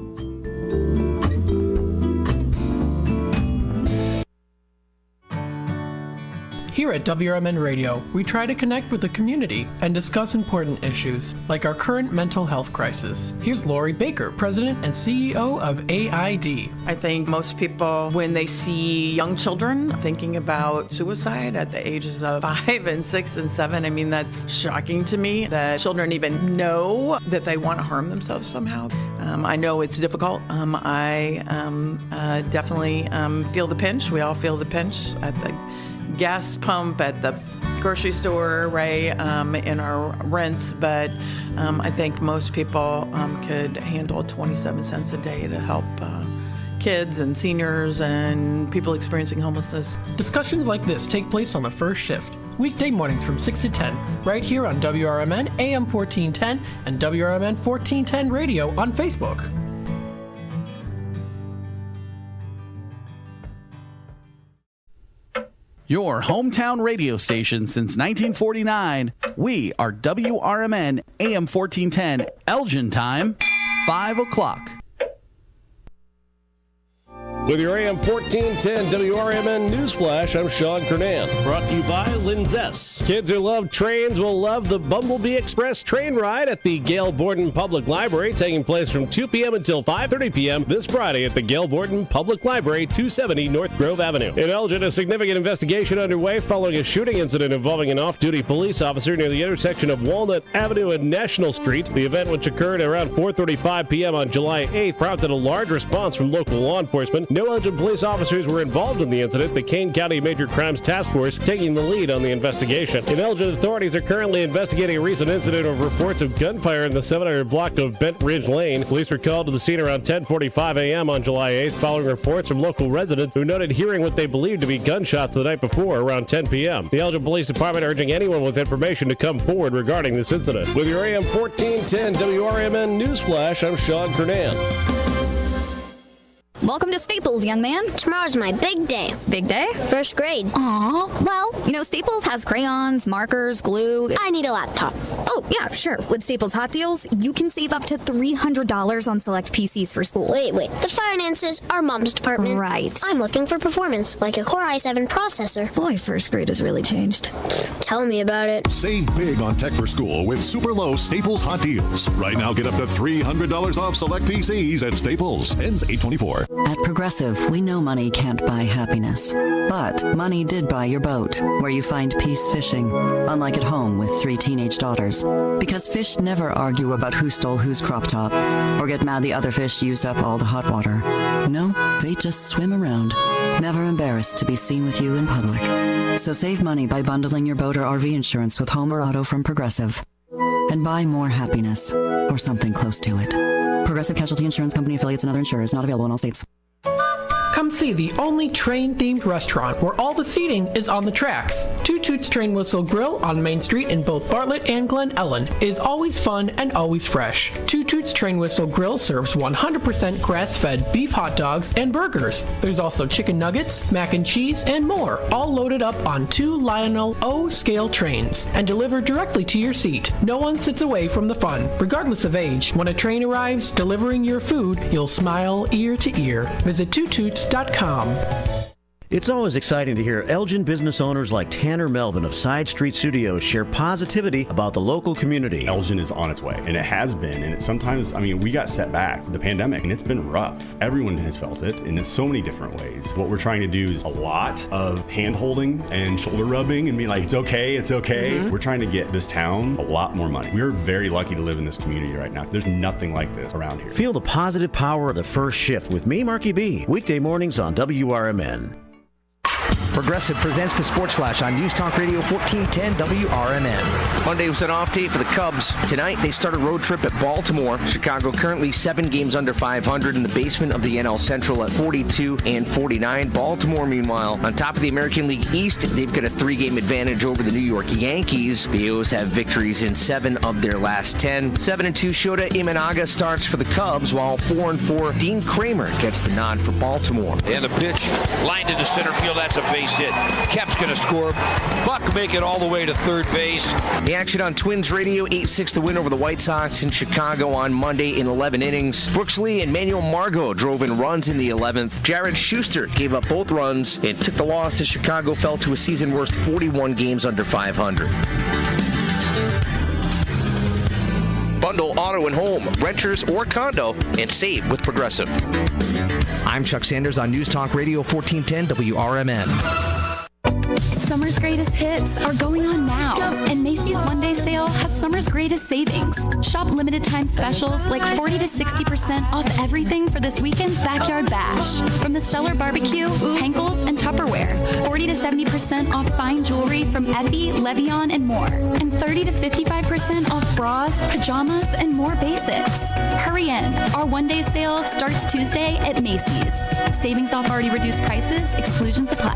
Here at WRMN Radio, we try to connect with the community and discuss important issues, like our current mental health crisis. Here's Lori Baker, President and CEO of AID. I think most people, when they see young children thinking about suicide at the ages of 5 and 6 and 7, I mean, that's shocking to me that children even know that they want to harm themselves somehow. I know it's difficult. I definitely feel the pinch. We all feel the pinch at the gas pump, at the grocery store, right, in our rents, but I think most people could handle 27 cents a day to help kids and seniors and people experiencing homelessness. Discussions like this take place on the first shift, weekday mornings from 6 to 10, right here on WRMN AM 1410 and WRMN 1410 Radio on Facebook. Your hometown radio station since 1949. We are WRMN AM 1410, Elgin time, 5 o'clock. With your AM 1410 WRMN Newsflash, I'm Sean Kernan. Brought to you by Linzess. Kids who love trains will love the Bumblebee Express train ride at the Gail Borden Public Library, taking place from 2 p.m. until 5:30 p.m. this Friday at the Gail Borden Public Library, 270 North Grove Avenue. In Elgin, a significant investigation underway following a shooting incident involving an off-duty police officer near the intersection of Walnut Avenue and National Street. The event, which occurred around 4:35 p.m. on July 8th, prompted a large response from local law enforcement. No Elgin police officers were involved in the incident, the Kane County Major Crimes Task Force taking the lead on the investigation. In Elgin, authorities are currently investigating a recent incident of reports of gunfire in the 700 block of Bent Ridge Lane. Police were called to the scene around 10:45 a.m. on July 8th, following reports from local residents who noted hearing what they believed to be gunshots the night before around 10 p.m. The Elgin Police Department urging anyone with information to come forward regarding this incident. With your AM 1410 WRMN Newsflash, I'm Sean Kernan. Welcome to Staples, young man. Tomorrow's my big day. Big day? First grade. Aw, well, you know, Staples has crayons, markers, glue. I need a laptop. Oh, yeah, sure. With Staples Hot Deals, you can save up to $300 on select PCs for school. Wait. The finances are Mom's department. Right. I'm looking for performance, like a Core i7 processor. Boy, first grade has really changed. Tell me about it. Save big on tech for school with super low Staples Hot Deals. Right now, get up to $300 off select PCs at Staples. Ends 8/24. At Progressive, we know money can't buy happiness. But money did buy your boat, where you find peace fishing, unlike at home with 3 teenage daughters. Because fish never argue about who stole whose crop top, or get mad the other fish used up all the hot water. No, they just swim around, never embarrassed to be seen with you in public. So save money by bundling your boat or RV insurance with home or auto from Progressive. And buy more happiness, or something close to it. Progressive Casualty Insurance Company affiliates and other insurers, not available in all states. Come see the only train-themed restaurant where all the seating is on the tracks. Two Toots Train Whistle Grill on Main Street in both Bartlett and Glen Ellen is always fun and always fresh. Two Toots Train Whistle Grill serves 100% grass-fed beef hot dogs and burgers. There's also chicken nuggets, mac and cheese, and more, all loaded up on 2 Lionel O scale trains and delivered directly to your seat. No one sits away from the fun, regardless of age. When a train arrives delivering your food, you'll smile ear to ear. Visit twotoots.com. It's always exciting to hear Elgin business owners like Tanner Melvin of Side Street Studios share positivity about the local community. Elgin is on its way, and it has been, and we got set back, the pandemic, and it's been rough. Everyone has felt it in so many different ways. What we're trying to do is a lot of hand-holding and shoulder rubbing and being like, it's okay. Mm-hmm. We're trying to get this town a lot more money. We're very lucky to live in this community right now. There's nothing like this around here. Feel the positive power of the first shift with me, Marky B, weekday mornings on WRMN. Progressive presents the Sports Flash on News Talk Radio 1410 WRMN. Monday was an off day for the Cubs. Tonight, they start a road trip at Baltimore. Chicago currently 7 games under 500 in the basement of the NL Central at 42 and 49. Baltimore, meanwhile, on top of the American League East, they've got a 3-game advantage over the New York Yankees. The O's have victories in 7 of their last 10. 7-2 Shota Imanaga starts for the Cubs, while 4-4 Dean Kramer gets the nod for Baltimore. And the pitch lined into center field. That's a base hit. Kep's going to score. Buck make it all the way to third base. The action on Twins Radio, 8-6 the win over the White Sox in Chicago on Monday in 11 innings. Brooks Lee and Manuel Margot drove in runs in the 11th. Jared Schuster gave up both runs and took the loss as Chicago fell to a season-worst 41 games under 500. Bundle auto and home, renters or condo, and save with Progressive. I'm Chuck Sanders on News Talk Radio 1410 WRMN. Summer's greatest hits are going on now, and Macy's one-day sale has summer's greatest savings. Shop limited time specials like 40 to 60% off everything for this weekend's Backyard Bash. From the Cellar Barbecue, Henkel's, and Tupperware. 40 to 70% off fine jewelry from Effie, Levion, and more. And 30 to 55% off bras, pajamas, and more basics. Hurry in. Our one-day sale starts Tuesday at Macy's. Savings off already reduced prices. Exclusions apply.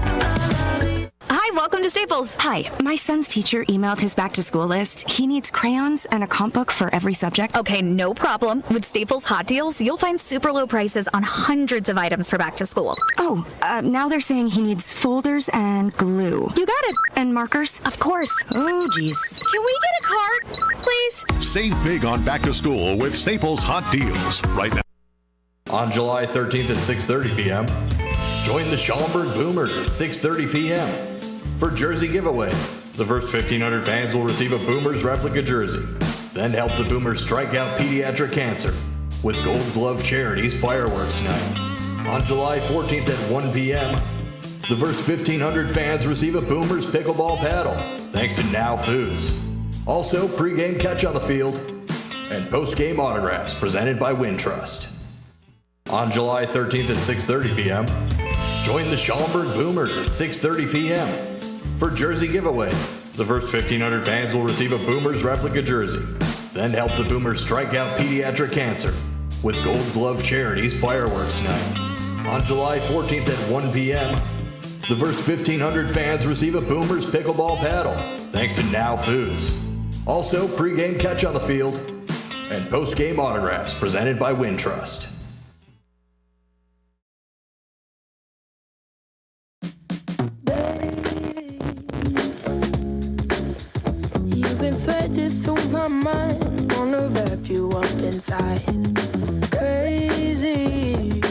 Hi, welcome to Staples. Hi, my son's teacher emailed his back-to-school list. He needs crayons and a comp book for every subject. Okay, no problem. With Staples Hot Deals, you'll find super low prices on hundreds of items for back to school. Oh, now they're saying he needs folders and glue. You got it. And markers? Of course. Oh, geez. Can we get a card, please? Save big on back to school with Staples Hot Deals right now. On July 13th at 6:30 p.m., join the Schaumburg Boomers at 6:30 p.m. for Jersey Giveaway. The first 1,500 fans will receive a Boomers replica jersey. Then help the Boomers strike out pediatric cancer with Gold Glove Charities Fireworks Night. On July 14th at 1 p.m., the first 1,500 fans receive a Boomers pickleball paddle, thanks to Now Foods. Also, pregame catch on the field and postgame autographs presented by Wintrust. On July 13th at 6:30 p.m., join the Schaumburg Boomers at 6:30 p.m. for Jersey Giveaway. The first 1,500 fans will receive a Boomers replica jersey. Then help the Boomers strike out pediatric cancer with Gold Glove Charities Fireworks Night. On July 14th at 1 p.m., the first 1,500 fans receive a Boomers pickleball paddle, thanks to Now Foods. Also, pregame catch on the field and postgame autographs presented by Wintrust. Threaded through my mind, wanna wrap you up inside. Crazy,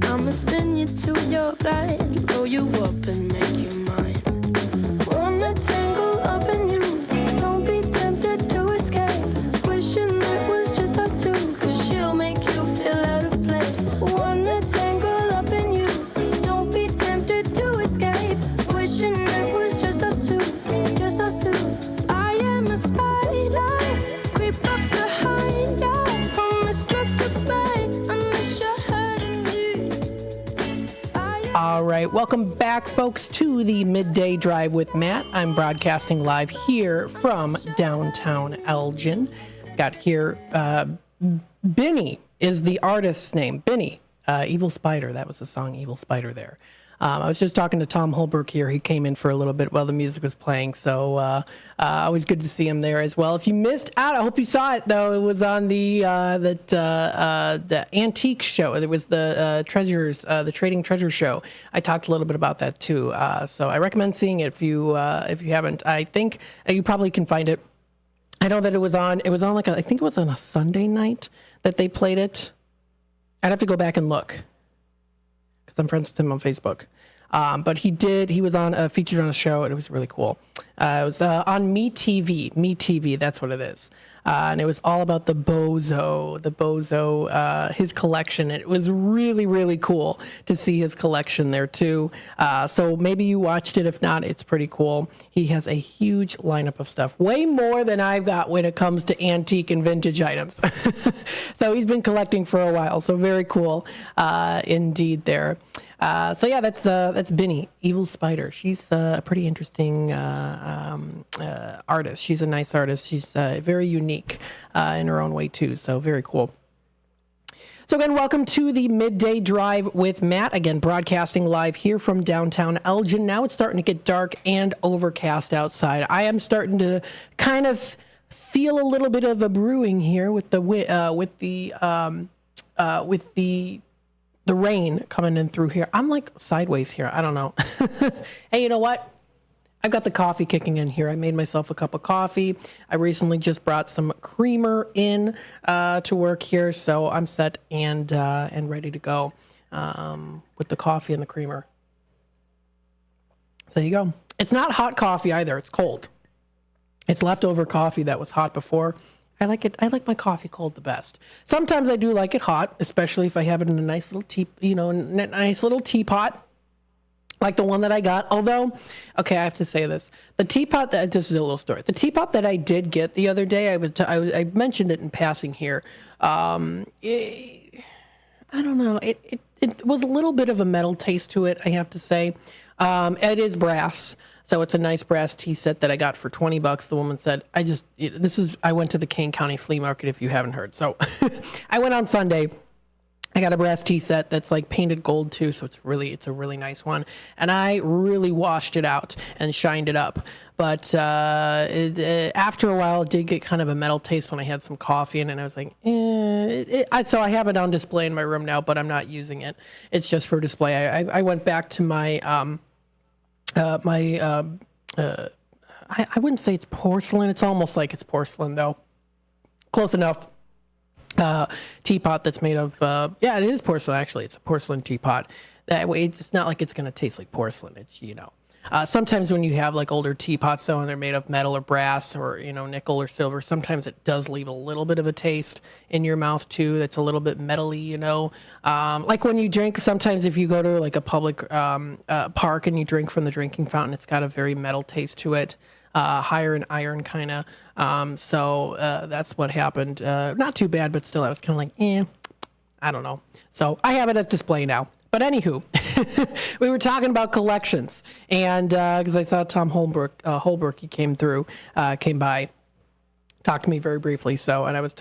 I'ma spin you till you're blind, blow you up and make you mine. Wanna tangle up in you, don't be tempted to escape. Wishing it was just us two, 'cause she'll make you feel out of place. Wanna tangle up in you, don't be tempted to escape. Wishing it was just us two. I am a spider, creep up behind you. Promise not to bite unless you're hurting me. All right, welcome back, folks, to the Midday Drive with Matt. I'm broadcasting live here from downtown Elgin. Got here, Benny is the artist's name. Benny, Evil Spider. That was the song, Evil Spider there. I was just talking to Tom Holbrook here. He came in for a little bit while the music was playing, so always good to see him there as well. If you missed out, I hope you saw it, though. It was on the antique show. There was the treasures, the Trading Treasure show. I talked a little bit about that too. So I recommend seeing it if you haven't. I think you probably can find it. I know that it was on like I think it was on a Sunday night that they played it. I'd have to go back and look. because I'm friends with him on Facebook. But he was on featured on a show, and it was really cool. It was on Me TV, that's what it is. And it was all about the Bozo, his collection. It was really, really cool to see his collection there too. So maybe you watched it. If not, it's pretty cool. He has a huge lineup of stuff, way more than I've got when it comes to antique and vintage items. So he's been collecting for a while. So very cool indeed there. So yeah, that's Binny, Evil Spider. She's a pretty interesting artist. She's a nice artist. She's very unique in her own way too. So very cool. So again, welcome to the Midday Drive with Matt. Again, broadcasting live here from downtown Elgin. Now it's starting to get dark and overcast outside. I am starting to kind of feel a little bit of a brewing here with the rain coming in through here. I'm like sideways here. I don't know. Hey, you know what? I've got the coffee kicking in here. I made myself a cup of coffee. I recently just brought some creamer in to work here, so I'm set and ready to go with the coffee and the creamer. So there you go. It's not hot coffee either. It's cold. It's leftover coffee that was hot before. I like it. I like my coffee cold the best. Sometimes I do like it hot, especially if I have it in a nice little teapot, like the one that I got. Although, okay, I have to say this: the teapot this is a little story. The teapot that I did get the other day, I mentioned it in passing here. I don't know. It was a little bit of a metal taste to it, I have to say. It is brass. So it's a nice brass tea set that I got for $20. The woman said, I went to the Kane County Flea Market, if you haven't heard. So I went on Sunday. I got a brass tea set that's like painted gold too. So it's a really nice one. And I really washed it out and shined it up. But after a while, it did get kind of a metal taste when I had some coffee in it. And I was like, so I have it on display in my room now, but I'm not using it. It's just for display. I went back to my, I wouldn't say it's porcelain. It's almost like it's porcelain though. Close enough. Teapot that's made of, it is porcelain actually. It's a porcelain teapot. That way it's not like it's going to taste like porcelain. It's, sometimes when you have like older teapots though, and they're made of metal or brass or, nickel or silver, sometimes it does leave a little bit of a taste in your mouth too. That's a little bit metally, like when you drink, sometimes if you go to like a public, park and you drink from the drinking fountain, it's got a very metal taste to it. Higher in iron kind of. So that's what happened. Not too bad, but still I was kind of like, I don't know. So I have it at display now. But anywho, we were talking about collections, and because I saw Tom Holbrook, he came by, talked to me very briefly. So, and I was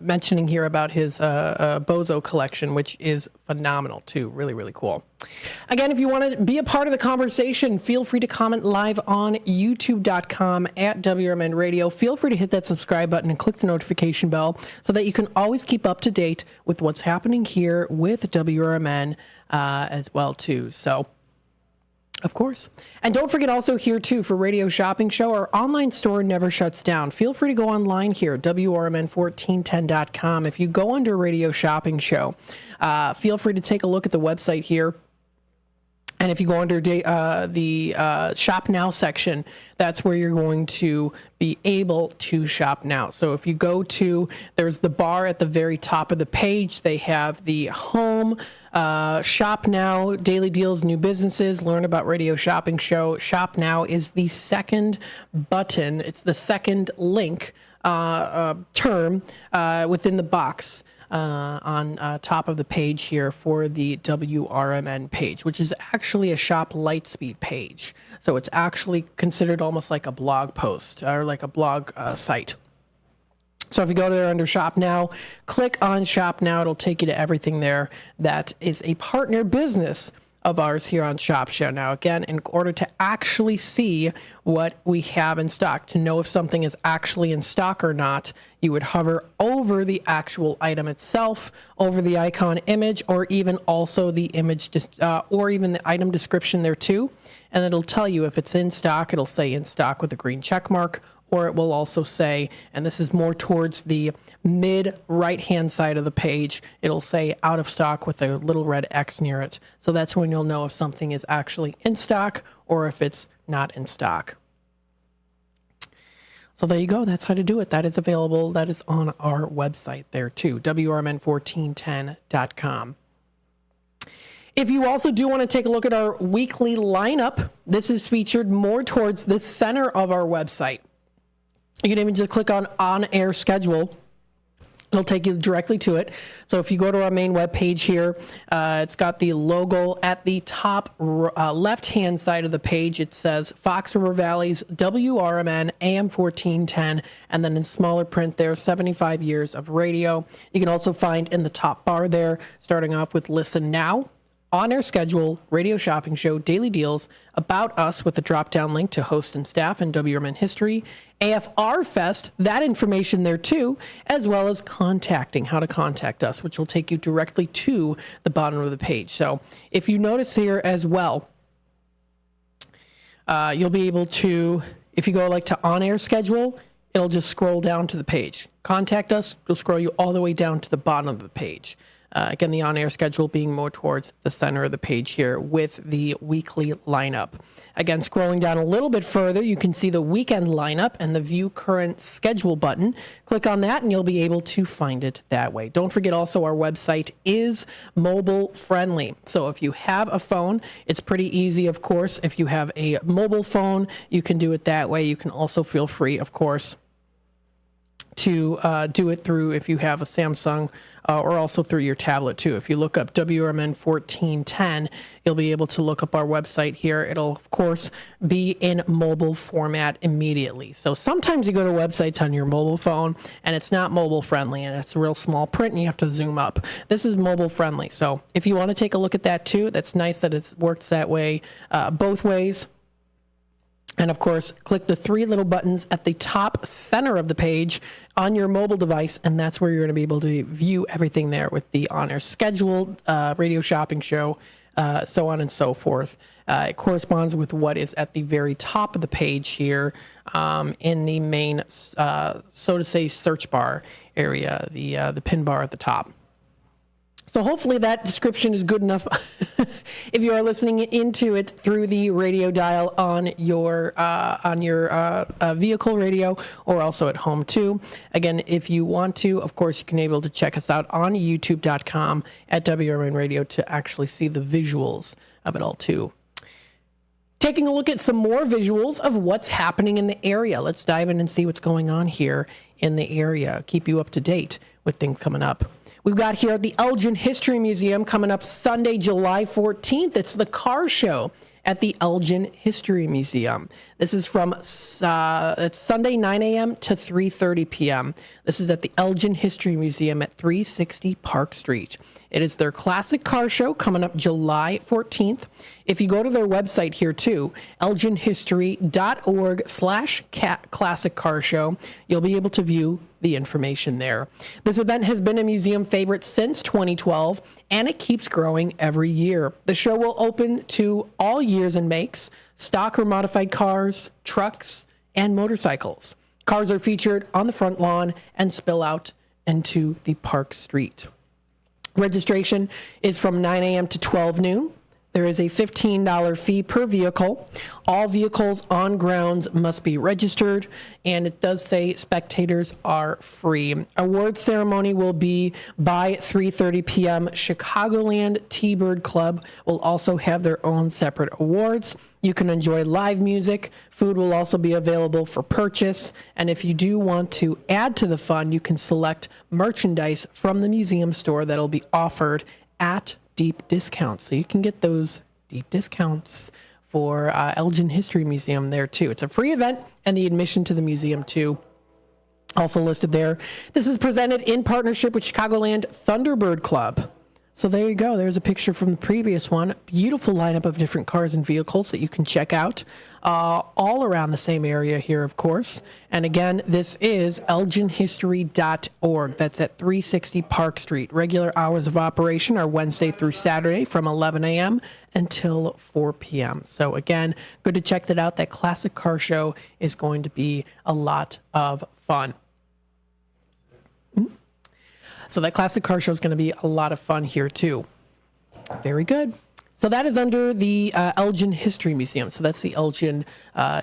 mentioning here about his Bozo collection, which is phenomenal too. Really, really cool. Again, if you want to be a part of the conversation, feel free to comment live on youtube.com at WRMN Radio. Feel free to hit that subscribe button and click the notification bell so that you can always keep up to date with what's happening here with WRMN as well too. So, of course. And don't forget also here too, for Radio Shopping Show, our online store never shuts down. Feel free to go online here, WRMN1410.com. If you go under Radio Shopping Show, feel free to take a look at the website here. And if you go under the Shop Now section, that's where you're going to be able to shop now. So if you go to, there's the bar at the very top of the page. They have the home, Shop Now, daily deals, new businesses, learn about Radio Shopping Show. Shop Now is the second button. It's the second link term within the box. On top of the page here for the WRMN page, which is actually a Shop Lightspeed page. So it's actually considered almost like a blog post or like a blog site. So if you go there under Shop Now, click on Shop Now, it'll take you to everything there that is a partner business of ours here on Shop Show. Now, again, in order to actually see what we have in stock, to know if something is actually in stock or not, you would hover over the actual item itself, over the icon image, or even also the image, or even the item description there too. And it'll tell you if it's in stock. It'll say in stock with a green check mark, or it will also say, and this is more towards the mid right-hand side of the page, it'll say out of stock with a little red X near it. So that's when you'll know if something is actually in stock or if it's not in stock. So there you go. That's how to do it. That is available. That is on our website there too, WRMN1410.com. If you also do want to take a look at our weekly lineup, this is featured more towards the center of our website. You can even just click on air schedule. It'll take you directly to it. So if you go to our main web page here, it's got the logo at the top left-hand side of the page. It says Fox River Valley's WRMN AM 1410, and then in smaller print there, 75 years of radio. You can also find in the top bar there, starting off with Listen Now, On Air Schedule, Radio Shopping Show, Daily Deals, About Us with a drop-down link to host and staff and WRMN history, AFR Fest, that information there too, as well as contacting, how to contact us, which will take you directly to the bottom of the page. So if you notice here as well, you'll be able to, if you go like to on-air schedule, it'll just scroll down to the page. Contact us, it'll scroll you all the way down to the bottom of the page. Again, the on-air schedule being more towards the center of the page here with the weekly lineup. Again, scrolling down a little bit further, you can see the weekend lineup and the View Current Schedule button. Click on that and you'll be able to find it that way. Don't forget also our website is mobile friendly. So if you have a phone, it's pretty easy, of course. If you have a mobile phone, you can do it that way. You can also feel free, of course, to do it through if you have a Samsung or also through your tablet too. If you look up WRMN 1410, you'll be able to look up our website here. It'll, of course, be in mobile format immediately. So sometimes you go to websites on your mobile phone and it's not mobile friendly and it's real small print and you have to zoom up. This is mobile friendly. So if you want to take a look at that too, that's nice that it works that way both ways. And of course, click the three little buttons at the top center of the page on your mobile device, and that's where you're going to be able to view everything there with the on-air schedule, radio shopping show, so on and so forth. It corresponds with what is at the very top of the page here in the main, so to say, search bar area, the pin bar at the top. So hopefully that description is good enough if you are listening into it through the radio dial on your vehicle radio or also at home too. Again, if you want to, of course, you can be able to check us out on youtube.com at WRMN Radio to actually see the visuals of it all too. Taking a look at some more visuals of what's happening in the area. Let's dive in and see what's going on here in the area. Keep you up to date with things coming up. We've got here at the Elgin History Museum coming up Sunday, July 14th. It's the car show at the Elgin History Museum. This is from it's Sunday 9 a.m. to 3:30 p.m. This is at the Elgin History Museum at 360 Park Street. It is their classic car show coming up July 14th. If you go to their website here too, elginhistory.org/classic car show, you'll be able to view the information there. This event has been a museum favorite since 2012, and it keeps growing every year. The show will open to all years and makes, stock or modified cars, trucks, and motorcycles. Cars are featured on the front lawn and spill out into the park street. Registration is from 9 a.m. to 12 noon. There is a $15 fee per vehicle. All vehicles on grounds must be registered, and it does say spectators are free. Award ceremony will be by 3:30 p.m. Chicagoland T-Bird Club will also have their own separate awards. You can enjoy live music. Food will also be available for purchase. And if you do want to add to the fun, you can select merchandise from the museum store that'll be offered at deep discounts. So you can get those deep discounts for Elgin History Museum there too. It's a free event, and the admission to the museum too also listed there. This is presented in partnership with Chicagoland Thunderbird Club. So there you go. There's a picture from the previous one. Beautiful lineup of different cars and vehicles that you can check out all around the same area here, of course. And again, this is elginhistory.org. That's at 360 Park Street. Regular hours of operation are Wednesday through Saturday from 11 a.m. until 4 p.m. So again, good to check that out. That classic car show is going to be a lot of fun. So that classic car show is going to be a lot of fun here too. Very good. So that is under the Elgin History Museum. So that's the Elgin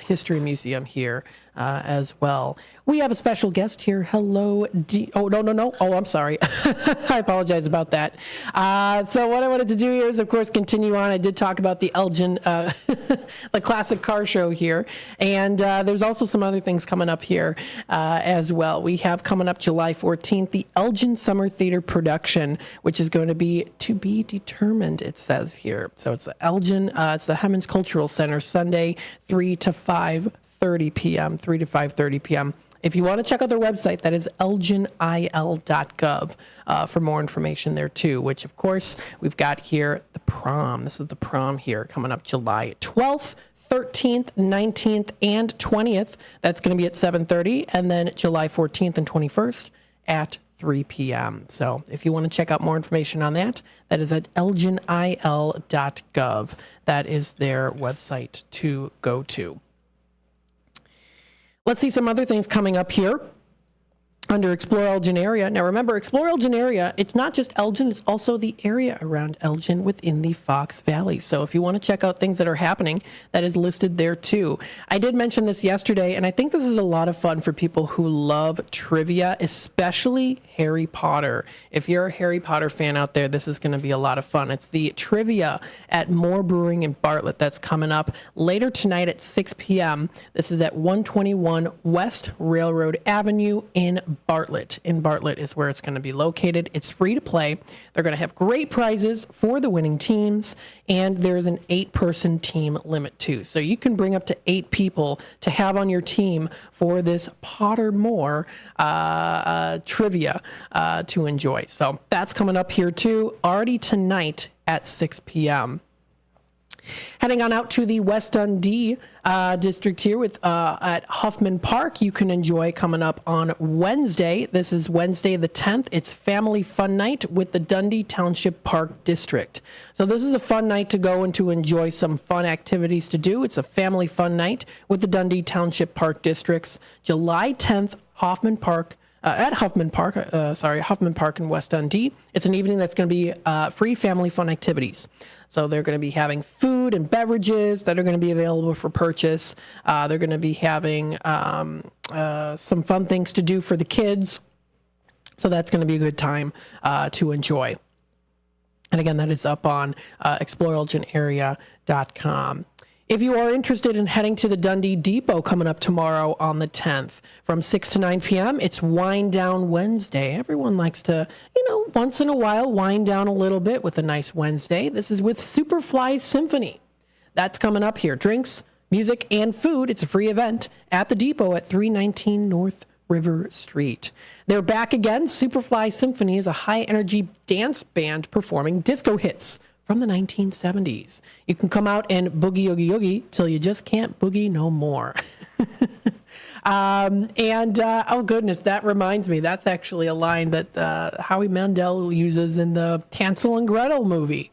History Museum here as well. We have a special guest here. Hello. Oh, no. Oh, I'm sorry. I apologize about that. So what I wanted to do here is, of course, continue on. I did talk about the Elgin, the classic car show here. And there's also some other things coming up here as well. We have coming up July 14th, the Elgin Summer Theater production, which is going to be determined, it says here. So it's Elgin, it's the Hemmons Cultural Center, Sunday, 3 to 5:30 p.m., 3 to 5:30 p.m. If you want to check out their website, that is elginil.gov for more information there too, which of course we've got here the prom. This is the prom here coming up July 12th, 13th, 19th, and 20th. That's going to be at 7:30, and then July 14th and 21st at 3 p.m. So if you want to check out more information on that, that is at elginil.gov. That is their website to go to. Let's see some other things coming up here under Explore Elgin Area. Now remember, Explore Elgin Area, it's not just Elgin, it's also the area around Elgin within the Fox Valley. So if you want to check out things that are happening, that is listed there too. I did mention this yesterday, and I think this is a lot of fun for people who love trivia, especially Harry Potter. If you're a Harry Potter fan out there, this is going to be a lot of fun. It's the trivia at Moore Brewing in Bartlett that's coming up later tonight at 6 p.m. This is at 121 West Railroad Avenue in Bartlett. In Bartlett is where it's going to be located. It's free to play. They're going to have great prizes for the winning teams, and there's an 8-person team limit too. So you can bring up to 8 people to have on your team for this Pottermore trivia to enjoy. So that's coming up here too, already tonight at 6 p.m. Heading on out to the West Dundee district here with at Huffman Park, you can enjoy coming up on Wednesday. This is Wednesday the 10th. It's Family Fun Night with the Dundee Township Park District. So this is a fun night to go and to enjoy some fun activities to do. It's a family fun night with the Dundee Township Park Districts. July 10th, Huffman Park in West Dundee. It's an evening that's going to be free family fun activities. So they're going to be having food and beverages that are going to be available for purchase. They're going to be having some fun things to do for the kids. So that's going to be a good time to enjoy. And again, that is up on exploreelginarea.com. If you are interested in heading to the Dundee Depot coming up tomorrow on the 10th from 6 to 9 p.m., it's Wind Down Wednesday. Everyone likes to, once in a while, wind down a little bit with a nice Wednesday. This is with Superfly Symphony. That's coming up here. Drinks, music, and food. It's a free event at the Depot at 319 North River Street. They're back again. Superfly Symphony is a high-energy dance band performing disco hits from the 1970s. You can come out and boogie, oogie, oogie till you just can't boogie no more. Oh goodness, that reminds me, that's actually a line that Howie Mandel uses in the Hansel and Gretel movie.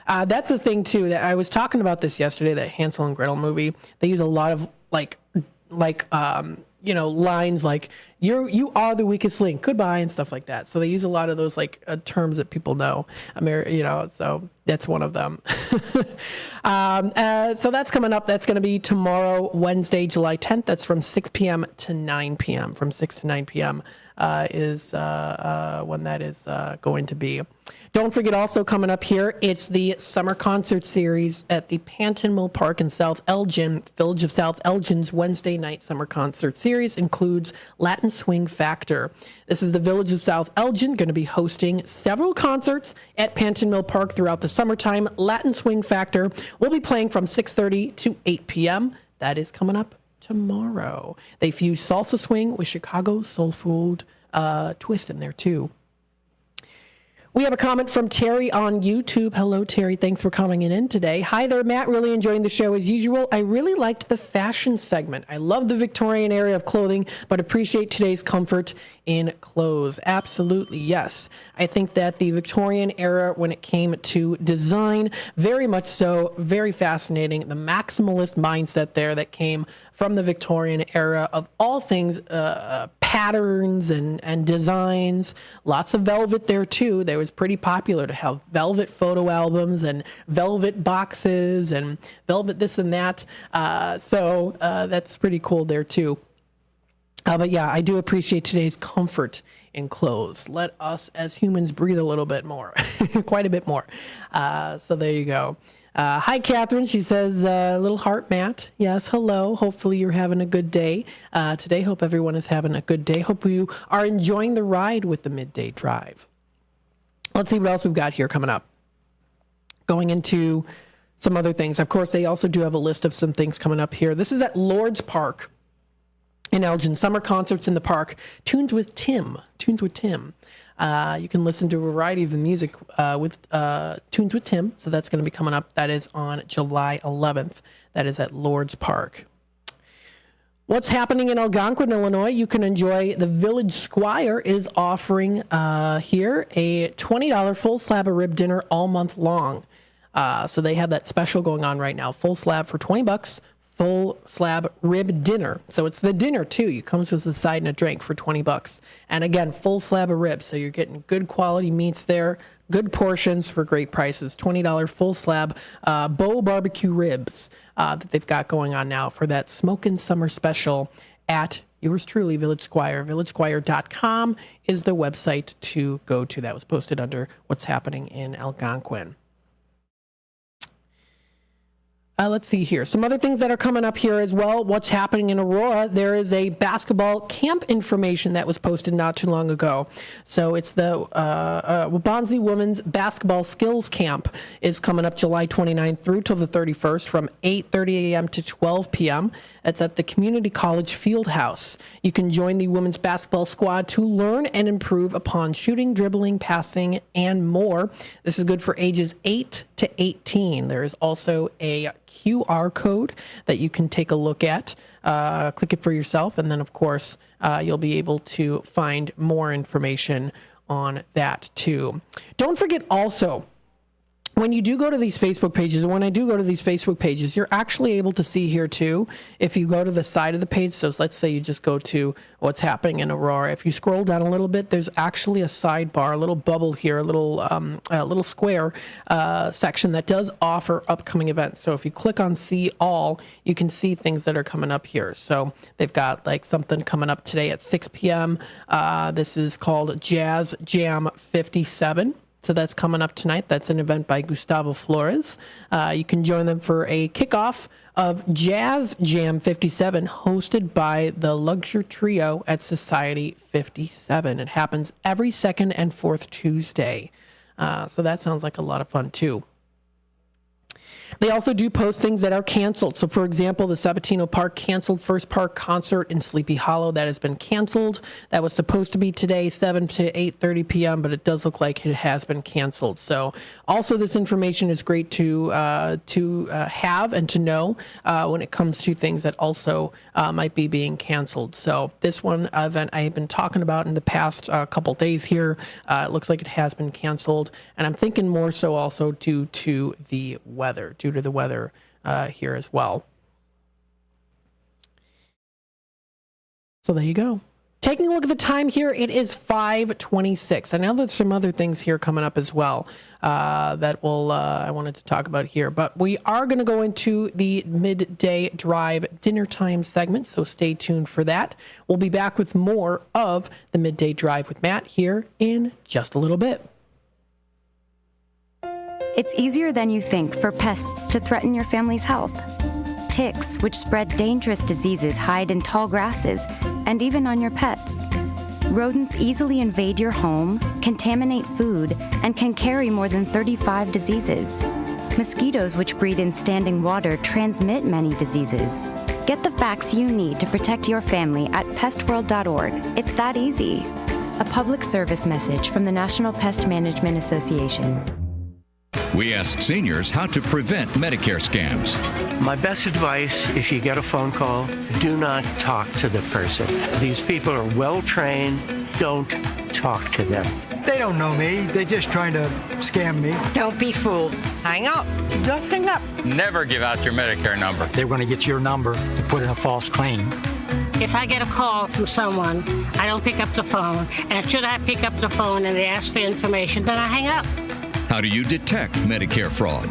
That's the thing too, that I was talking about this yesterday, that Hansel and Gretel movie. They use a lot of lines like you are the weakest link, goodbye, and stuff like that. So they use a lot of those terms that people know. So that's one of them. So that's coming up. That's going to be tomorrow, Wednesday, July 10th. That's from 6 p.m. to 9 p.m. From 6 to 9 p.m. Is when that is going to be. Don't forget, also coming up here, it's the summer concert series at the Panton Mill Park in South Elgin. Village of South Elgin's Wednesday night summer concert series includes Latin Swing Factor. This is the Village of South Elgin going to be hosting several concerts at Panton Mill Park throughout the summertime. Latin Swing Factor will be playing from 6:30 to 8 p.m. That is coming up tomorrow. They fuse salsa swing with Chicago soul food twist in there too. We have a comment from Terry on YouTube. Hello, Terry. Thanks for coming in today. Hi there, Matt. Really enjoying the show as usual. I really liked the fashion segment. I love the Victorian era of clothing, but appreciate today's comfort in clothes. Absolutely, yes. I think that the Victorian era, when it came to design, very much so, very fascinating. The maximalist mindset there that came from the Victorian era of all things patterns and designs. Lots of velvet there too. There was pretty popular to have velvet photo albums and velvet boxes and velvet this and that. So that's pretty cool there too. But yeah, I do appreciate today's comfort in clothes. Let us as humans breathe a little bit more, quite a bit more. So there you go. Hi, Catherine. She says, little heart, Matt. Yes, hello. Hopefully you're having a good day today. Hope everyone is having a good day. Hope you are enjoying the ride with the Midday Drive. Let's see what else we've got here coming up. Going into some other things. Of course, they also do have a list of some things coming up here. This is at Lord's Park in Elgin. Summer concerts in the park. Tunes with Tim. You can listen to a variety of the music with Tunes with Tim. So that's going to be coming up. That is on July 11th. That is at Lord's Park. What's happening in Algonquin, Illinois? You can enjoy the Village Squire is offering here a $20 full slab of rib dinner all month long. So they have that special going on right now. Full slab for $20. Full slab rib dinner. So it's the dinner too. It comes with a side and a drink for $20. And again, full slab of ribs. So you're getting good quality meats there, good portions for great prices. $20 full slab Bow barbecue ribs that they've got going on now for that Smokin' Summer special at yours truly, Village Squire. VillageSquire.com is the website to go to. That was posted under what's happening in Algonquin. Let's see here. Some other things that are coming up here as well. What's happening in Aurora? There is a basketball camp information that was posted not too long ago. So it's the Waubonsie Women's Basketball Skills Camp is coming up July 29th through till the 31st from 8:30 a.m. to 12 p.m. It's at the Community College Fieldhouse. You can join the women's basketball squad to learn and improve upon shooting, dribbling, passing, and more. This is good for ages 8 to 18. There is also a QR code that you can take a look at. Click it for yourself, and then, of course, you'll be able to find more information on that, too. Don't forget also, when you do go to these Facebook pages, or when I do go to these Facebook pages, you're actually able to see here too, if you go to the side of the page. So let's say you just go to what's happening in Aurora. If you scroll down a little bit, there's actually a sidebar, a little bubble here, a little square section that does offer upcoming events. So if you click on See All, you can see things that are coming up here. So they've got like something coming up today at 6 p.m. This is called Jazz Jam 57. So that's coming up tonight. That's an event by Gustavo Flores. You can join them for a kickoff of Jazz Jam 57, hosted by the Luxury Trio at Society 57. It happens every second and fourth Tuesday. So that sounds like a lot of fun, too. They also do post things that are canceled. So, for example, the Sabatino Park canceled First Park concert in Sleepy Hollow. That has been canceled. That was supposed to be today, 7 to 8:30 p.m., but it does look like it has been canceled. So, also this information is great to have and to know when it comes to things that also might be being canceled. So, this one event I have been talking about in the past couple days here. It looks like it has been canceled, and I'm thinking more so also due to the weather. Here as well. So there you go. Taking a look at the time here, it is 5:26. I know there's some other things here coming up as well that I wanted to talk about here, but we are going to go into the Midday Drive dinner time segment, so stay tuned for that. We'll be back with more of the Midday Drive with Matt here in just a little bit. It's easier than you think for pests to threaten your family's health. Ticks, which spread dangerous diseases, hide in tall grasses and even on your pets. Rodents easily invade your home, contaminate food, and can carry more than 35 diseases. Mosquitoes, which breed in standing water, transmit many diseases. Get the facts you need to protect your family at pestworld.org. It's that easy. A public service message from the National Pest Management Association. We asked seniors how to prevent Medicare scams. My best advice, if you get a phone call, do not talk to the person. These people are well trained. Don't talk to them. They don't know me. They're just trying to scam me. Don't be fooled. Hang up. Just hang up. Never give out your Medicare number. They're going to get your number to put in a false claim. If I get a call from someone, I don't pick up the phone. And should I pick up the phone and they ask for information, then I hang up. How do you detect Medicare fraud?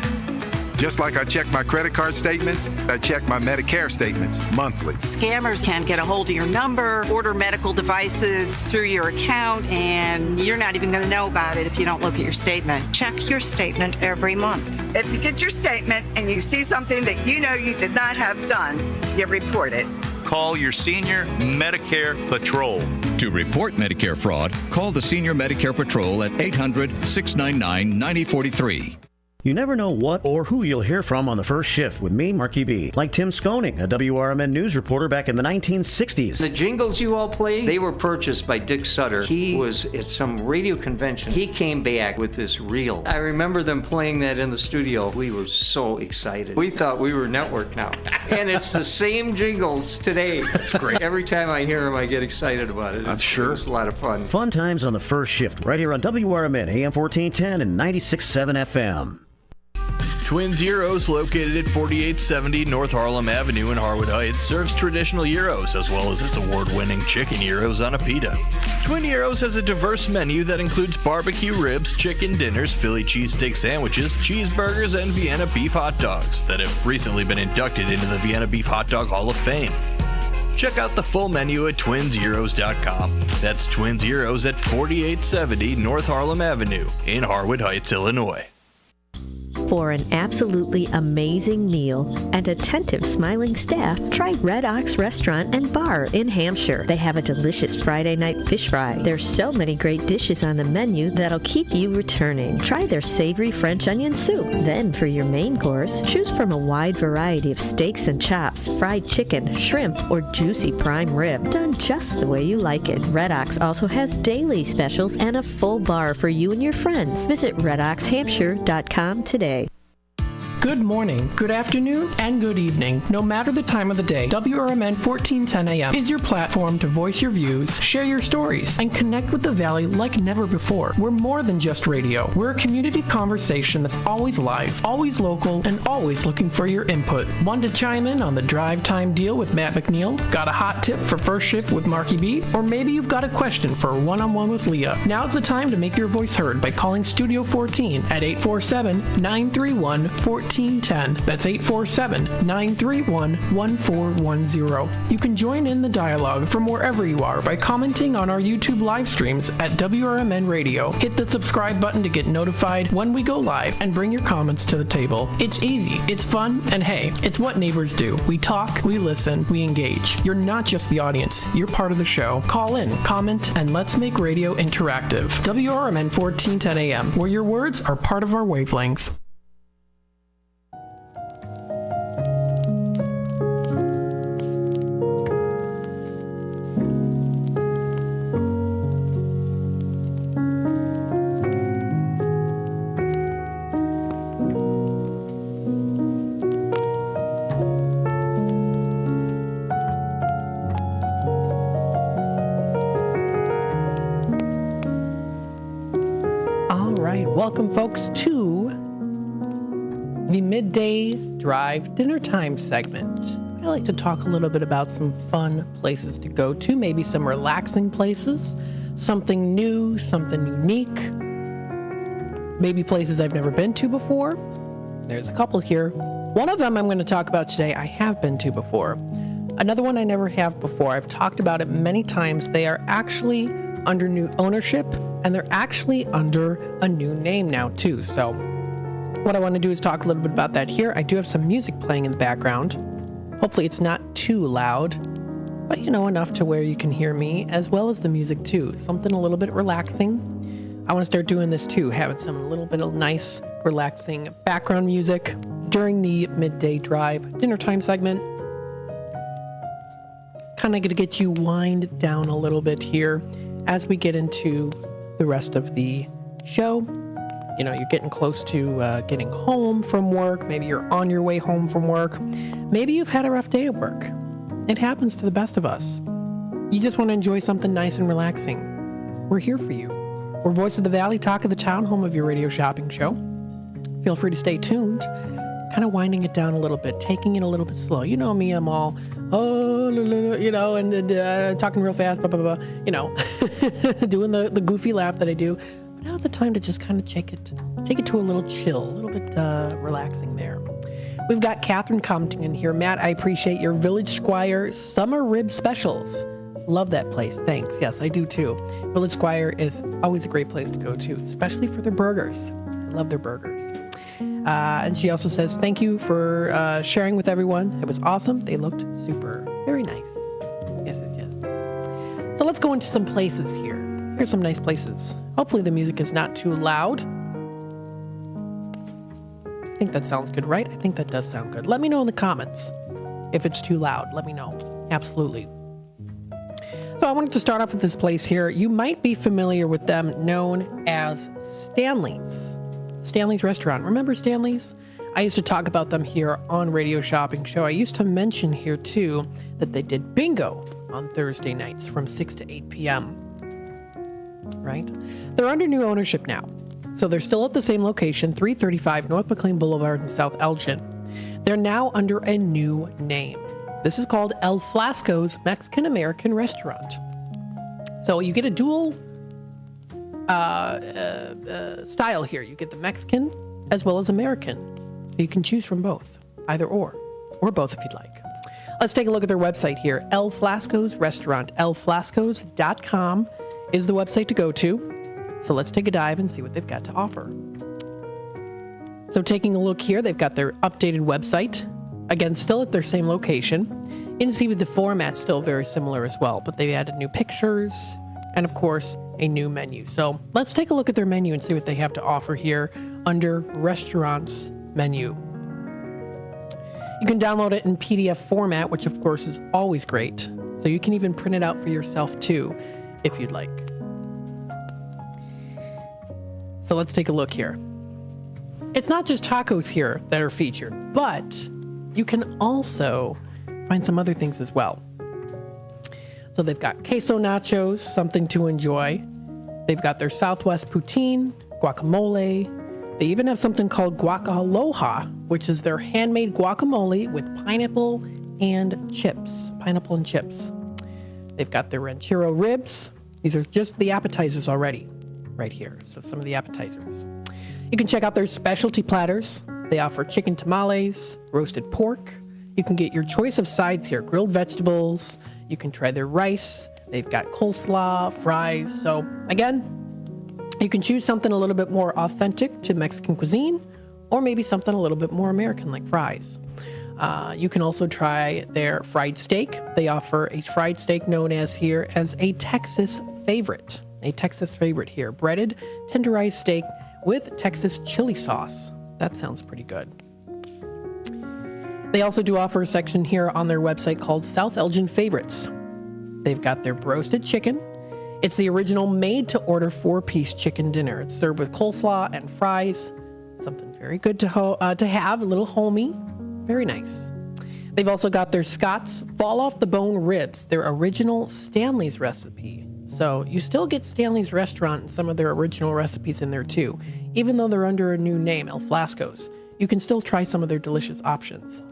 Just like I check my credit card statements, I check my Medicare statements monthly. Scammers can get a hold of your number, order medical devices through your account, and you're not even going to know about it if you don't look at your statement. Check your statement every month. If you get your statement and you see something that you know you did not have done, you report it. Call your Senior Medicare Patrol. To report Medicare fraud, call the Senior Medicare Patrol at 800-699-9043. You never know what or who you'll hear from on the first shift with me, Marky B. Like Tim Skoning, a WRMN news reporter back in the 1960s. The jingles you all play, they were purchased by Dick Sutter. He was at some radio convention. He came back with this reel. I remember them playing that in the studio. We were so excited. We thought we were network now. And it's the same jingles today. That's great. Every time I hear them, I get excited about it. I'm sure. It's a lot of fun. Fun times on the first shift, right here on WRMN, AM 1410 and 96.7 FM. Twin Zeros, located at 4870 North Harlem Avenue in Harwood Heights, serves traditional gyros as well as its award-winning chicken gyros on a pita. Twin Zeros has a diverse menu that includes barbecue ribs, chicken dinners, Philly cheesesteak sandwiches, cheeseburgers, and Vienna beef hot dogs that have recently been inducted into the Vienna Beef Hot Dog Hall of Fame. Check out the full menu at twinzeros.com. That's Twin Zeros at 4870 North Harlem Avenue in Harwood Heights, Illinois. For an absolutely amazing meal and attentive smiling staff, try Red Ox Restaurant and Bar in Hampshire. They have a delicious Friday night fish fry. There's so many great dishes on the menu that'll keep you returning. Try their savory French onion soup. Then for your main course, choose from a wide variety of steaks and chops, fried chicken, shrimp, or juicy prime rib, done just the way you like it. Red Ox also has daily specials and a full bar for you and your friends. Visit redoxhampshire.com today. Good morning, good afternoon, and good evening. No matter the time of the day, WRMN 1410 AM is your platform to voice your views, share your stories, and connect with the Valley like never before. We're more than just radio. We're a community conversation that's always live, always local, and always looking for your input. Want to chime in on the drive time deal with Matt McNeil? Got a hot tip for first shift with Marky B? Or maybe you've got a question for a one-on-one with Leah. Now's the time to make your voice heard by calling Studio 14 at 847-931-1410. That's 847-931-1410. You can join in the dialogue from wherever you are by commenting on our YouTube live streams at WRMN Radio. Hit the subscribe button to get notified when we go live and bring your comments to the table. It's easy, it's fun, and hey, it's what neighbors do. We talk, we listen, we engage. You're not just the audience, you're part of the show. Call in, comment, and let's make radio interactive. WRMN 1410 AM, where your words are part of our wavelength. Welcome, folks, to the Midday Drive Dinner Time segment. I like to talk a little bit about some fun places to go to, maybe some relaxing places, something new, something unique, maybe places I've never been to before. There's a couple here. One of them I'm going to talk about today I have been to before. Another one I never have before. I've talked about it many times. They are actually under new ownership, and they're actually under a new name now too. So what I want to do is talk a little bit about that here. I do have some music playing in the background. Hopefully it's not too loud, but enough to where you can hear me as well as the music too. Something a little bit relaxing. I want to start doing this too, having some little bit of nice relaxing background music during the Midday Drive Dinner Time segment. Kind of going to get you wind down a little bit here as we get into the rest of the show. You know, you're getting close to getting home from work. Maybe you're on your way home from work. Maybe you've had a rough day at work. It happens to the best of us. You just want to enjoy something nice and relaxing. We're here for you. We're Voice of the Valley, Talk of the Town, home of your radio shopping show. Feel free to stay tuned. Kind of winding it down a little bit, taking it a little bit slow. You know me, I'm all, you know, and talking real fast, blah, blah, blah, you know, doing the goofy laugh that I do. But now's the time to just kind of take it to a little chill, a little bit relaxing there. We've got Catherine commenting in here. Matt, I appreciate your Village Squire summer rib specials. Love that place. Thanks. Yes, I do too. Village Squire is always a great place to go to, especially for their burgers. I love their burgers. And she also says, thank you for sharing with everyone. It was awesome. They looked super. Very nice. Yes, yes, yes. So let's go into some places here. Here's some nice places. Hopefully the music is not too loud. I think that sounds good, right? I think that does sound good. Let me know in the comments if it's too loud. Let me know. Absolutely. So I wanted to start off with this place here. You might be familiar with them, known as Stanley's. Stanley's Restaurant. Remember Stanley's? I used to talk about them here on Radio Shopping Show. I used to mention here too that they did bingo on Thursday nights from 6 to 8 p.m. Right? They're under new ownership now. So they're still at the same location, 335 North McLean Boulevard in South Elgin. They're now under a new name. This is called El Flasco's Mexican-American Restaurant. So you get a dual style here. You get the Mexican as well as American. So you can choose from both, either or both if you'd like. Let's take a look at their website here. El Flasco's Restaurant. elflascos.com is the website to go to. So let's take a dive and see what they've got to offer. So taking a look here, they've got their updated website. Again, still at their same location. You can see with the format's still very similar as well, but they added new pictures and, of course, a new menu. So let's take a look at their menu and see what they have to offer here under Restaurants menu. You can download it in PDF format, which, of course, is always great. So you can even print it out for yourself, too, if you'd like. So let's take a look here. It's not just tacos here that are featured, but you can also find some other things as well. So they've got queso nachos, something to enjoy. They've got their Southwest poutine, guacamole. They even have something called guacaloha, which is their handmade guacamole with pineapple and chips. Pineapple and chips. They've got their ranchero ribs. These are just the appetizers already, right here. So some of the appetizers. You can check out their specialty platters. They offer chicken tamales, roasted pork. You can get your choice of sides here, grilled vegetables. You can try their rice. They've got coleslaw, fries. So again, you can choose something a little bit more authentic to Mexican cuisine, or maybe something a little bit more American like fries. You can also try their fried steak. They offer a fried steak known as here as a Texas favorite. A Texas favorite here. Breaded, tenderized steak with Texas chili sauce. That sounds pretty good. They also do offer a section here on their website called South Elgin Favorites. They've got their roasted chicken. It's the original made-to-order 4-piece chicken dinner. It's served with coleslaw and fries. Something very good to have, a little homey. Very nice. They've also got their Scott's fall-off-the-bone ribs, their original Stanley's recipe. So you still get Stanley's Restaurant and some of their original recipes in there too. Even though they're under a new name, El Flasco's, you can still try some of their delicious options.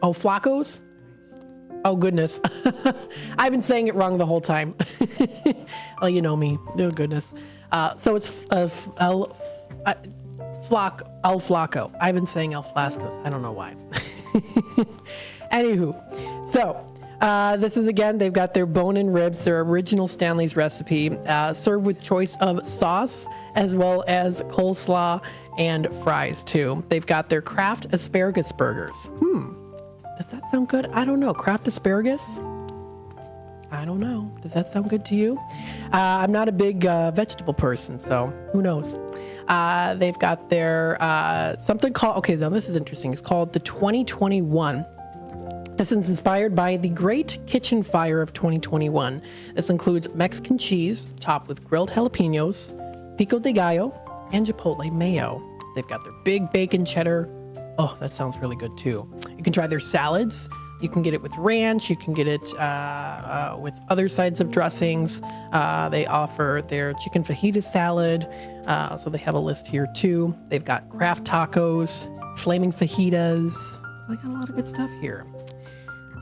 Oh, Flacos? Oh, goodness. I've been saying it wrong the whole time. Oh, you know me. Oh, goodness. So it's El Flaco. I've been saying El Flasco's. I don't know why. Anywho, so this is, again, they've got their bone-in ribs, their original Stanley's recipe, served with choice of sauce as well as coleslaw and fries, too. They've got their Kraft asparagus burgers. Does that sound good? I don't know. Kraft asparagus? I don't know. Does that sound good to you? I'm not a big vegetable person, so who knows? They've got their something called, okay, now this is interesting. It's called the 2021 This is inspired by the Great Kitchen Fire of 2021. This includes Mexican cheese topped with grilled jalapenos, pico de gallo, and chipotle mayo. They've got their big bacon cheddar. Oh, that sounds really good too. You can try their salads. You can get it with ranch. You can get it with other sides of dressings. They offer their chicken fajita salad. So they have a list here too. They've got craft tacos, flaming fajitas. They got a lot of good stuff here.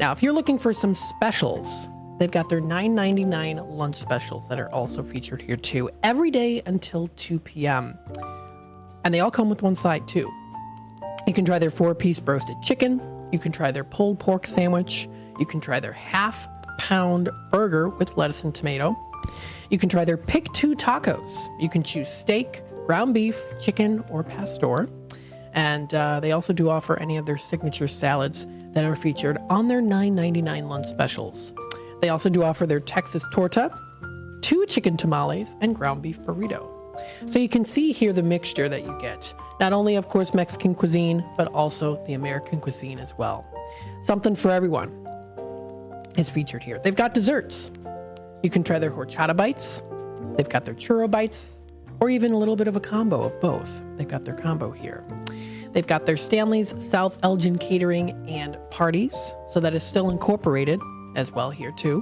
Now, if you're looking for some specials, they've got their $9.99 lunch specials that are also featured here too, every day until 2 p.m. And they all come with one side too. You can try their 4-piece roasted chicken. You can try their pulled pork sandwich. You can try their half-pound burger with lettuce and tomato. You can try their Pick 2 tacos. You can choose steak, ground beef, chicken, or pastor. And they also do offer any of their signature salads that are featured on their $9.99 lunch specials. They also do offer their Texas torta, 2 chicken tamales, and ground beef burrito. So you can see here the mixture that you get. Not only, of course, Mexican cuisine, but also the American cuisine as well. Something for everyone is featured here. They've got desserts. You can try their horchata bites. They've got their churro bites, or even a little bit of a combo of both. They've got their combo here. They've got their Stanley's South Elgin Catering and Parties, so that is still incorporated as well here too.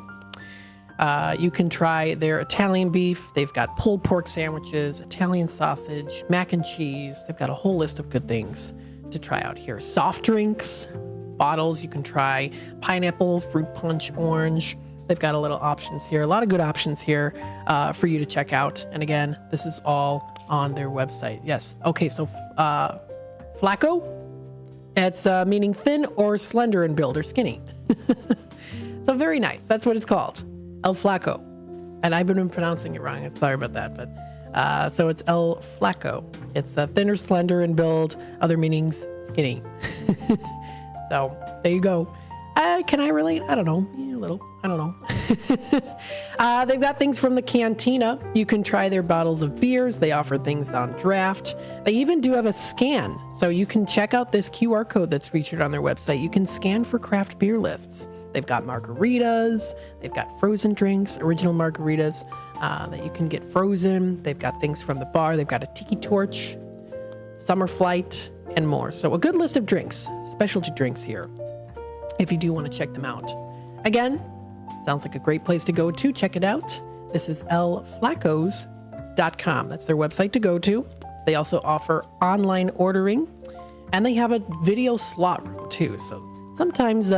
You can try their Italian beef. They've got pulled pork sandwiches, Italian sausage, mac and cheese. They've got a whole list of good things to try out here. Soft drinks, bottles. You can try pineapple, fruit punch, orange. They've got a little options here. A lot of good options here for you to check out. And again, this is all on their website. Yes. Okay. So Flaco, it's meaning thin or slender in build or skinny. So very nice. That's what it's called. El Flaco. And I've been pronouncing it wrong. I'm sorry about that. But so it's El Flaco. It's thin or slender in build. Other meanings, skinny. So there you go. Can I relate? I don't know. Yeah, a little. I don't know. They've got things from the cantina. You can try their bottles of beers. They offer things on draft. They even do have a scan. So you can check out this QR code that's featured on their website. You can scan for craft beer lists. They've got margaritas. They've got frozen drinks, original margaritas that you can get frozen. They've got things from the bar. They've got a tiki torch, summer flight, and more. So a good list of drinks, specialty drinks here, if you do want to check them out. Again, sounds like a great place to go to. Check it out. This is elflacos.com. That's their website to go to. They also offer online ordering, and they have a video slot room too. So sometimes,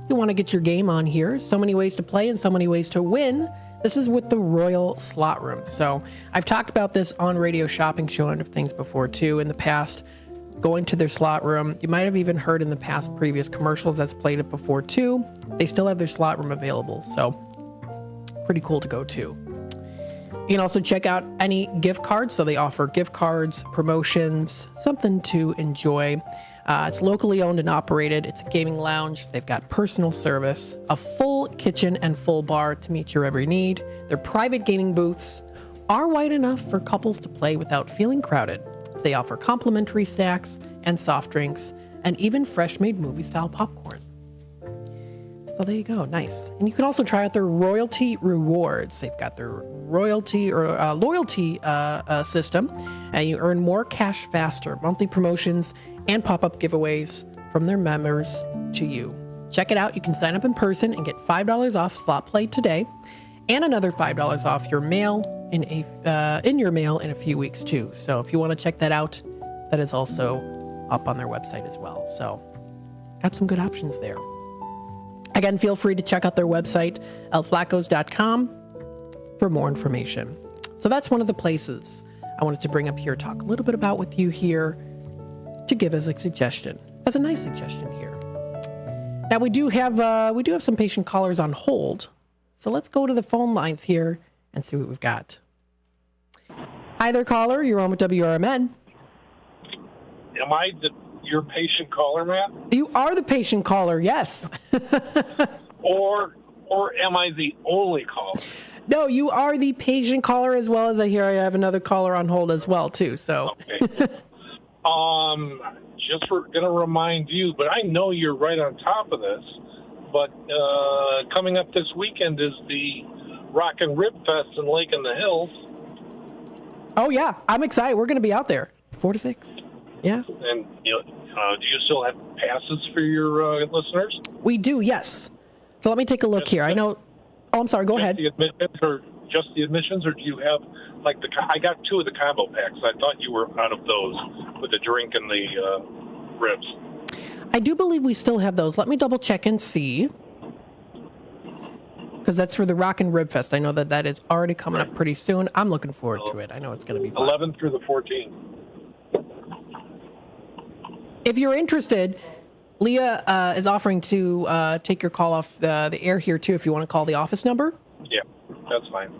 you want to get your game on here. So many ways to play and so many ways to win. This is with the Royal Slot Room. So I've talked about this on Radio Shopping Show and things before too in the past. Going to their slot room. You might have even heard in the past previous commercials that's played it before too. They still have their slot room available. So pretty cool to go to. You can also check out any gift cards. So they offer gift cards, promotions, something to enjoy. It's locally owned and operated. It's a gaming lounge. They've got personal service, a full kitchen and full bar to meet your every need. Their private gaming booths are wide enough for couples to play without feeling crowded. They offer complimentary snacks and soft drinks and even fresh-made movie-style popcorn. So there you go. Nice. And you can also try out their royalty rewards. They've got their royalty or loyalty system, and you earn more cash faster, monthly promotions, and pop-up giveaways from their members to you. Check it out. You can sign up in person and get $5 off slot play today, and another $5 off your mail in your mail in a few weeks too. So if you want to check that out, that is also up on their website as well. So got some good options there. Again, feel free to check out their website, elflacos.com, for more information. So that's one of the places I wanted to bring up here, talk a little bit about with you here, to give as a suggestion, as a nice suggestion here. Now we do have some patient callers on hold, so let's go to the phone lines here and see what we've got. Hi there, caller. You're on with WRMN. Am I your patient caller, Matt? You are the patient caller, yes. or am I the only caller? No, you are the patient caller, as well as I hear I have another caller on hold as well, too. So. Okay. Just going to remind you, but I know you're right on top of this, but coming up this weekend is the Rock and Rib Fest in Lake in the Hills. Oh, yeah. I'm excited. We're going to be out there. 4 to 6. Yeah. And do you still have passes for your listeners? We do, yes. So let me take a look here. I know. Oh, I'm sorry. Go ahead. Just the admissions, or do you have I got 2 of the combo packs. I thought you were out of those with the drink and the ribs. I do believe we still have those. Let me double check and see. Because that's for the Rock and Rib Fest. I know that is already coming up pretty soon. I'm looking forward to it. I know it's going to be fun. 11th through the 14th. If you're interested, Leah is offering to take your call off the air here, too, if you want to call the office number. Yeah, that's fine.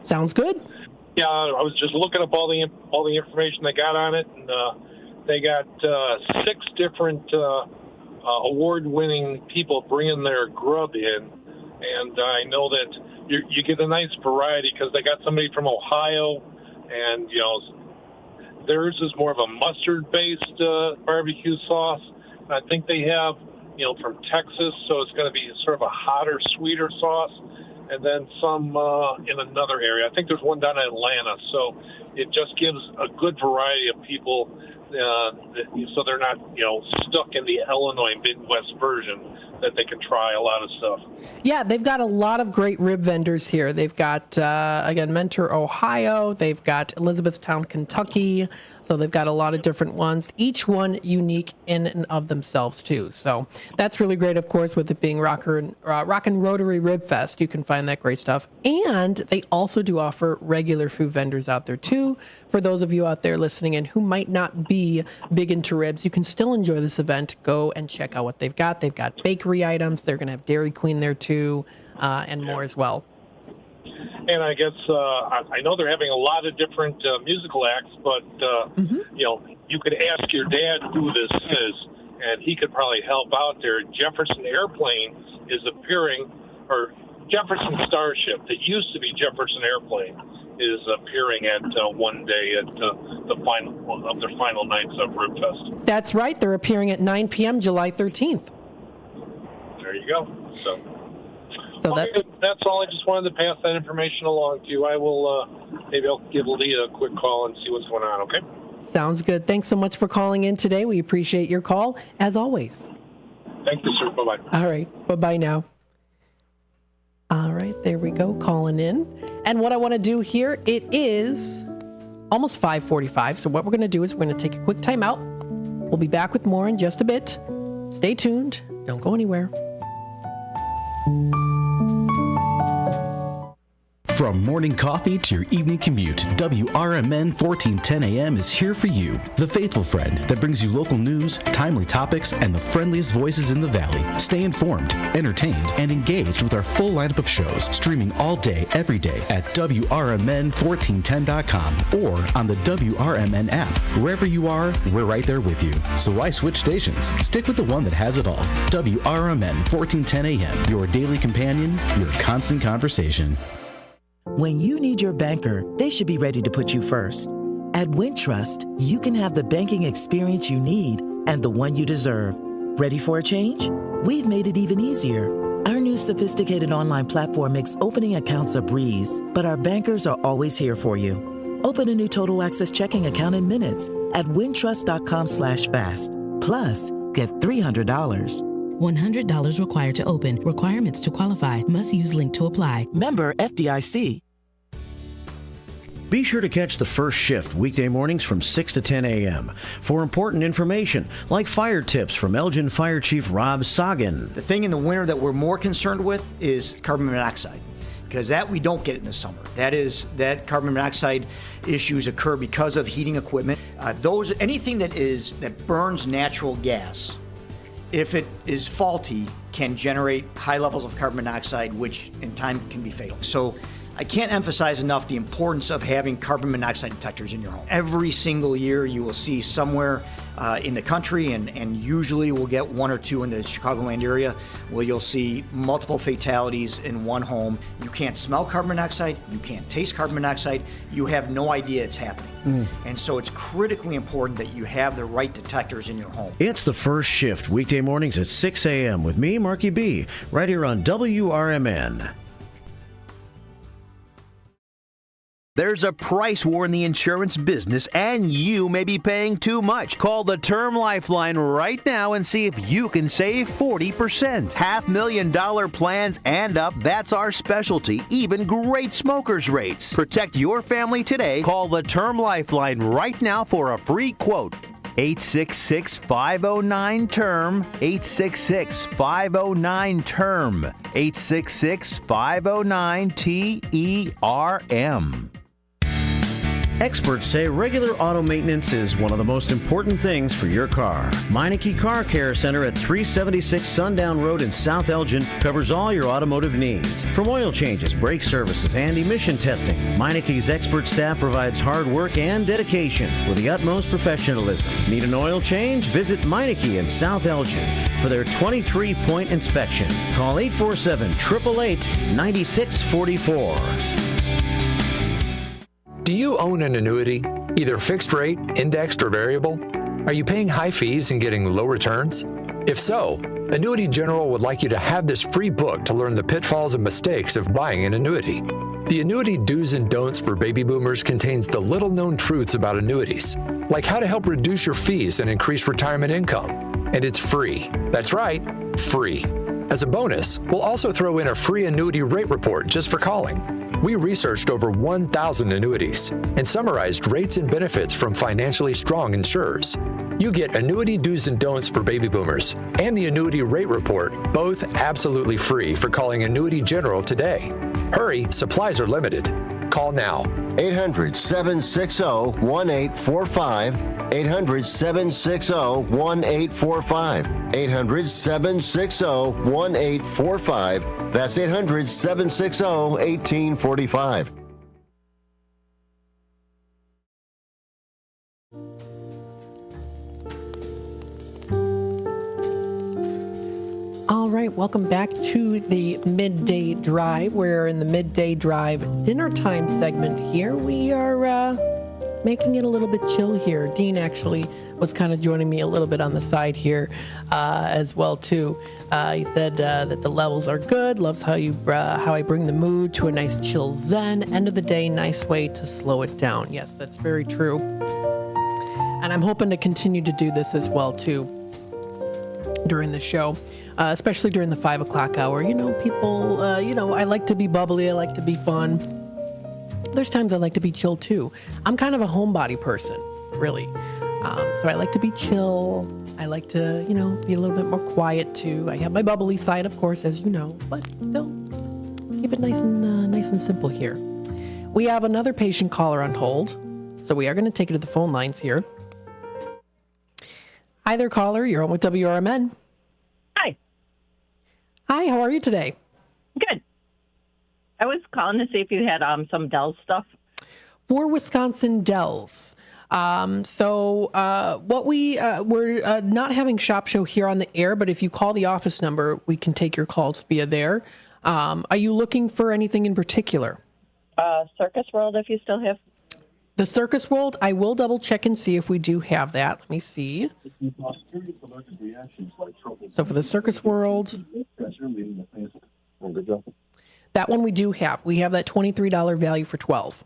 Sounds good. Yeah, I was just looking up all the information they got on it, and they got 6 different award-winning people bringing their grub in, and I know that you get a nice variety because they got somebody from Ohio, and theirs is more of a mustard-based barbecue sauce. I think they have from Texas, so it's going to be sort of a hotter, sweeter sauce. And then some in another area. I think there's one down in Atlanta. So it just gives a good variety of people, so they're not, stuck in the Illinois Midwest version, that they can try a lot of stuff. Yeah, they've got a lot of great rib vendors here. They've got, again, Mentor, Ohio. They've got Elizabethtown, Kentucky. So they've got a lot of different ones, each one unique in and of themselves, too. So that's really great, of course, with it being Rock and Rotary Rib Fest. You can find that great stuff. And they also do offer regular food vendors out there, too. For those of you out there listening in who might not be big into ribs, you can still enjoy this event. Go and check out what they've got. They've got bakery items. They're going to have Dairy Queen there, too, and more as well. And I guess I know they're having a lot of different musical acts, but you could ask your dad who this is, and he could probably help out there. Jefferson Airplane is appearing, or Jefferson Starship, that used to be Jefferson Airplane, is appearing at one day at the final of their final nights of Rib Fest. That's right. They're appearing at 9 p.m. July 13th. There you go. So that's all. I just wanted to pass that information along to you. I will maybe I'll give Leah a quick call and see what's going on. Okay. Sounds good. Thanks so much for calling in today. We appreciate your call as always. Thank you, sir. Bye bye. All right. Bye bye now. All right. There we go. Calling in. And what I want to do here, it is almost 5:45. So what we're going to do is we're going to take a quick time out. We'll be back with more in just a bit. Stay tuned. Don't go anywhere. From morning coffee to your evening commute, WRMN 1410 AM is here for you. The faithful friend that brings you local news, timely topics, and the friendliest voices in the Valley. Stay informed, entertained, and engaged with our full lineup of shows, streaming all day, every day at WRMN1410.com or on the WRMN app. Wherever you are, we're right there with you. So why switch stations? Stick with the one that has it all. WRMN 1410 AM, your daily companion, your constant conversation. When you need your banker, they should be ready to put you first. At Wintrust, you can have the banking experience you need and the one you deserve. Ready for a change? We've made it even easier. Our new sophisticated online platform makes opening accounts a breeze, but our bankers are always here for you. Open a new Total Access checking account in minutes at wintrust.com/fast. Plus, get $300. $100 required to open. Requirements to qualify. Must use link to apply. Member FDIC. Be sure to catch the first shift weekday mornings from 6 to 10 a.m. for important information like fire tips from Elgin Fire Chief Rob Sagan. The thing in the winter that we're more concerned with is carbon monoxide, because that we don't get in the summer. That carbon monoxide issues occur because of heating equipment. Anything that burns natural gas, if it is faulty, can generate high levels of carbon monoxide, which in time can be fatal. So I can't emphasize enough the importance of having carbon monoxide detectors in your home. Every single year you will see somewhere in the country, and usually we'll get one or two in the Chicagoland area, where you'll see multiple fatalities in one home. You can't smell carbon monoxide, you can't taste carbon monoxide, you have no idea it's happening. And so it's critically important that you have the right detectors in your home. It's The First Shift, weekday mornings at 6 a.m. with me, Marky B, right here on WRMN. There's a price war in the insurance business, and you may be paying too much. Call the Term Lifeline right now and see if you can save 40%. $500,000 plans and up, that's our specialty. Even great smokers' rates. Protect your family today. Call the Term Lifeline right now for a free quote. 866-509-TERM, 866-509-TERM, 866-509-TERM. Experts say regular auto maintenance is one of the most important things for your car. Meineke Car Care Center at 376 Sundown Road in South Elgin covers all your automotive needs. From oil changes, brake services, and emission testing, Meineke's expert staff provides hard work and dedication with the utmost professionalism. Need an oil change? Visit Meineke in South Elgin for their 23-point inspection. Call 847-888-9644. Do you own an annuity, either fixed rate, indexed, or variable? Are you paying high fees and getting low returns? If so, Annuity General would like you to have this free book to learn the pitfalls and mistakes of buying an annuity. The Annuity Do's and Don'ts for Baby Boomers contains the little-known truths about annuities, like how to help reduce your fees and increase retirement income. And it's free. That's right, free. As a bonus, we'll also throw in a free annuity rate report just for calling. We researched over 1,000 annuities and summarized rates and benefits from financially strong insurers. You get Annuity Do's and Don'ts for Baby Boomers and the Annuity Rate Report, both absolutely free for calling Annuity General today. Hurry, supplies are limited. Call now. 800-760-1845. 800-760-1845. 800-760-1845. That's 800-760-1845. All right, welcome back to the Midday Drive. We're in the Midday Drive dinner time segment here. We are making it a little bit chill here. Dean actually was kind of joining me a little bit on the side here as well too. He said that the levels are good. Loves how I bring the mood to a nice chill zen. End of the day, nice way to slow it down. Yes, that's very true. And I'm hoping to continue to do this as well too during the show. Especially during the 5 o'clock hour. You know, people, I like to be bubbly. I like to be fun. There's times I like to be chill too. I'm kind of a homebody person, really. So I like to be chill. I like to, be a little bit more quiet too. I have my bubbly side, of course, as you know, but still keep it nice and simple here. We have another patient caller on hold, so we are going to take it to the phone lines here. Hi there, caller. You're on with WRMN. Hi, how are you today? Good. I was calling to see if you had some Dell stuff. For Wisconsin Dells. What we're not having Shop Show here on the air, but if you call the office number, we can take your calls via there. Are you looking for anything in particular? Circus World, if you still have. The Circus World, I will double check and see if we do have that. Let me see. So for the Circus World, that one we do have. We have that $23 value for 12.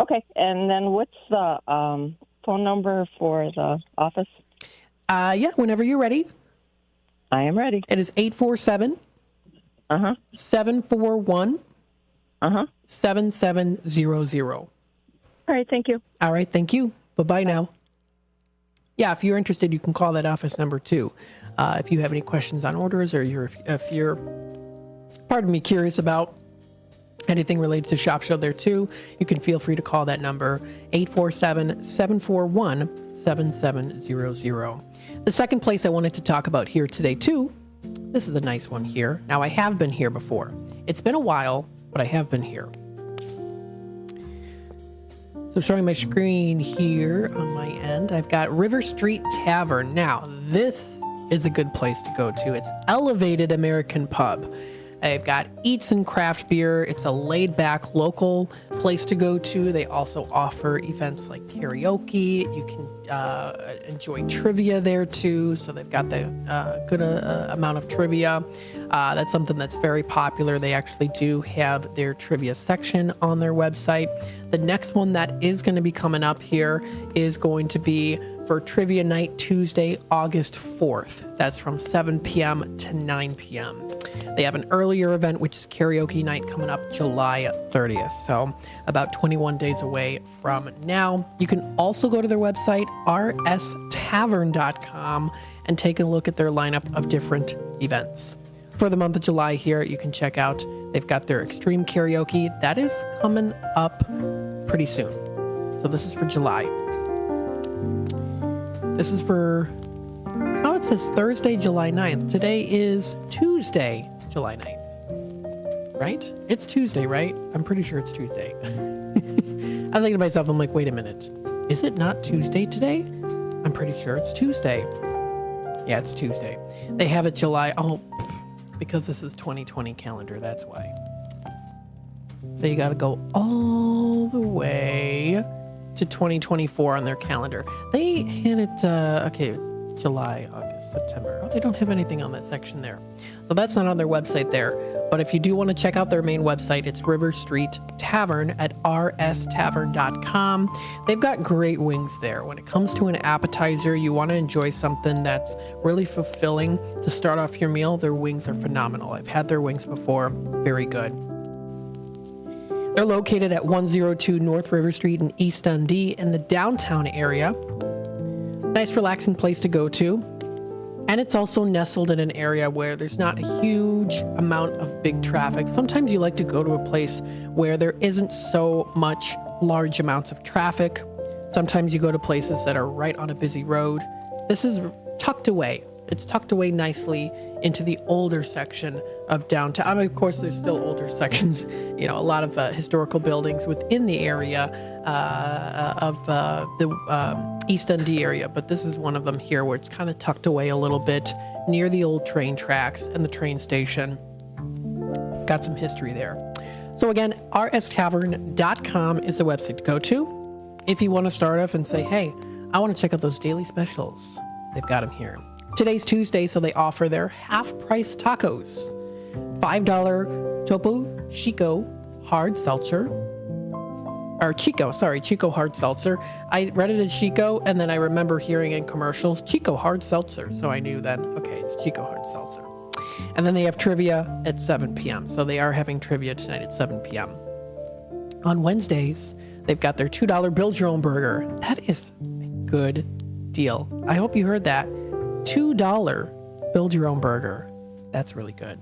Okay, and then what's the phone number for the office? Yeah, whenever you're ready. I am ready. It is 847-741 7700. All right, thank you. All right, thank you. Bye-bye now. Yeah, if you're interested, you can call that office number too. If you have any questions on orders or if you're, curious about anything related to Shop Show there too, you can feel free to call that number, 847-741-7700. The second place I wanted to talk about here today too, this is a nice one here. Now, I have been here before. It's been a while, but I have been here. So showing my screen here on my end, I've got River Street Tavern. Now, this is a good place to go to. It's elevated American pub. They've got eats and craft beer. It's a laid-back local place to go to. They also offer events like karaoke. You can enjoy trivia there too. So they've got the good amount of trivia. That's something that's very popular. They actually do have their trivia section on their website. The next one that is going to be coming up here is going to be for Trivia Night Tuesday, August 4th. That's from 7 p.m. to 9 p.m. They have an earlier event, which is karaoke night, coming up July 30th. So about 21 days away from now. You can also go to their website, rstavern.com, and take a look at their lineup of different events. For the month of July here, you can check out, they've got their extreme karaoke. That is coming up pretty soon. So this is for July. This is for, oh, it says Thursday, July 9th. Today is Tuesday, July 9th. Right? It's Tuesday, right? I'm pretty sure it's Tuesday. I'm thinking to myself, I'm like, wait a minute. Is it not Tuesday today? I'm pretty sure it's Tuesday. Yeah, it's Tuesday. They have it July, oh, because this is 2020 calendar, that's why. So you got to go all the way to 2024 on their calendar. They had it, okay, it's July, August, September. Oh, they don't have anything on that section there. So that's not on their website there. But if you do want to check out their main website, it's River Street Tavern at rstavern.com. They've got great wings there. When it comes to an appetizer, you want to enjoy something that's really fulfilling to start off your meal. Their wings are phenomenal. I've had their wings before. Very good. They're located at 102 North River Street in East Dundee in the downtown area. Nice, relaxing place to go to. And it's also nestled in an area where there's not a huge amount of big traffic. Sometimes you like to go to a place where there isn't so much large amounts of traffic. Sometimes you go to places that are right on a busy road. This is tucked away. It's tucked away nicely into the older section of downtown. I mean, of course, there's still older sections, you know, a lot of historical buildings within the area of the East Dundee area. But this is one of them here where it's kind of tucked away a little bit near the old train tracks and the train station. Got some history there. So again, rstavern.com is the website to go to. If you want to start off and say, hey, I want to check out those daily specials, they've got them here. Today's Tuesday, so they offer their half-price tacos. $5 Topo Chico hard seltzer. Or Chico hard seltzer. I read it as Chico, and then I remember hearing in commercials, Chico hard seltzer. So I knew then, okay, it's Chico hard seltzer. And then they have trivia at 7 p.m. So they are having trivia tonight at 7 p.m. On Wednesdays, they've got their $2 build your own burger. That is a good deal. I hope you heard that. $2 build your own burger. That's really good.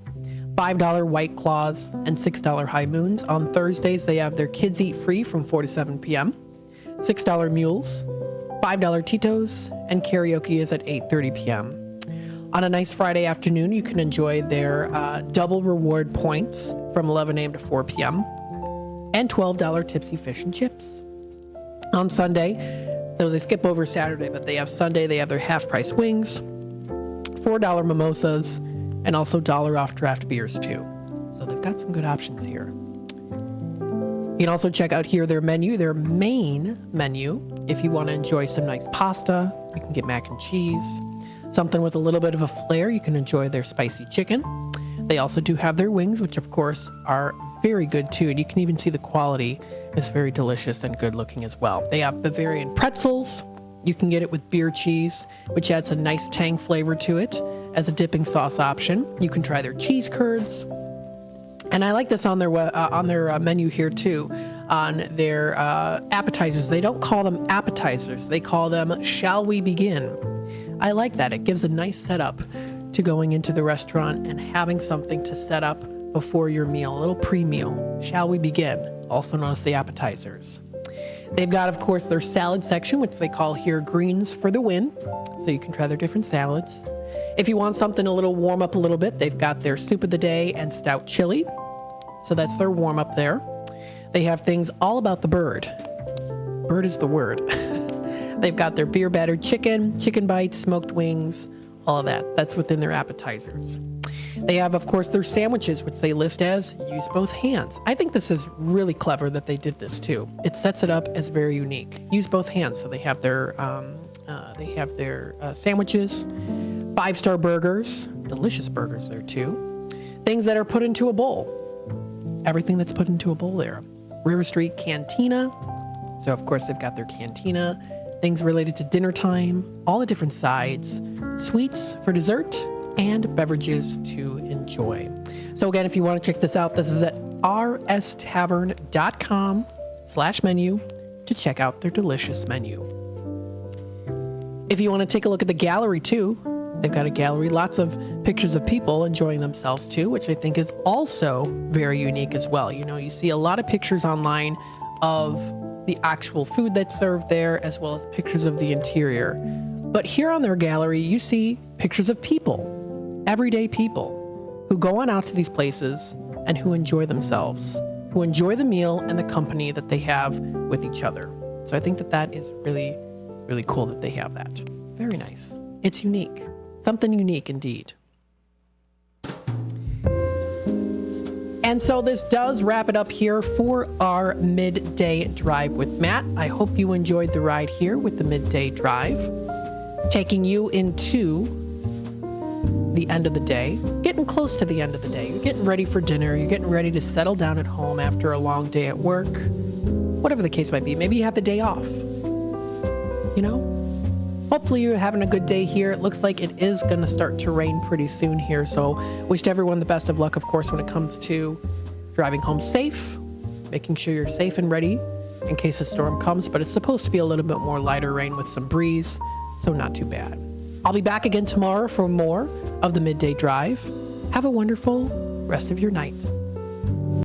$5 White Claws and $6 High Moons. On Thursdays, they have their Kids Eat Free from 4 to 7 p.m. $6 Mules, $5 Tito's, and karaoke is at 8:30 p.m. On a nice Friday afternoon, you can enjoy their double reward points from 11 a.m. to 4 p.m. and $12 Tipsy Fish and Chips. On Sunday, so they skip over Saturday, but they have Sunday, they have their half-price wings, $4 mimosas, and also $1 off draft beers too. So they've got some good options here. You can also check out here their menu, their main menu. If you want to enjoy some nice pasta, you can get mac and cheese. Something with a little bit of a flair, you can enjoy their spicy chicken. They also do have their wings, which of course are very good too. And you can even see the quality is very delicious and good looking as well. They have Bavarian pretzels. You can get it with beer cheese, which adds a nice tang flavor to it as a dipping sauce option. You can try their cheese curds. And I like this on their menu here too, on their appetizers. They don't call them appetizers. They call them Shall We Begin? I like that. It gives a nice setup to going into the restaurant and having something to set up before your meal, a little pre-meal. Shall we begin? Also known as the appetizers. They've got, of course, their salad section, which they call here greens for the win. So you can try their different salads. If you want something a little warm up a little bit, they've got their soup of the day and stout chili. So that's their warm up there. They have things all about the bird. Bird is the word. They've got their beer battered chicken, chicken bites, smoked wings, all of that. That's within their appetizers. They have, of course, their sandwiches, which they list as use both hands. I think this is really clever that they did this too. It sets it up as very unique. Use both hands. So they have their sandwiches, 5-star burgers, delicious burgers there too. Things that are put into a bowl. Everything that's put into a bowl there. River Street Cantina. So of course they've got their cantina. Things related to dinner time, all the different sides, sweets for dessert, and beverages to enjoy. So again, if you want to check this out, this is at rstavern.com/menu to check out their delicious menu. If you want to take a look at the gallery too, they've got a gallery, lots of pictures of people enjoying themselves too, which I think is also very unique as well. You know, you see a lot of pictures online of the actual food that's served there, as well as pictures of the interior. But here on their gallery, you see pictures of people, everyday people who go on out to these places and who enjoy themselves, who enjoy the meal and the company that they have with each other. So I think that that is really, really cool that they have that. Very nice. It's unique. Something unique indeed. And so this does wrap it up here for our midday drive with Matt. I hope you enjoyed the ride here with the midday drive, taking you into the end of the day, getting close to the end of the day. You're getting ready for dinner. You're getting ready to settle down at home after a long day at work, whatever the case might be. Maybe you have the day off, you know? Hopefully you're having a good day here. It looks like it is going to start to rain pretty soon here. So wish everyone the best of luck, of course, when it comes to driving home safe, making sure you're safe and ready in case a storm comes. But it's supposed to be a little bit more lighter rain with some breeze, so not too bad. I'll be back again tomorrow for more of the Midday Drive. Have a wonderful rest of your night.